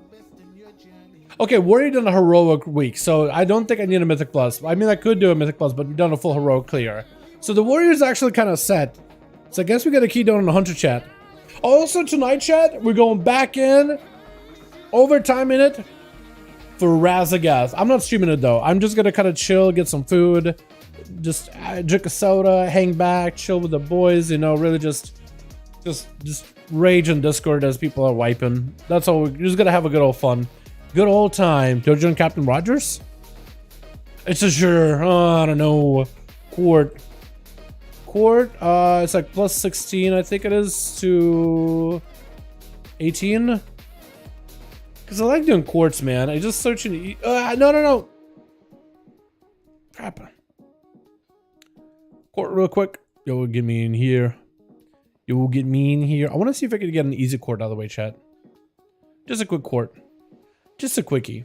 Okay, Warrior done a heroic week, so I don't think I need a Mythic Plus. I mean, I could do a Mythic Plus, but we've done a full heroic clear. So the Warrior's actually kind of set. So I guess we got a key done on the Hunter chat. Also tonight, chat, we're going back in, overtime in it, for Razagath. I'm not streaming it though. I'm just gonna kind of chill, get some food, just drink a soda, hang back, chill with the boys. You know, really just rage in Discord as people are wiping. That's all. We're just gonna have a good old fun, good old time. Jojo and Captain Rogers. It's a sure. I don't know. Court. It's like plus 16, I think it is, to 18. Because I like doing quartz, man. I just searching. No. Crap. Court real quick. Yo, get me in here. I want to see if I can get an easy court out of the way, chat. Just a quick court. Just a quickie.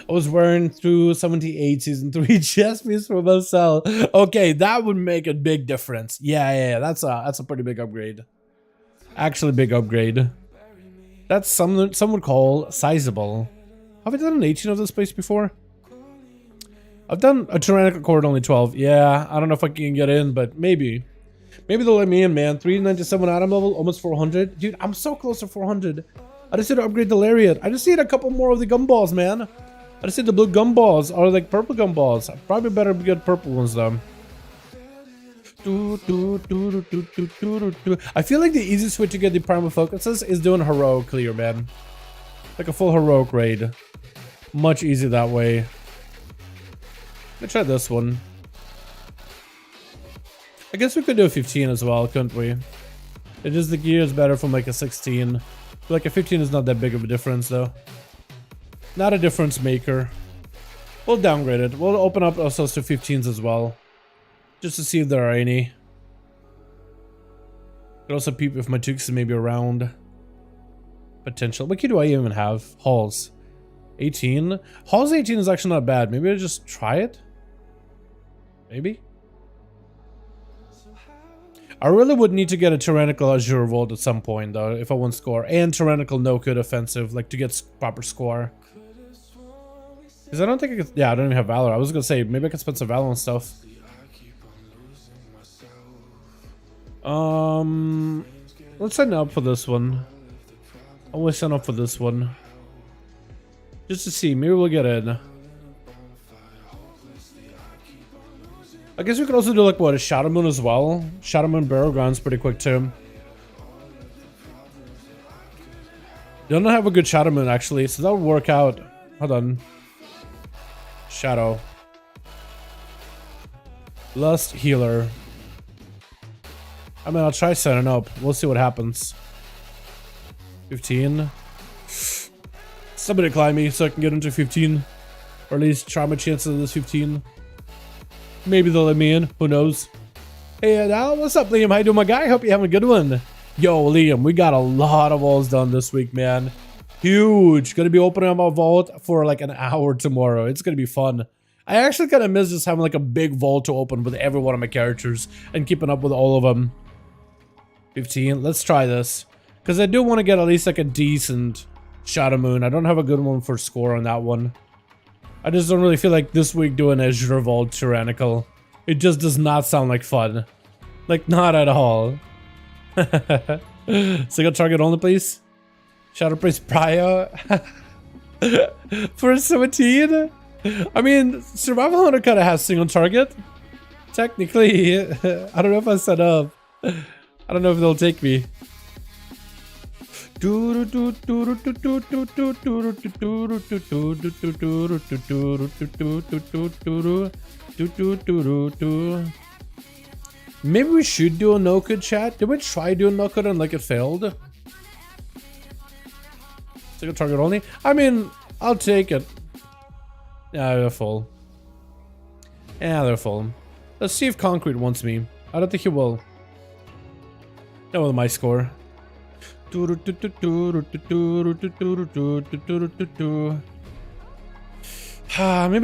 I was wearing through 78 season 3 chest piece for myself. Okay, that would make a big difference. Yeah, that's a pretty big upgrade. Actually, big upgrade. That's some would call sizable. Have I done an 18 of this place before? I've done a tyrannical cord only 12. Yeah, I don't know if I can get in, but maybe. Maybe they'll let me in, man. 397 item level, almost 400. Dude, I'm so close to 400. I just need to upgrade the lariat. I just need a couple more of the gumballs, man. I just need the blue gumballs or like purple gumballs. Probably better get purple ones though. I feel like the easiest way to get the primal focuses is doing heroic clear, man. Like a full heroic raid. Much easier that way. Let's try this one. I guess we could do a 15 as well, couldn't we? It is the gear is better from like a 16. Like a 15 is not that big of a difference though. Not a difference maker. We'll downgrade it. We'll open up ourselves to 15s as well. Just to see if there are any. Could also peep if my Tukes is maybe around. Potential. What key do I even have? Halls. 18. Halls 18 is actually not bad. Maybe I'll just try it. Maybe. I really would need to get a Tyrannical Azure Vault at some point though, if I want score. And Tyrannical no-code offensive, like to get proper score. Because I don't think I could... Yeah, I don't even have Valor. I was gonna say, maybe I could spend some Valor on stuff. Let's sign up for this one. I always sign up for this one. Just to see, maybe we'll get in. I guess we could also do like what, a Shadow Moon as well? Shadow Moon Barrel Ground's pretty quick too. Don't have a good Shadow Moon actually, so that would work out. Hold on. Shadow. Lust Healer. I mean, I'll try setting up. We'll see what happens. 15. Somebody climb me so I can get into 15. Or at least try my chances of this 15. Maybe they'll let me in. Who knows? Hey, now, what's up, Liam? How you doing, my guy? Hope you having a good one. Yo, Liam, we got a lot of walls done this week, man. Huge. Gonna be opening up a vault for like an hour tomorrow. It's gonna be fun. I actually kind of miss just having like a big vault to open with every one of my characters and keeping up with all of them. 15. Let's try this. Because I do want to get at least like a decent Shadow Moon. I don't have a good one for score on that one. I just don't really feel like this week doing Azure Vault Tyrannical. It just does not sound like fun. Like, not at all. Single target only, please. Shadow Priest Prio. For 17? I mean, Survival Hunter kind of has single target. Technically. I don't know if I set up. I don't know if they'll take me. Maybe we should do a no-code chat. Did we try doing no-code and like it failed? Single target only? I mean, I'll take it. Yeah, they're full. Yeah, they're full. Let's see if Concrete wants me. I don't think he will. That was my score. Maybe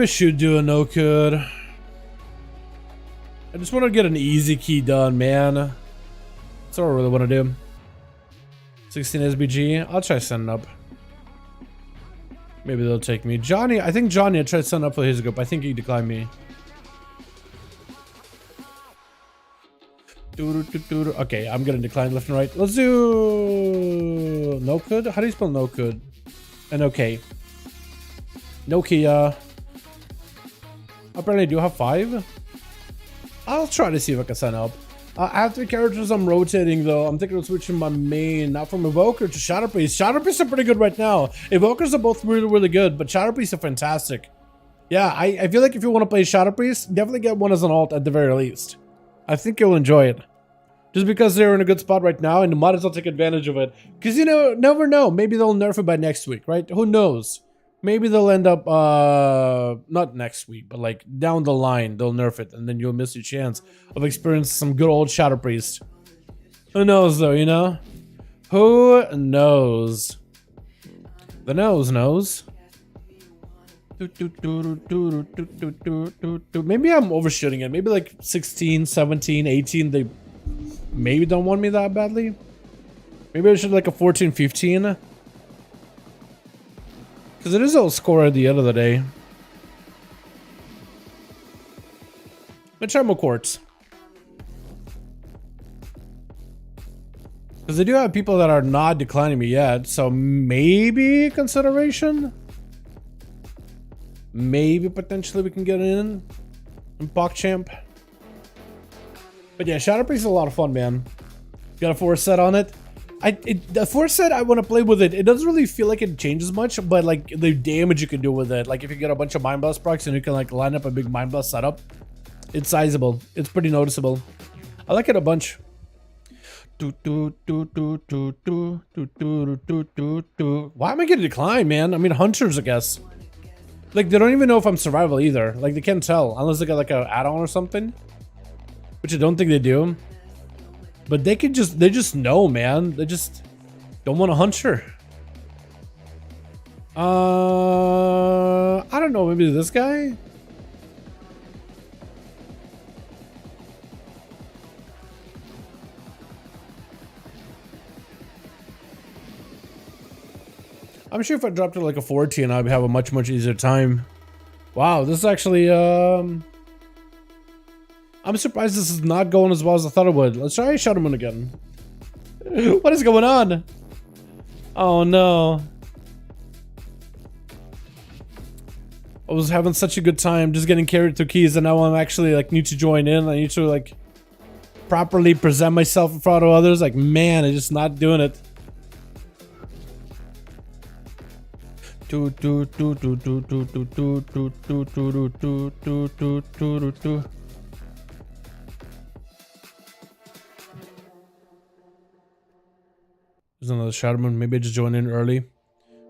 I should do a no-code. I just want to get an easy key done, man. That's all I really want to do. 16 SBG. I'll try sending up. Maybe they'll take me. Johnny, I think Johnny, I tried sending up for his group. I think he declined me. Okay, I'm gonna decline left and right. Let's do no code. How do you spell no code? And okay. Nokia. Apparently I do have 5. I'll try to see if I can sign up. I have 3 characters I'm rotating though. I'm thinking of switching my main, not from Evoker to Shadow Priest. Shadow Priest are pretty good right now. Evokers are both really, really good, but Shadow Priests are fantastic. Yeah, I feel like if you want to play Shadow Priest, definitely get one as an alt at the very least. I think you'll enjoy it. Just because they're in a good spot right now and you might as well take advantage of it. Because you know, never know. Maybe they'll nerf it by next week, right? Who knows? Maybe they'll end up, not next week, but like down the line, they'll nerf it. And then you'll miss your chance of experiencing some good old Shadow Priest. Who knows though, you know? Who knows? The nose knows. Maybe I'm overshooting it. Maybe like 16, 17, 18, they maybe don't want me that badly. Maybe I should like a 14, 15. Because it is a score at the end of the day. Let's try more quartz. Because they do have people that are not declining me yet. So maybe consideration. Maybe potentially we can get in PogChamp. But yeah, Shadow Priest is a lot of fun, man. Got a 4 set on it. The 4 set, I want to play with it. It doesn't really feel like it changes much, but like the damage you can do with it. Like if you get a bunch of Mind Blast procs and you can like line up a big Mind Blast setup, it's sizable. It's pretty noticeable. I like it a bunch. Why am I getting declined, man? I mean, hunters, I guess. Like, they don't even know if I'm survival either. Like, they can't tell unless they got like a add-on or something, which I don't think they do. But they just know, man. They just don't want a hunter. I don't know. Maybe this guy. I'm sure if I dropped it like a 14, I'd have a much easier time. Wow, this is actually, I'm surprised this is not going as well as I thought it would. Let's try Shadowmoon again. What is going on? Oh no. I was having such a good time just getting carried through keys, and now I'm actually like need to join in. I need to like properly present myself in front of others. Like, man, I'm just not doing it. There's another Shadowmoon. Maybe I just join in early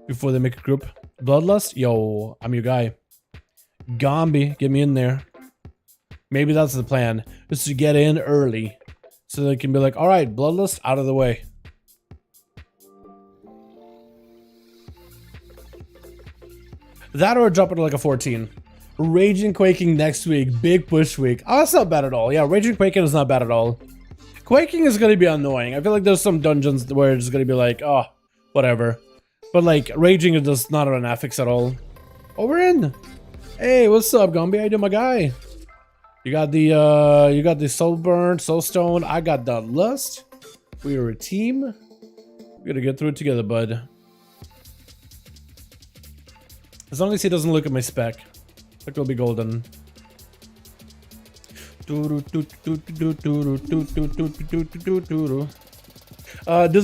before they make a group. Bloodlust? Yo, I'm your guy. Gombi, get me in there. Maybe that's the plan. Just to get in early. So they can be like, alright, Bloodlust out of the way. That or drop it to like a 14. Raging Quaking next week. Big push week. Oh, that's not bad at all. Yeah, Raging Quaking is not bad at all. Quaking is gonna be annoying. I feel like there's some dungeons where it's gonna be like, oh, whatever. But like, Raging is just not an affix at all. Oh, we're in. Hey, what's up, Gumby? How you doing, my guy? You got the Soulburn, Soulstone. I got the Lust. We are a team. We gotta get through it together, bud. As long as he doesn't look at my spec, like it'll be golden. Does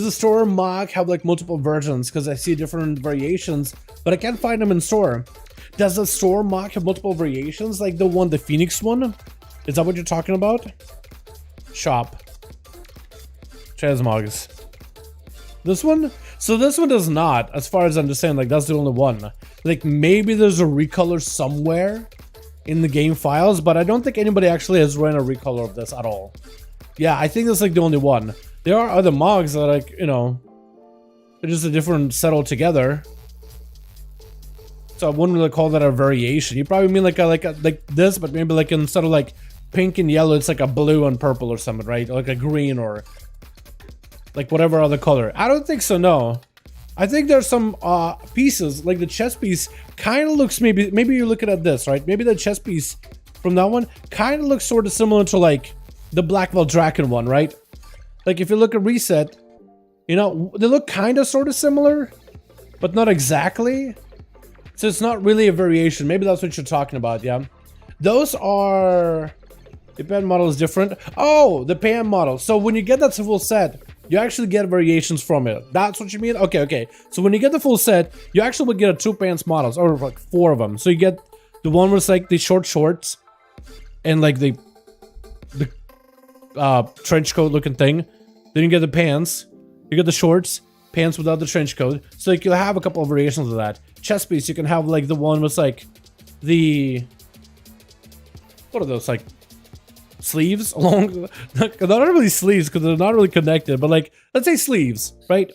the store mock have like multiple versions? Because I see different variations, but I can't find them in store. Does the store mock have multiple variations? Like the Phoenix one? Is that what you're talking about? Shop. Transmogs. This one? So this one does not, as far as I understand, like that's the only one. Like maybe there's a recolor somewhere in the game files, but I don't think anybody actually has run a recolor of this at all. Yeah, I think that's like the only one. There are other mods that, like, you know, they're just a different set altogether. So I wouldn't really call that a variation. You probably mean like this, but maybe like instead of like pink and yellow, it's like a blue and purple or something, right? Or like a green or like whatever other color. I don't think so, no. I think there's some pieces, like the chest piece kind of looks, maybe you're looking at this, right? Maybe the chest piece from that one kind of looks sort of similar to like the Blackwell Draken one, right? Like if you look at Reset, you know, they look kind of sort of similar, but not exactly. So it's not really a variation. Maybe that's what you're talking about, yeah. Those are... The PM model is different. Oh, the PM model. So when you get that full set, you actually get variations from it. That's what you mean? Okay, okay. So when you get the full set, you actually would get a 2 pants models, or like 4 of them. So you get the one with like the short shorts and like the trench coat looking thing. Then you get the pants. You get the shorts, pants without the trench coat. So like, you'll have a couple of variations of that. Chest piece, you can have like the one with like the... What are those, like... sleeves along? They're not really sleeves because they're not really connected, but like, let's say sleeves, right?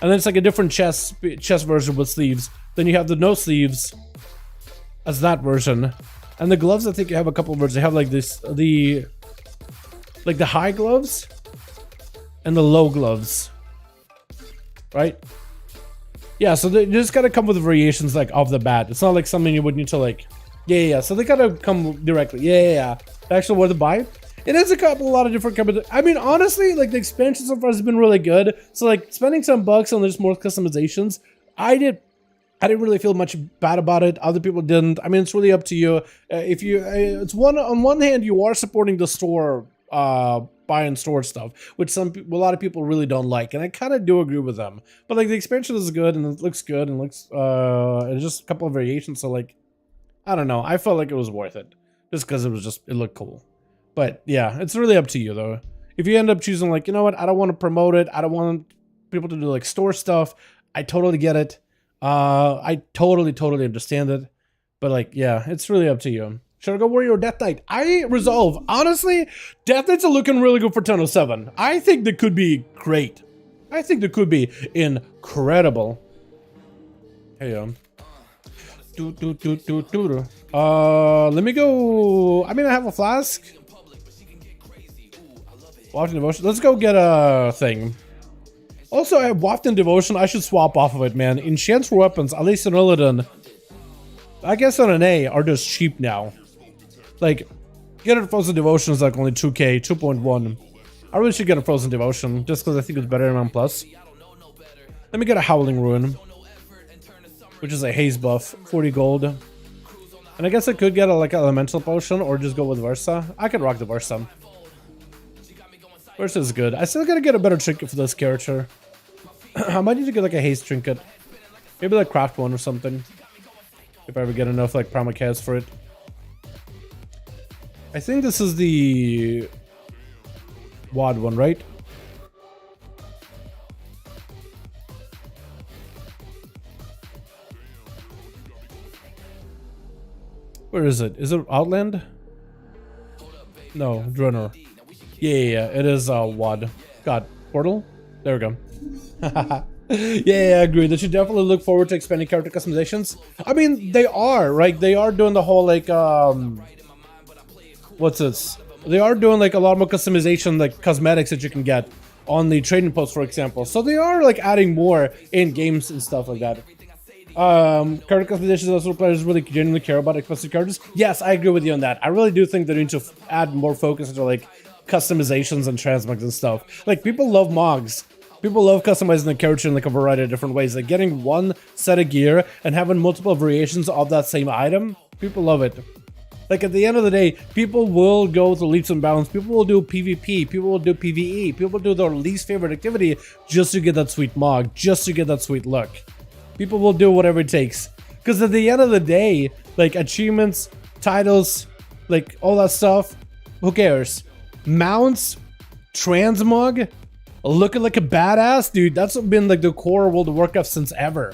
And then it's like a different chest version with sleeves. Then you have the no sleeves as that version. And the gloves, I think you have a couple of versions. They have like this, like the high gloves and the low gloves, right? Yeah, so they just gotta come with variations like off the bat. It's not like something you would need to like, yeah. So they gotta come directly. Yeah. Actually, worth a buy. It is a lot of different companies. I mean, honestly, like the expansion so far has been really good. So like spending some bucks on just more customizations, I didn't really feel much bad about it. Other people didn't. I mean, it's really up to you. If you, it's on one hand, you are supporting the store, buy and store stuff, which a lot of people really don't like, and I kind of do agree with them. But like the expansion is good and it looks good and looks, it's just a couple of variations. So like, I don't know. I felt like it was worth it. Just because it looked cool. But yeah, it's really up to you though. If you end up choosing like, you know what, I don't want to promote it, I don't want people to do like store stuff, I totally get it. I totally understand it. But like, yeah, it's really up to you. Should I go Warrior or Death Knight? I resolve. Honestly, Death Knights are looking really good for 1007. I think they could be great. I think they could be incredible. Hey, let me go. I mean, I have a flask. Wafting Devotion. Let's go get a thing. Also, I have Wafting Devotion. I should swap off of it, man. Enchants for weapons, at least in Illidan, I guess on an A, are just cheap now. Like, get a Frozen Devotion is like only 2k, 2.1. I really should get a Frozen Devotion, just because I think it's better than M+. Let me get a Howling Ruin, which is a haze buff, 40 gold. And I guess I could get a like Elemental Potion, or just go with Versa. I could rock the Versa. Versa is good. I still gotta get a better trinket for this character. I might need to get like a haze trinket. Maybe like craft one or something. If I ever get enough like Primal Chaos for it. I think this is the WAD one, right? Where is it? Is it Outland? No, Drunner. Yeah, it is WAD. God, Portal? There we go. Yeah, I agree. They should definitely look forward to expanding character customizations. I mean, they are, right? They are doing the whole, like, what's this? They are doing, like, a lot more customization, like, cosmetics that you can get on the trading post, for example. So they are, like, adding more in games and stuff like that. Character customizations also players really genuinely care about expensive characters. Yes, I agree with you on that. I really do think they need to add more focus into, like, customizations and transmogs and stuff. Like, people love mogs. People love customizing the character in like a variety of different ways. Like getting one set of gear and having multiple variations of that same item. People love it. Like at the end of the day, people will go to leaps and bounds. People will do PvP. People will do PvE. People will do their least favorite activity just to get that sweet mog, just to get that sweet look. People will do whatever it takes. Because at the end of the day, like achievements, titles, like all that stuff, who cares? Mounts, transmog, looking like a badass, dude, that's been like the core of World of Warcraft since ever,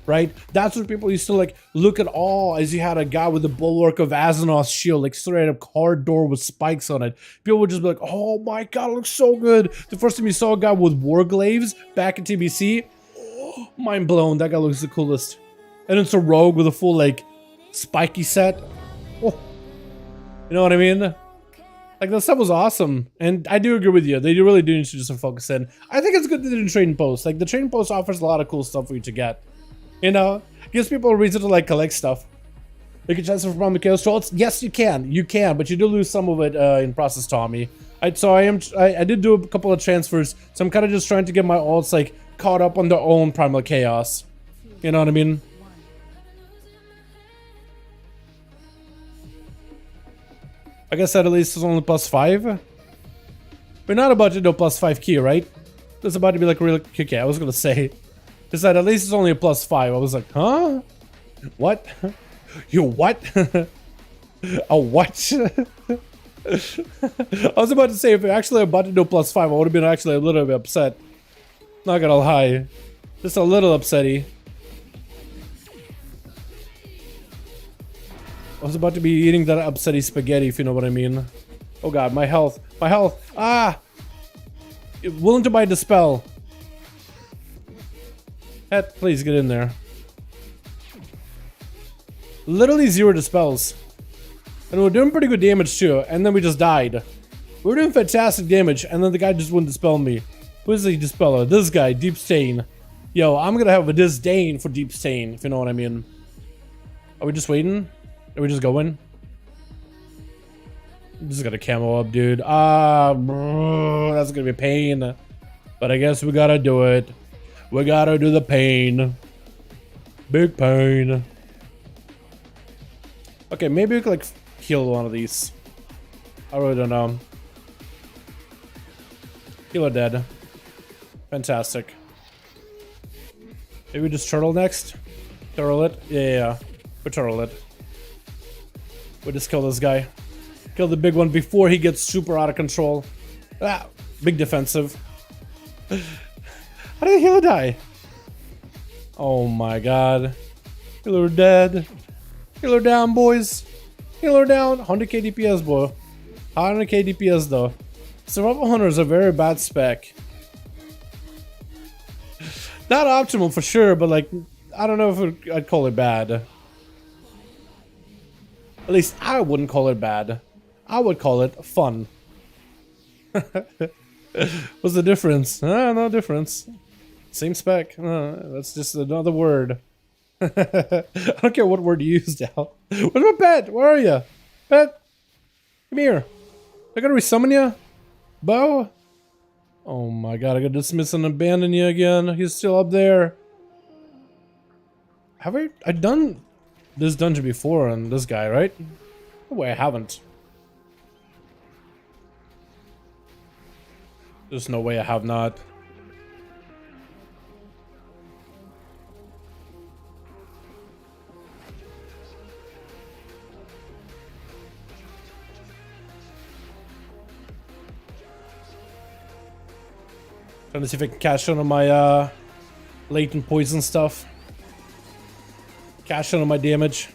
right? That's what people used to like look at all as you had a guy with the bulwark of Azeroth's shield, like straight up hard door with spikes on it. People would just be like, oh my god, it looks so good. The first time you saw a guy with warglaives back in TBC, oh, mind blown, that guy looks the coolest. And it's a rogue with a full like spiky set. Oh, you know what I mean? Like, that stuff was awesome, and I do agree with you. They really do need to just focus in. I think it's good to do trading posts. Like, the trading post offers a lot of cool stuff for you to get. You know? Gives people a reason to, like, collect stuff. You can transfer from the Chaos Trolls. Yes, you can. You can, but you do lose some of it in process, Tommy. I did do a couple of transfers, so I'm kind of just trying to get my alts, like, caught up on their own Primal Chaos. You know what I mean? Like I said, at least it's only +5. We're not about to do a +5 key, right? It's about to be like really okay. I was gonna say, they said at least it's only a +5. I was like, huh? What? You what? A what? I was about to say if we're actually about to do a +5, I would have been actually a little bit upset. Not gonna lie, just a little upsetty. I was about to be eating that upsetty spaghetti, if you know what I mean. Oh god, my health. My health. Ah! Willing to buy Dispel. Het, please get in there. Literally 0 Dispels. And we're doing pretty good damage too, and then we just died. We were doing fantastic damage, and then the guy just wouldn't dispel me. Who's the Dispeller? This guy, Deep Stain. Yo, I'm gonna have a disdain for Deep Stain, if you know what I mean. Are we just waiting? Are we just going? Just got a camo up, dude. That's gonna be a pain. But I guess we gotta do it. We gotta do the pain. Big pain. Okay, maybe we could like heal one of these. I really don't know. Healer dead. Fantastic. Maybe we just turtle next? Turtle it? Yeah. We turtle it. We just kill this guy. Kill the big one before he gets super out of control. Ah, big defensive. How did the healer die? Oh my god. Healer dead. Healer down, boys. Healer down. 100k DPS, boy. 100k DPS, though. Survival Hunter is a very bad spec. Not optimal for sure, but like, I don't know if I'd call it bad. At least I wouldn't call it bad. I would call it fun. What's the difference? No difference. Same spec. That's just another word. I don't care what word you use now. Where's my pet? Where are you? Pet? Come here. I gotta resummon you? Bo? Oh my god, I gotta dismiss and abandon you again. He's still up there. Have I done this dungeon before on this guy, right? No way I haven't. There's no way I have not. Trying to see if I can cash in on my latent poison stuff. Cash in on my damage.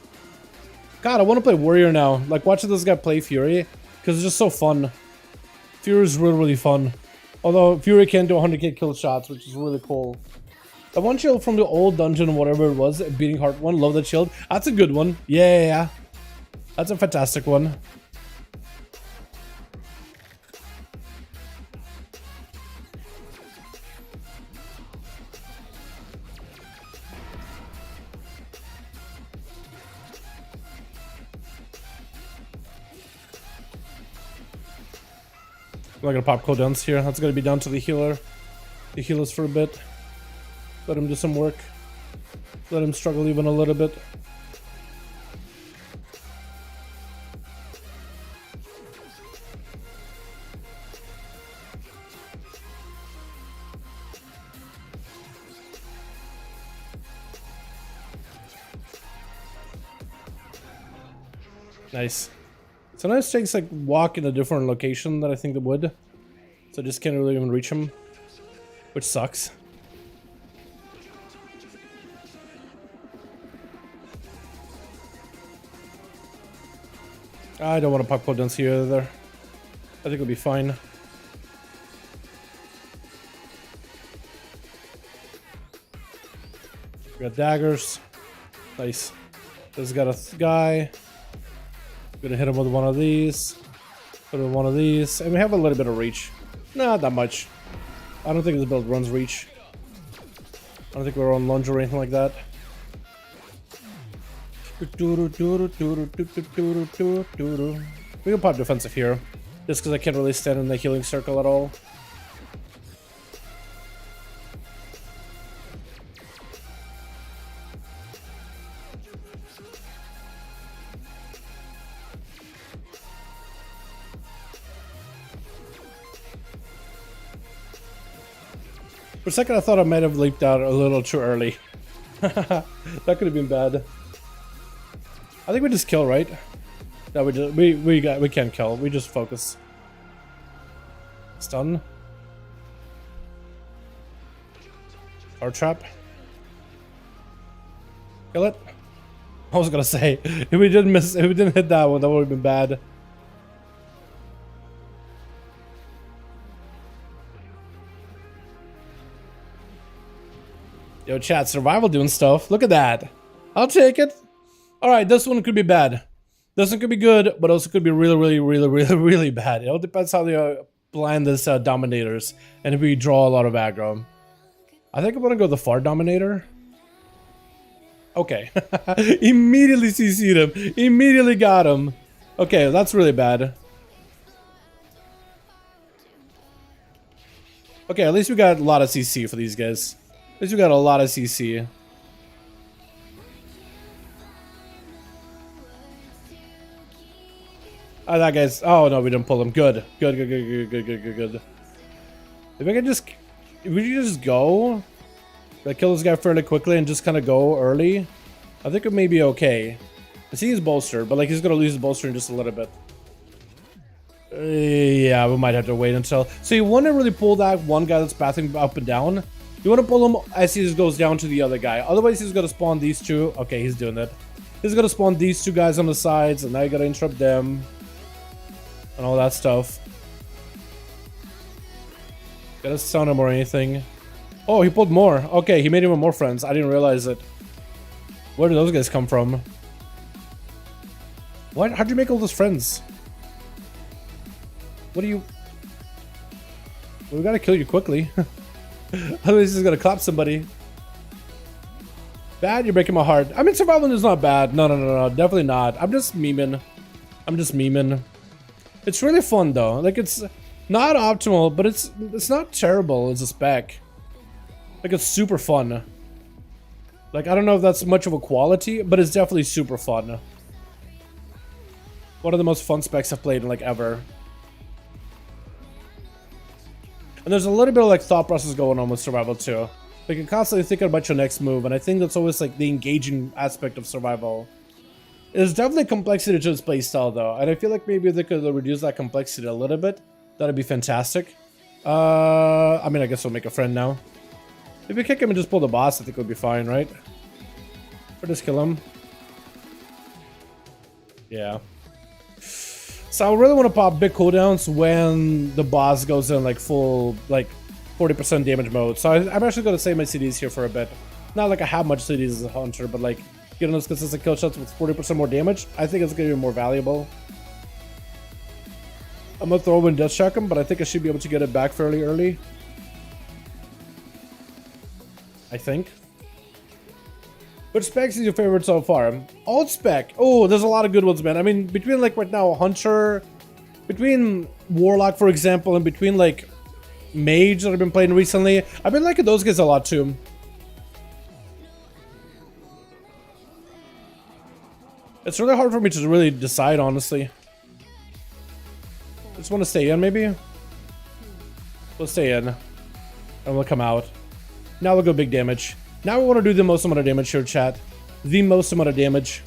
God, I want to play Warrior now. Like watching this guy play Fury, because it's just so fun. Fury is really, really fun. Although Fury can do 100k kill shots, which is really cool. The one shield from the old dungeon, whatever it was, Beating Heart one, love that shield. That's a good one. Yeah. That's a fantastic one. I'm not gonna pop cooldowns here. That's gonna be down to the healer. The healers for a bit. Let him do some work. Let him struggle even a little bit. Nice. Sometimes things like walk in a different location that I think they would. So I just can't really even reach them. Which sucks. I don't want to pop cooldowns here either. I think it'll be fine. We got daggers. Nice. This got a guy. Gonna hit him with one of these. Hit him with one of these. And we have a little bit of reach. Not that much. I don't think this build runs reach. I don't think we're on lunge or anything like that. We can pop defensive here. Just because I can't really stand in the healing circle at all. For a second I thought I might have leaped out a little too early. That could have been bad. I think we just kill, right? No, we can't kill. We just focus. Stun. Power trap. Kill it. I was gonna say if we didn't hit that one, that would have been bad. Yo, chat, survival doing stuff. Look at that. I'll take it. Alright, this one could be bad. This one could be good, but also could be really bad. It all depends how they plan this Dominators, and if we draw a lot of aggro. I think I'm gonna go the Far Dominator. Okay. Immediately CC'd him. Immediately got him. Okay, that's really bad. Okay, at least we got a lot of CC for these guys. At least we got a lot of CC. Oh, that guy's... Oh, no, we didn't pull him. Good. Good. If we can just... If we can just go... Like, kill this guy fairly quickly and just kind of go early, I think it may be okay. I see he's bolstered, but, like, he's going to lose his bolster in just a little bit. Yeah, we might have to wait until... So you want to really pull that one guy that's pathing up and down. You want to pull him as he just goes down to the other guy. Otherwise, he's going to spawn these two. Okay, he's doing it. He's going to spawn these two guys on the sides, and now you got to interrupt them. And all that stuff. Gotta stun him or anything. Oh, he pulled more. Okay, he made even more friends. I didn't realize it. Where did those guys come from? What? How'd you make all those friends? What do you... Well, we gotta kill you quickly. Otherwise he's gonna clap somebody. Bad, you're breaking my heart. I mean, survival is not bad. No, definitely not. I'm just memeing. It's really fun though. Like, it's not optimal, but it's not terrible as a spec. Like, it's super fun. Like, I don't know if that's much of a quality, but it's definitely super fun. One of the most fun specs I've played in like ever. And there's a little bit of like thought process going on with survival too. Like, you're constantly thinking about your next move, and I think that's always like the engaging aspect of survival. There's definitely complexity to its playstyle though, and I feel like maybe they could reduce that complexity a little bit. That'd be fantastic. I mean, I guess we'll make a friend now. If we kick him and just pull the boss, I think we'll be fine, right? Or just kill him. Yeah. So I really want to pop big cooldowns when the boss goes in like full, like 40% damage mode. So I'm actually going to save my CDs here for a bit. Not like I have much CDs as a hunter, but like getting those consistent kill shots with 40% more damage, I think it's going to be more valuable. I'm going to throw in Death Shock him, but I think I should be able to get it back fairly early. I think. Which specs is your favorite so far? Alt spec. Oh, there's a lot of good ones, man. I mean, between like right now, Hunter, between Warlock, for example, and between like Mage that I've been playing recently, I've been liking those guys a lot too. It's really hard for me to really decide, honestly. I just want to stay in, maybe? We'll stay in. And we'll come out. Now we'll go big damage. Now we want to do the most amount of damage here, chat. The most amount of damage.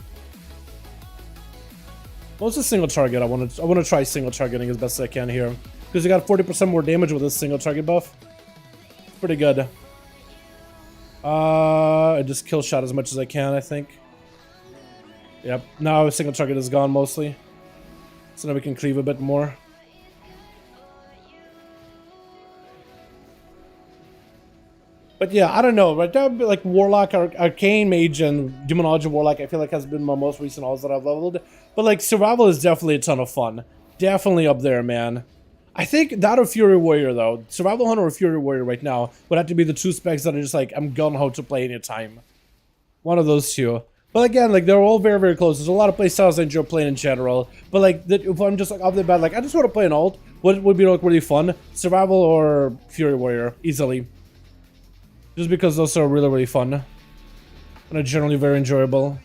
What's a single target? I want to try single targeting as best as I can here. Because you got 40% more damage with this single target buff. Pretty good. I just kill shot as much as I can, I think. Yep. Now single target is gone mostly. So now we can cleave a bit more. But yeah, I don't know. Right now, like Warlock, Arcane, Mage, and Demonology Warlock, I feel like has been my most recent alts that I've leveled. But like Survival is definitely a ton of fun. Definitely up there, man. I think that or Fury Warrior though. Survival Hunter or Fury Warrior right now would have to be the two specs that are just like I'm gung-ho to play anytime. One of those two. But again, like they're all very, very close. There's a lot of playstyles I enjoy playing in general. But like if I'm just like off the bat, like I just want to play an alt, what would be like really fun? Survival or Fury Warrior, easily. Just because those are really, really fun. And are generally very enjoyable.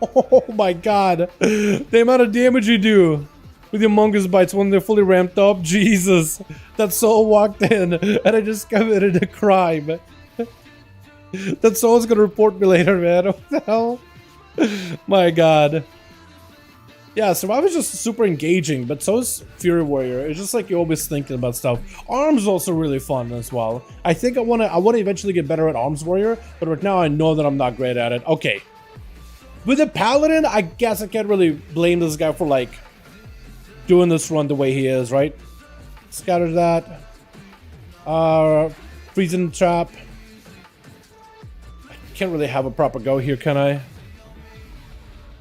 Oh my god. The amount of damage you do with your Mongoose Bites when they're fully ramped up. Jesus. That soul walked in and I just committed a crime. That soul's gonna report me later, man. What the hell? My god. Yeah, Survival is just super engaging, but so is Fury Warrior. It's just like you're always thinking about stuff. Arms is also really fun as well. I think I wanna eventually get better at Arms Warrior, but right now I know that I'm not great at it. Okay. With the Paladin, I guess I can't really blame this guy for like doing this run the way he is, right? Scatter that. Freezing Trap. I can't really have a proper go here, can I?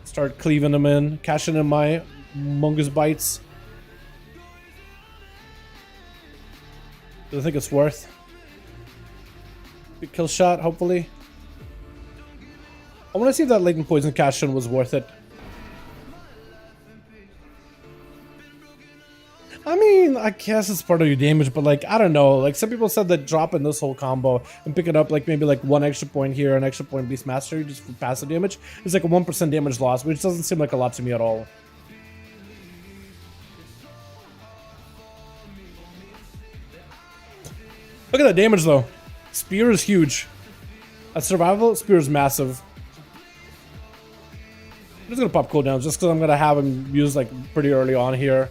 Start cleaving them in, cashing in my Mongoose Bites. Do I think it's worth? Big kill shot, hopefully. I want to see if that latent poison cash in was worth it. I mean, I guess it's part of your damage, but like, I don't know. Like, some people said that dropping this whole combo and picking up like maybe like 1 extra point here, an extra point Beast Mastery just for passive damage is like a 1% damage loss, which doesn't seem like a lot to me at all. Look at that damage though. Spear is huge. At Survival, Spear is massive. I'm just gonna pop cooldowns just because I'm gonna have him used like pretty early on here.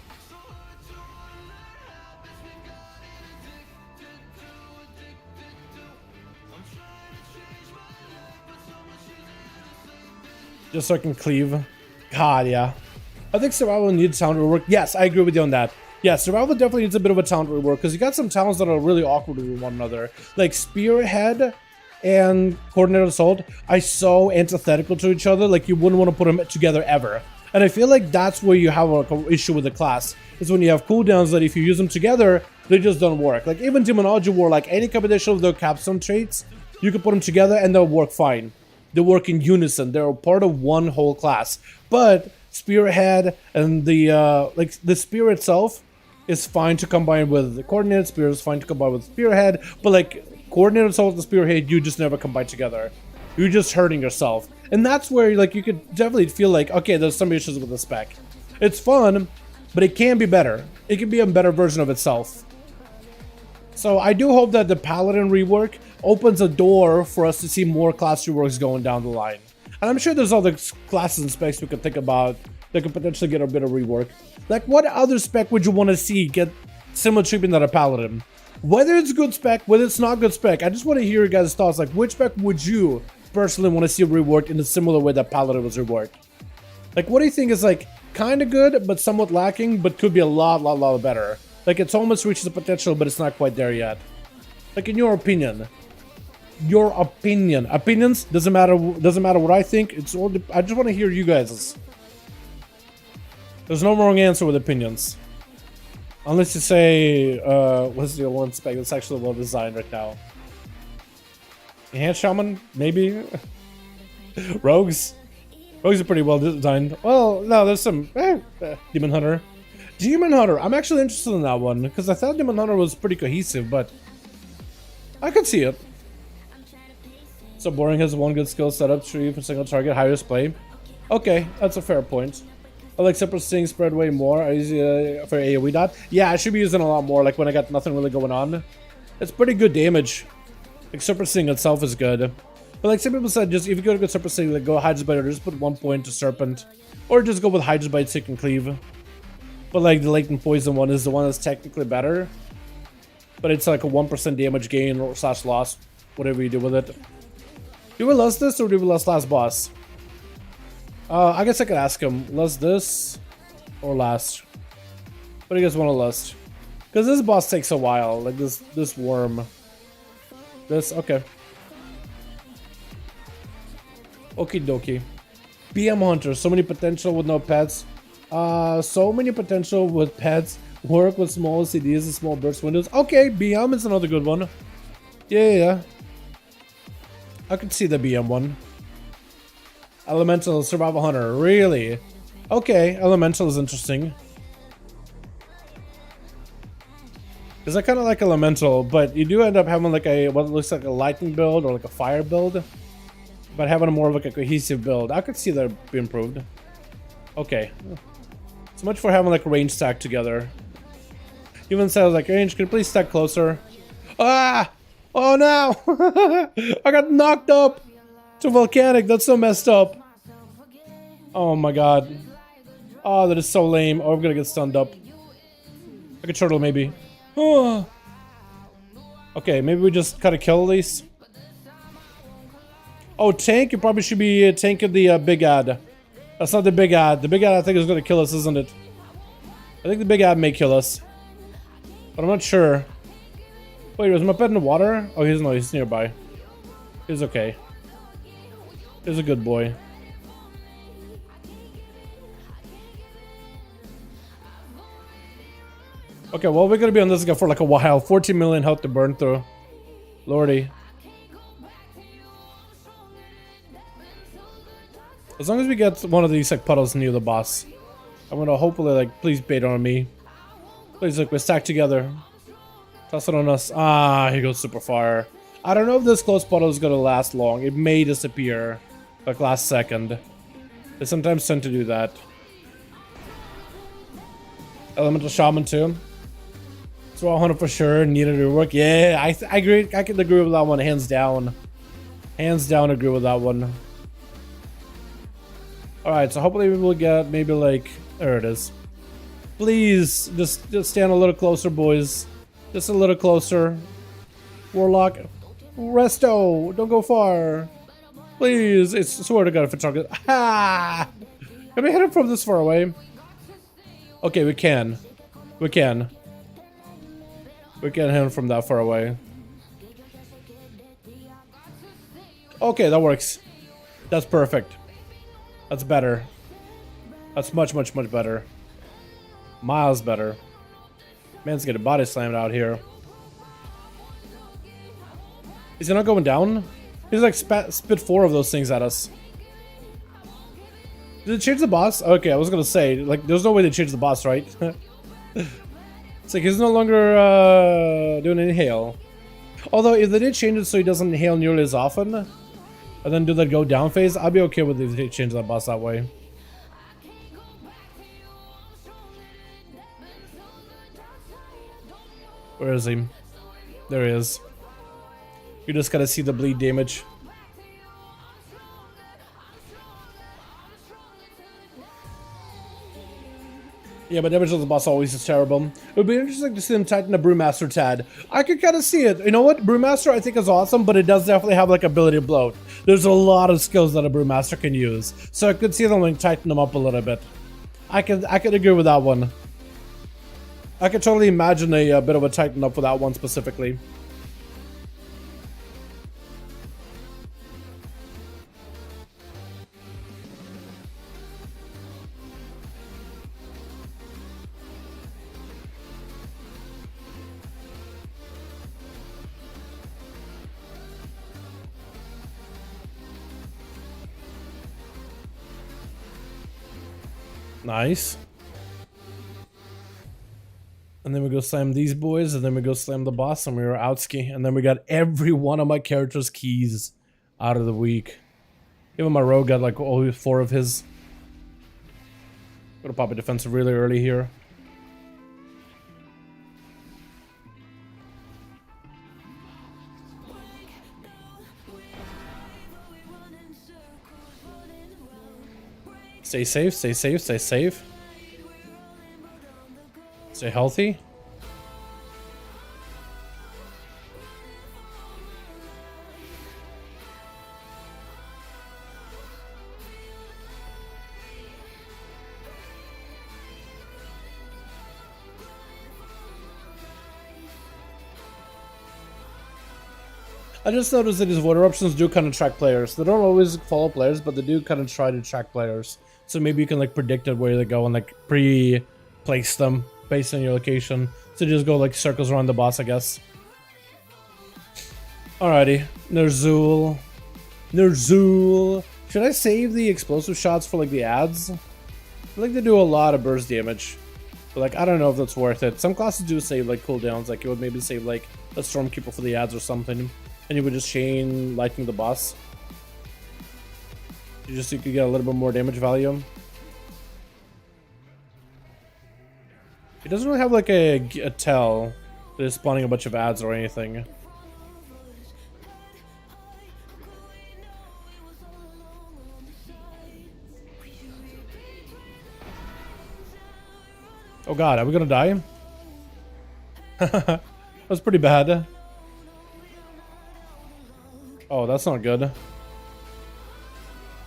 Just so I can cleave. God, yeah. I think survival needs talent rework. Yes, I agree with you on that. Yeah, survival definitely needs a bit of a talent rework because you got some talents that are really awkward with one another. Like Spearhead and Coordinated Assault are so antithetical to each other, like you wouldn't want to put them together ever. And I feel like that's where you have like an issue with the class, is when you have cooldowns that if you use them together, they just don't work. Like even Demonology War, like any combination of their capstone traits, you can put them together and they'll work fine. They work in unison. They're part of one whole class. But Spearhead and the Spear itself is fine to combine with the Coordinated Spear, is fine to combine with Spearhead, but like Coordinated Assault and Spearhead, you just never combine together. You're just hurting yourself. And that's where like you could definitely feel like, okay, there's some issues with the spec. It's fun, but it can be better. It can be a better version of itself. So I do hope that the Paladin rework opens a door for us to see more class reworks going down the line. And I'm sure there's other classes and specs we could think about that could potentially get a bit of rework. Like, what other spec would you want to see get similar treatment than a Paladin? Whether it's good spec, whether it's not good spec, I just want to hear your guys' thoughts. Like, which spec would you personally want to see reworked in a similar way that Paladin was reworked? Like, what do you think is, like, kind of good, but somewhat lacking, but could be a lot better? Like, it's almost reached the potential, but it's not quite there yet. Like, in your opinion. Your opinion. Opinions? Doesn't matter what I think. It's all. I just want to hear you guys'. There's no wrong answer with opinions. Unless you say, what's the one spec that's actually well designed right now? Enhanced Shaman? Maybe? Rogues? Rogues are pretty well designed. Well, no, there's some... Demon Hunter. Demon Hunter. I'm actually interested in that one, because I thought Demon Hunter was pretty cohesive, but... I could see it. So Boring has one good skill setup tree for single target, highest play. Okay, that's a fair point. I like Separate Sting spread way more. I use for AoE dot. Yeah, I should be using a lot more, like when I got nothing really going on. It's pretty good damage. Like Separate Sting itself is good. But like some people said, just if you go to good Separate Sting, like go Hydra Bite or just put 1 point to Serpent. Or just go with Hydra Bite so you can cleave. But like the Latent Poison one is the one that's technically better. But it's like a 1% damage gain or slash loss, whatever you do with it. Do we lust this or do we lust last boss? I guess I could ask him, lust this or last? What do you guys want to lust? Because this boss takes a while, like this worm. This, okay. Okie dokie. PM Hunter, so many potential with no pets. So many potential with pets. Work with small CDs and small burst windows. Okay, BM is another good one. Yeah. I could see the BM one. Elemental Survival Hunter, really? Okay, Elemental is interesting. Because I kind of like Elemental, but you do end up having like a what looks like a lightning build or like a fire build, but having a more of like a cohesive build. I could see that be improved. Okay, so much for having like a range stack together. Even says like, range, can you please stack closer? Ah! Oh no! I got knocked up to volcanic. That's so messed up. Oh my god. Oh, that is so lame. Oh, I'm gonna get stunned up. Like a turtle, maybe. Oh. Okay, maybe we just gotta kill these. Oh, tank. You probably should be tanking the big ad. That's not the big ad. The big ad I think is gonna kill us, isn't it? I think the big ad may kill us, but I'm not sure. Wait, was my pet in the water? Oh, he's nearby. He's okay. He's a good boy. Okay, well, we're gonna be on this guy for like a while. 14 million health to burn through. Lordy. As long as we get one of these like puddles near the boss, I'm gonna hopefully like, please bait on me. Please, look, we're stacked together. Toss it on us. Ah, he goes super far. I don't know if this close puddle is gonna last long. It may disappear like last second. They sometimes tend to do that. Elemental Shaman too. So 100 for sure. Needed to work. Yeah, I agree. I can agree with that one, hands down. Hands down, agree with that one. Alright, so hopefully we will get maybe like... There it is. Please, just stand a little closer, boys. Just a little closer. Warlock. Resto! Don't go far. Please, it's swear to God if it's target. Ha! Can we hit him from this far away? Okay, we can. We can. We can hit him from that far away. Okay, that works. That's perfect. That's better. That's much, much, much better. Miles better. Man's getting body slammed out here. Is he not going down? He's like spit 4 of those things at us. Did it change the boss? Okay, I was gonna say, like, there's no way they change the boss, right? It's like he's no longer doing any hail. Although, if they did change it so he doesn't hail nearly as often, and then do that go down phase, I'd be okay with if they change that boss that way. Where is he? There he is. You just gotta see the bleed damage. Yeah, but damage of the boss always is terrible. It would be interesting to see them tighten the Brewmaster tad. I could kind of see it. You know what? Brewmaster I think is awesome, but it does definitely have like ability to bloat. There's a lot of skills that a Brewmaster can use. So I could see them like tighten them up a little bit. I could agree with that one. I could totally imagine a bit of a tighten up for that one specifically. Nice. And then we go slam these boys, and then we go slam the boss, and we were outski. And then we got every one of my character's keys out of the week. Even my rogue got like all 4 of his. Gonna pop a defensive really early here. Stay safe, stay safe, stay safe. Stay healthy. I just noticed that these void eruptions do kind of track players. They don't always follow players, but they do kind of try to track players. So maybe you can like predict it where they go and like pre-place them based on your location. So just go like circles around the boss, I guess. Alrighty, Ner'zhul. Ner'zhul. Should I save the explosive shots for like the ads? I feel like they do a lot of burst damage. But like, I don't know if that's worth it. Some classes do save like cooldowns, like it would maybe save like a Stormkeeper for the ads or something. And you would just chain lightning the boss. Just so you could get a little bit more damage value. It doesn't really have like a tell that is spawning a bunch of ads or anything. Oh god, are we gonna die? That was pretty bad. Oh, that's not good.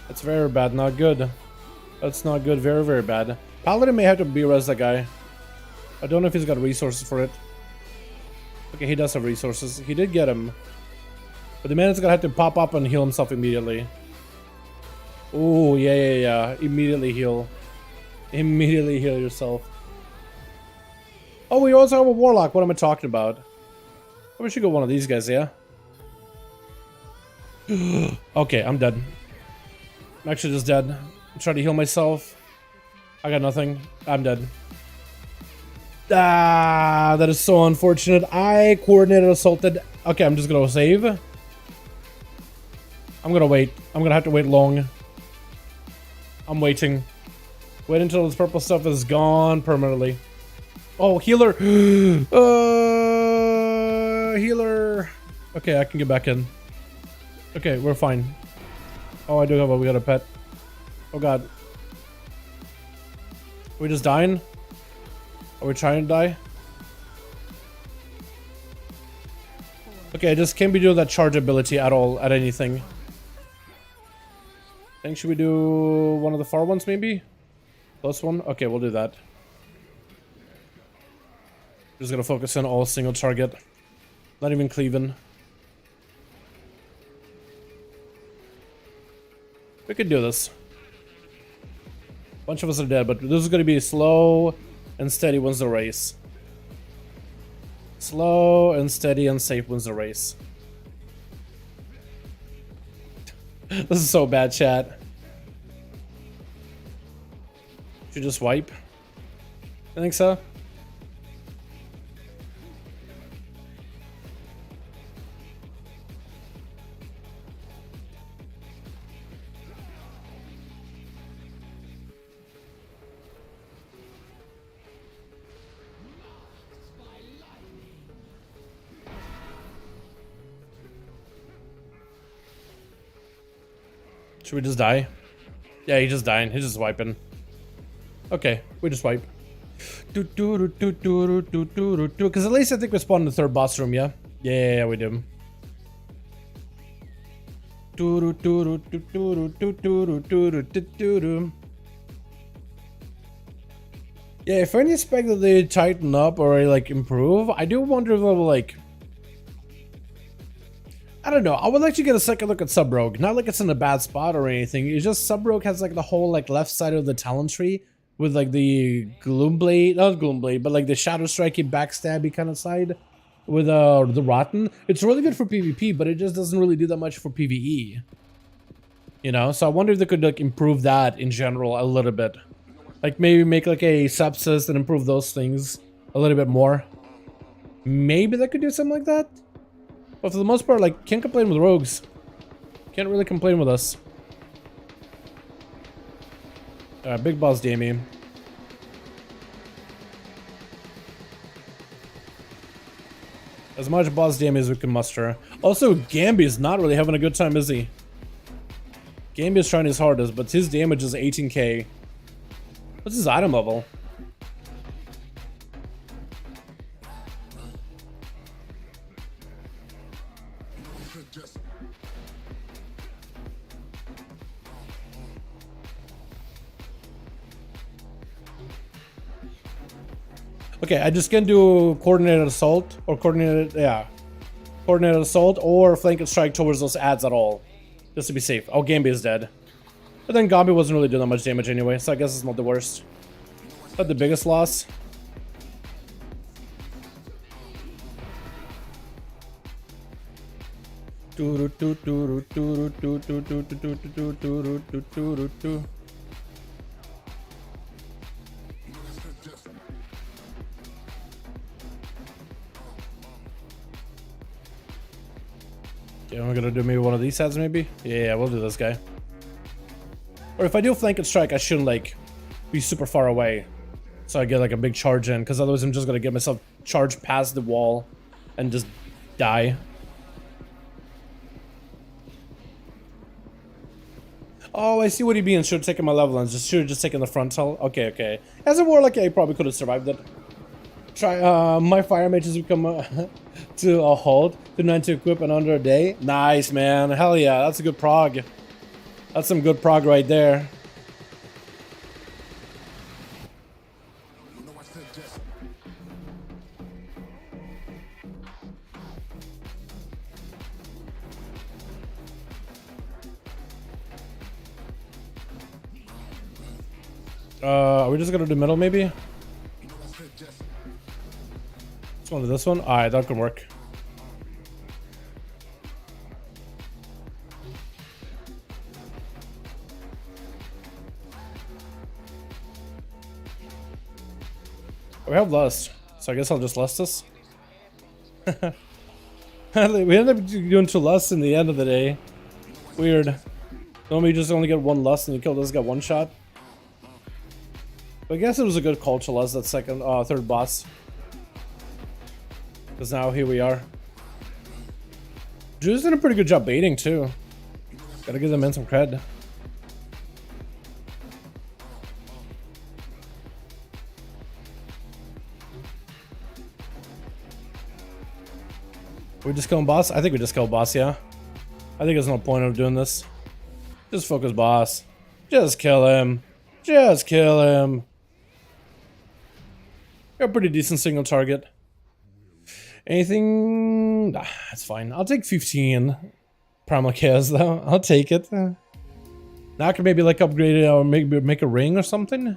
That's very bad, not good. That's not good, very, very bad. Paladin may have to B-res that guy. I don't know if he's got resources for it. Okay, he does have resources. He did get him. But the man is gonna have to pop up and heal himself immediately. Oh, yeah. Immediately heal. Immediately heal yourself. Oh, we also have a Warlock. What am I talking about? Oh, we should go one of these guys, yeah? Okay, I'm dead. I'm actually just dead. I'm trying to heal myself. I got nothing. I'm dead. Ah, that is so unfortunate. I coordinated assaulted. Okay, I'm just gonna save. I'm gonna wait. I'm gonna have to wait long. I'm waiting. Wait until this purple stuff is gone permanently. Oh, healer. Healer. Okay, I can get back in. Okay, we're fine. Oh, I do have we got a pet. Oh god. we just dying? Are we trying to die? Okay, I just can't be doing that charge ability at all, at anything. I think, should we do one of the far ones maybe? Close one? Okay, we'll do that. Just gonna focus on all single target. Not even cleaving. We could do this. Bunch of us are dead, but this is gonna be slow and steady wins the race. Slow and steady and safe wins the race. This is so bad, chat. Should just wipe? I think so. Should we just die? Yeah, he's just dying. He's just wiping. Okay, we just wipe. Because at least I think we spawned in the third boss room, yeah? Yeah, we do. Yeah, if I expect that they tighten up or like improve, I do wonder if they'll like... I don't know. I would like to get a second look at Sub Rogue. Not like it's in a bad spot or anything. It's just Sub Rogue has like the whole like left side of the talent tree with like the Gloomblade, not Gloomblade, but like the Shadow Strikey backstabby kind of side with the Rotten. It's really good for PvP, but it just doesn't really do that much for PvE. You know, so I wonder if they could like improve that in general a little bit. Like maybe make like a Sepsis and improve those things a little bit more. Maybe they could do something like that. But for the most part, like, can't complain with rogues. Can't really complain with us. Big boss Damie. As much boss Damie as we can muster. Also, Gambi's not really having a good time, is he? Gambi's trying his hardest, but his damage is 18k. What's his item level? Okay, I just can do coordinated assault or coordinated assault or flank and strike towards those adds at all, just to be safe. Oh, Gambi is dead, but then Gambi wasn't really doing that much damage anyway, so I guess it's not the worst. But the biggest loss. Okay, we're gonna do maybe one of these ads, maybe? Yeah, we'll do this guy. Or if I do flank and strike, I shouldn't like be super far away, so I get like a big charge in, because otherwise I'm just gonna get myself charged past the wall and just die. Oh, I see what he means. Should have taken my level and should have just taken the frontal. Okay, okay. As a warlock, yeah, he probably could have survived it. Try my fire mages would come to a halt. Do 9 to equip in under a day. Nice, man. Hell yeah, that's a good prog. That's some good prog right there. Are we just gonna do middle maybe? Let's go to this one. Alright, that could work. We have lust, so I guess I'll just lust this. We ended up doing 2 lusts in the end of the day. Weird. Normally you just only get 1 lust and you kill this guy 1 shot. But I guess it was a good call to lust that third boss. Because now here we are. Drew's did a pretty good job baiting too. Gotta give them in some cred. We just killing boss? I think we just killed boss, yeah. I think there's no point of doing this. Just focus boss. Just kill him. Just kill him. Got a pretty decent single target. Anything? Nah, that's fine. I'll take 15 Primal Chaos though. I'll take it. Now I can maybe like upgrade it or maybe make a ring or something.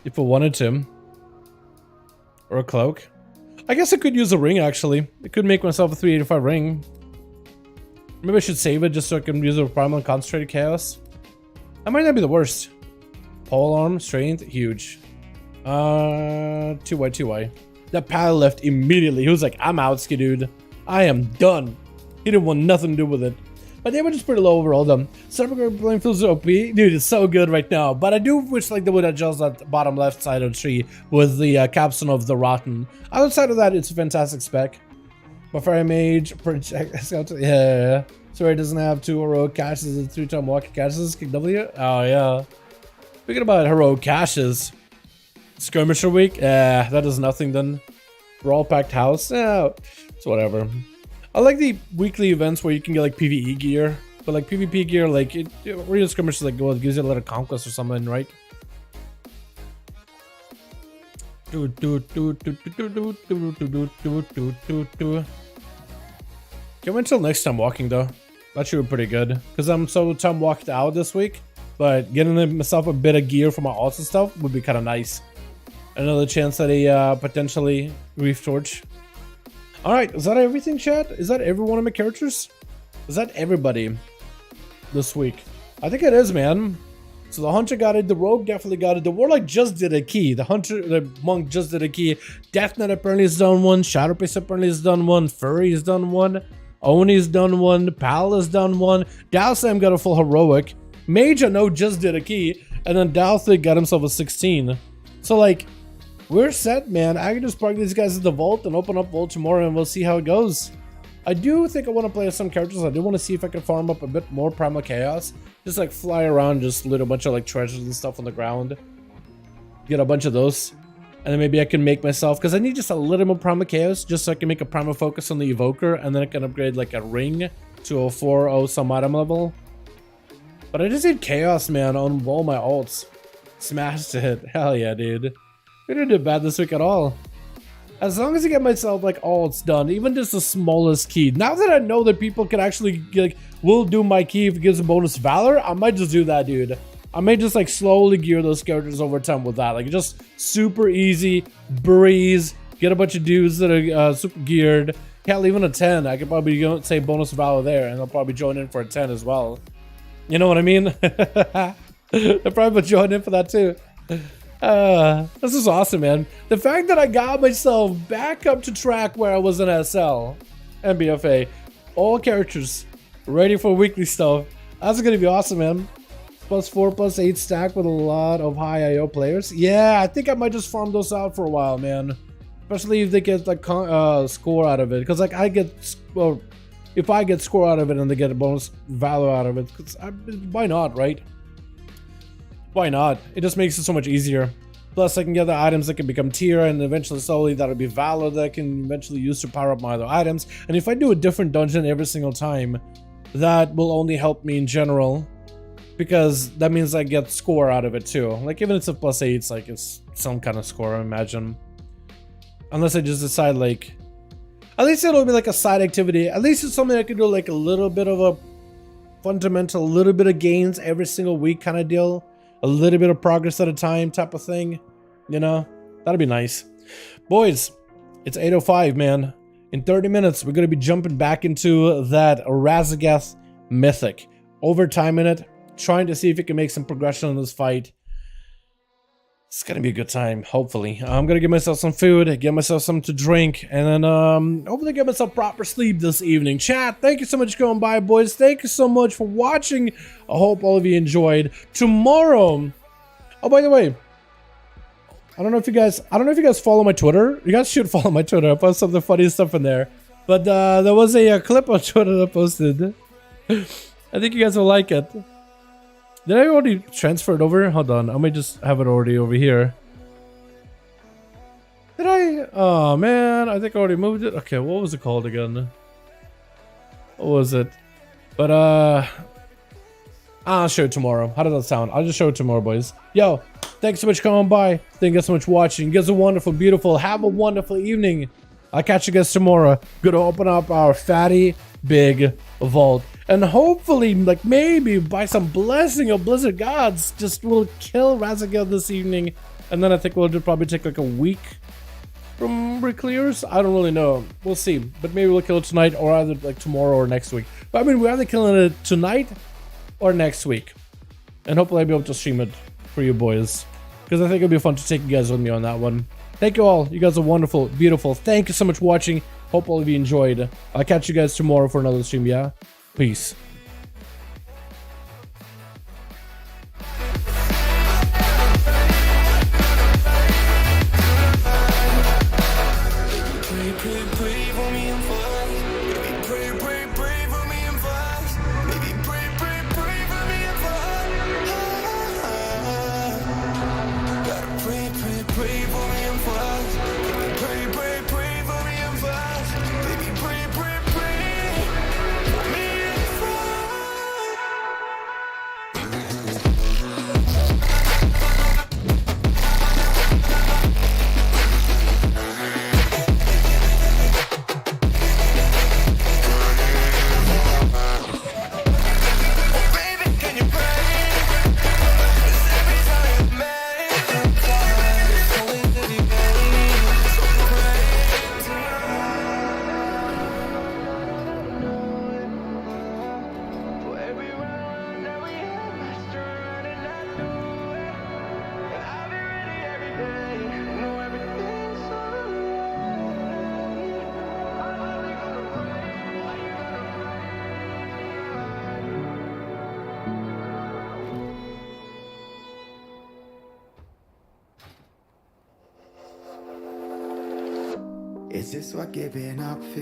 If I wanted to. Or a cloak. I guess I could use a ring actually. I could make myself a 385 ring. Maybe I should save it just so I can use a primal and concentrated chaos. That might not be the worst. Pole arm, strength, huge. 2Y. That pal left immediately. He was like, I'm out, dude. I am done. He didn't want nothing to do with it. But they were just pretty low overall though. Cyberpowder playing feels OP. Dude, it's so good right now. But I do wish like they would adjust that bottom left side of the tree with the capstone of the Rotten. Outside of that, it's a fantastic spec. But Fire Mage, yeah. So it doesn't have 2 heroic caches and 3-time walking caches. Kick W? Oh yeah. Speaking about heroic caches. Skirmisher week? That does nothing then. Brawl Packed House? Yeah, it's whatever. I like the weekly events where you can get like PvE gear, but like PvP gear, like real skirmishes, like well, it gives you a lot of conquest or something, right? Can't wait until next time walking though. That should be pretty good because I'm so time walked out this week, but getting myself a bit of gear for my alts and stuff would be kind of nice. Another chance at a potentially Reef Torch. Alright, is that everything, chat? Is that every one of my characters? Is that everybody this week? I think it is, man. So the Hunter got it, the Rogue definitely got it, the Warlock just did a key, the Monk just did a key, Death Knight apparently has done one, Shadowpriest apparently has done one, Furry has done one, Oni's done one, Pal has done one, Dalsam got a full heroic, Mage I know just did a key, and then Dalthig got himself a 16. So like, we're set, man. I can just park these guys at the vault and open up vault tomorrow and we'll see how it goes. I do think I want to play with some characters. I do want to see if I can farm up a bit more Primal Chaos. Just like fly around, just loot a bunch of like treasures and stuff on the ground. Get a bunch of those. And then maybe I can make myself, because I need just a little more Primal Chaos, just so I can make a Primal Focus on the Evoker, and then I can upgrade like a ring to a 4-0 some item level. But I just need Chaos, man, on all my alts. Smashed it. Hell yeah, dude. We didn't do bad this week at all. As long as I get myself like all it's done, even just the smallest key. Now that I know that people can actually like will do my key if it gives a bonus valor, I might just do that, dude. I may just like slowly gear those characters over time with that. Like just super easy, breeze, get a bunch of dudes that are super geared. Hell, even a 10. I could probably go say bonus valor there and they'll probably join in for a 10 as well. You know what I mean? They'll probably join in for that too. This is awesome, man. The fact that I got myself back up to track where I was in SL and BFA, all characters ready for weekly stuff. That's gonna be awesome, man. +4, +8 stack with a lot of high IO players. Yeah, I think I might just farm those out for a while, man. Especially if they get like score out of it, because like I get, well, if I get score out of it and they get a bonus value out of it, because why not, right? Why not? It just makes it so much easier. Plus, I can get the items that can become tier, and eventually, slowly, that'll be valor that I can eventually use to power up my other items. And if I do a different dungeon every single time, that will only help me in general, because that means I get score out of it too. Like, even if it's a +8, it's like it's some kind of score, I imagine. Unless I just decide, like, at least it'll be like a side activity. At least it's something I can do, like a little bit of a fundamental, a little bit of gains every single week kind of deal. A little bit of progress at a time type of thing, you know? That'd be nice. Boys, it's 8:05, man. In 30 minutes, we're going to be jumping back into that Razagath Mythic. Overtiming it, trying to see if it can make some progression in this fight. It's going to be a good time, hopefully. I'm going to get myself some food, get myself something to drink, and then hopefully get myself proper sleep this evening. Chat, thank you so much for going by, boys. Thank you so much for watching. I hope all of you enjoyed. Tomorrow, oh, by the way, I don't know if you guys follow my Twitter. You guys should follow my Twitter. I post some of the funniest stuff in there. But there was a clip on Twitter that I posted. I think you guys will like it. Did I already transfer it over? Hold on, I might just have it already over here. Did I? Oh man, I think I already moved it. Okay, what was it called again? What was it? But I'll show it tomorrow. How does that sound? I'll just show it tomorrow, boys. Yo, thanks so much for coming by. Thank you guys so much for watching. You guys are wonderful, beautiful. Have a wonderful evening. I'll catch you guys tomorrow. Gonna open up our fatty big vault. And hopefully, like maybe by some blessing of Blizzard gods, just we'll kill Razagil this evening. And then I think we'll probably take like a week from reclears. I don't really know. We'll see. But maybe we'll kill it tonight or either like tomorrow or next week. But I mean, we're either killing it tonight or next week. And hopefully I'll be able to stream it for you boys. Because I think it'll be fun to take you guys with me on that one. Thank you all. You guys are wonderful, beautiful. Thank you so much for watching. Hope all of you enjoyed. I'll catch you guys tomorrow for another stream, yeah? Peace. Is this what giving up feels?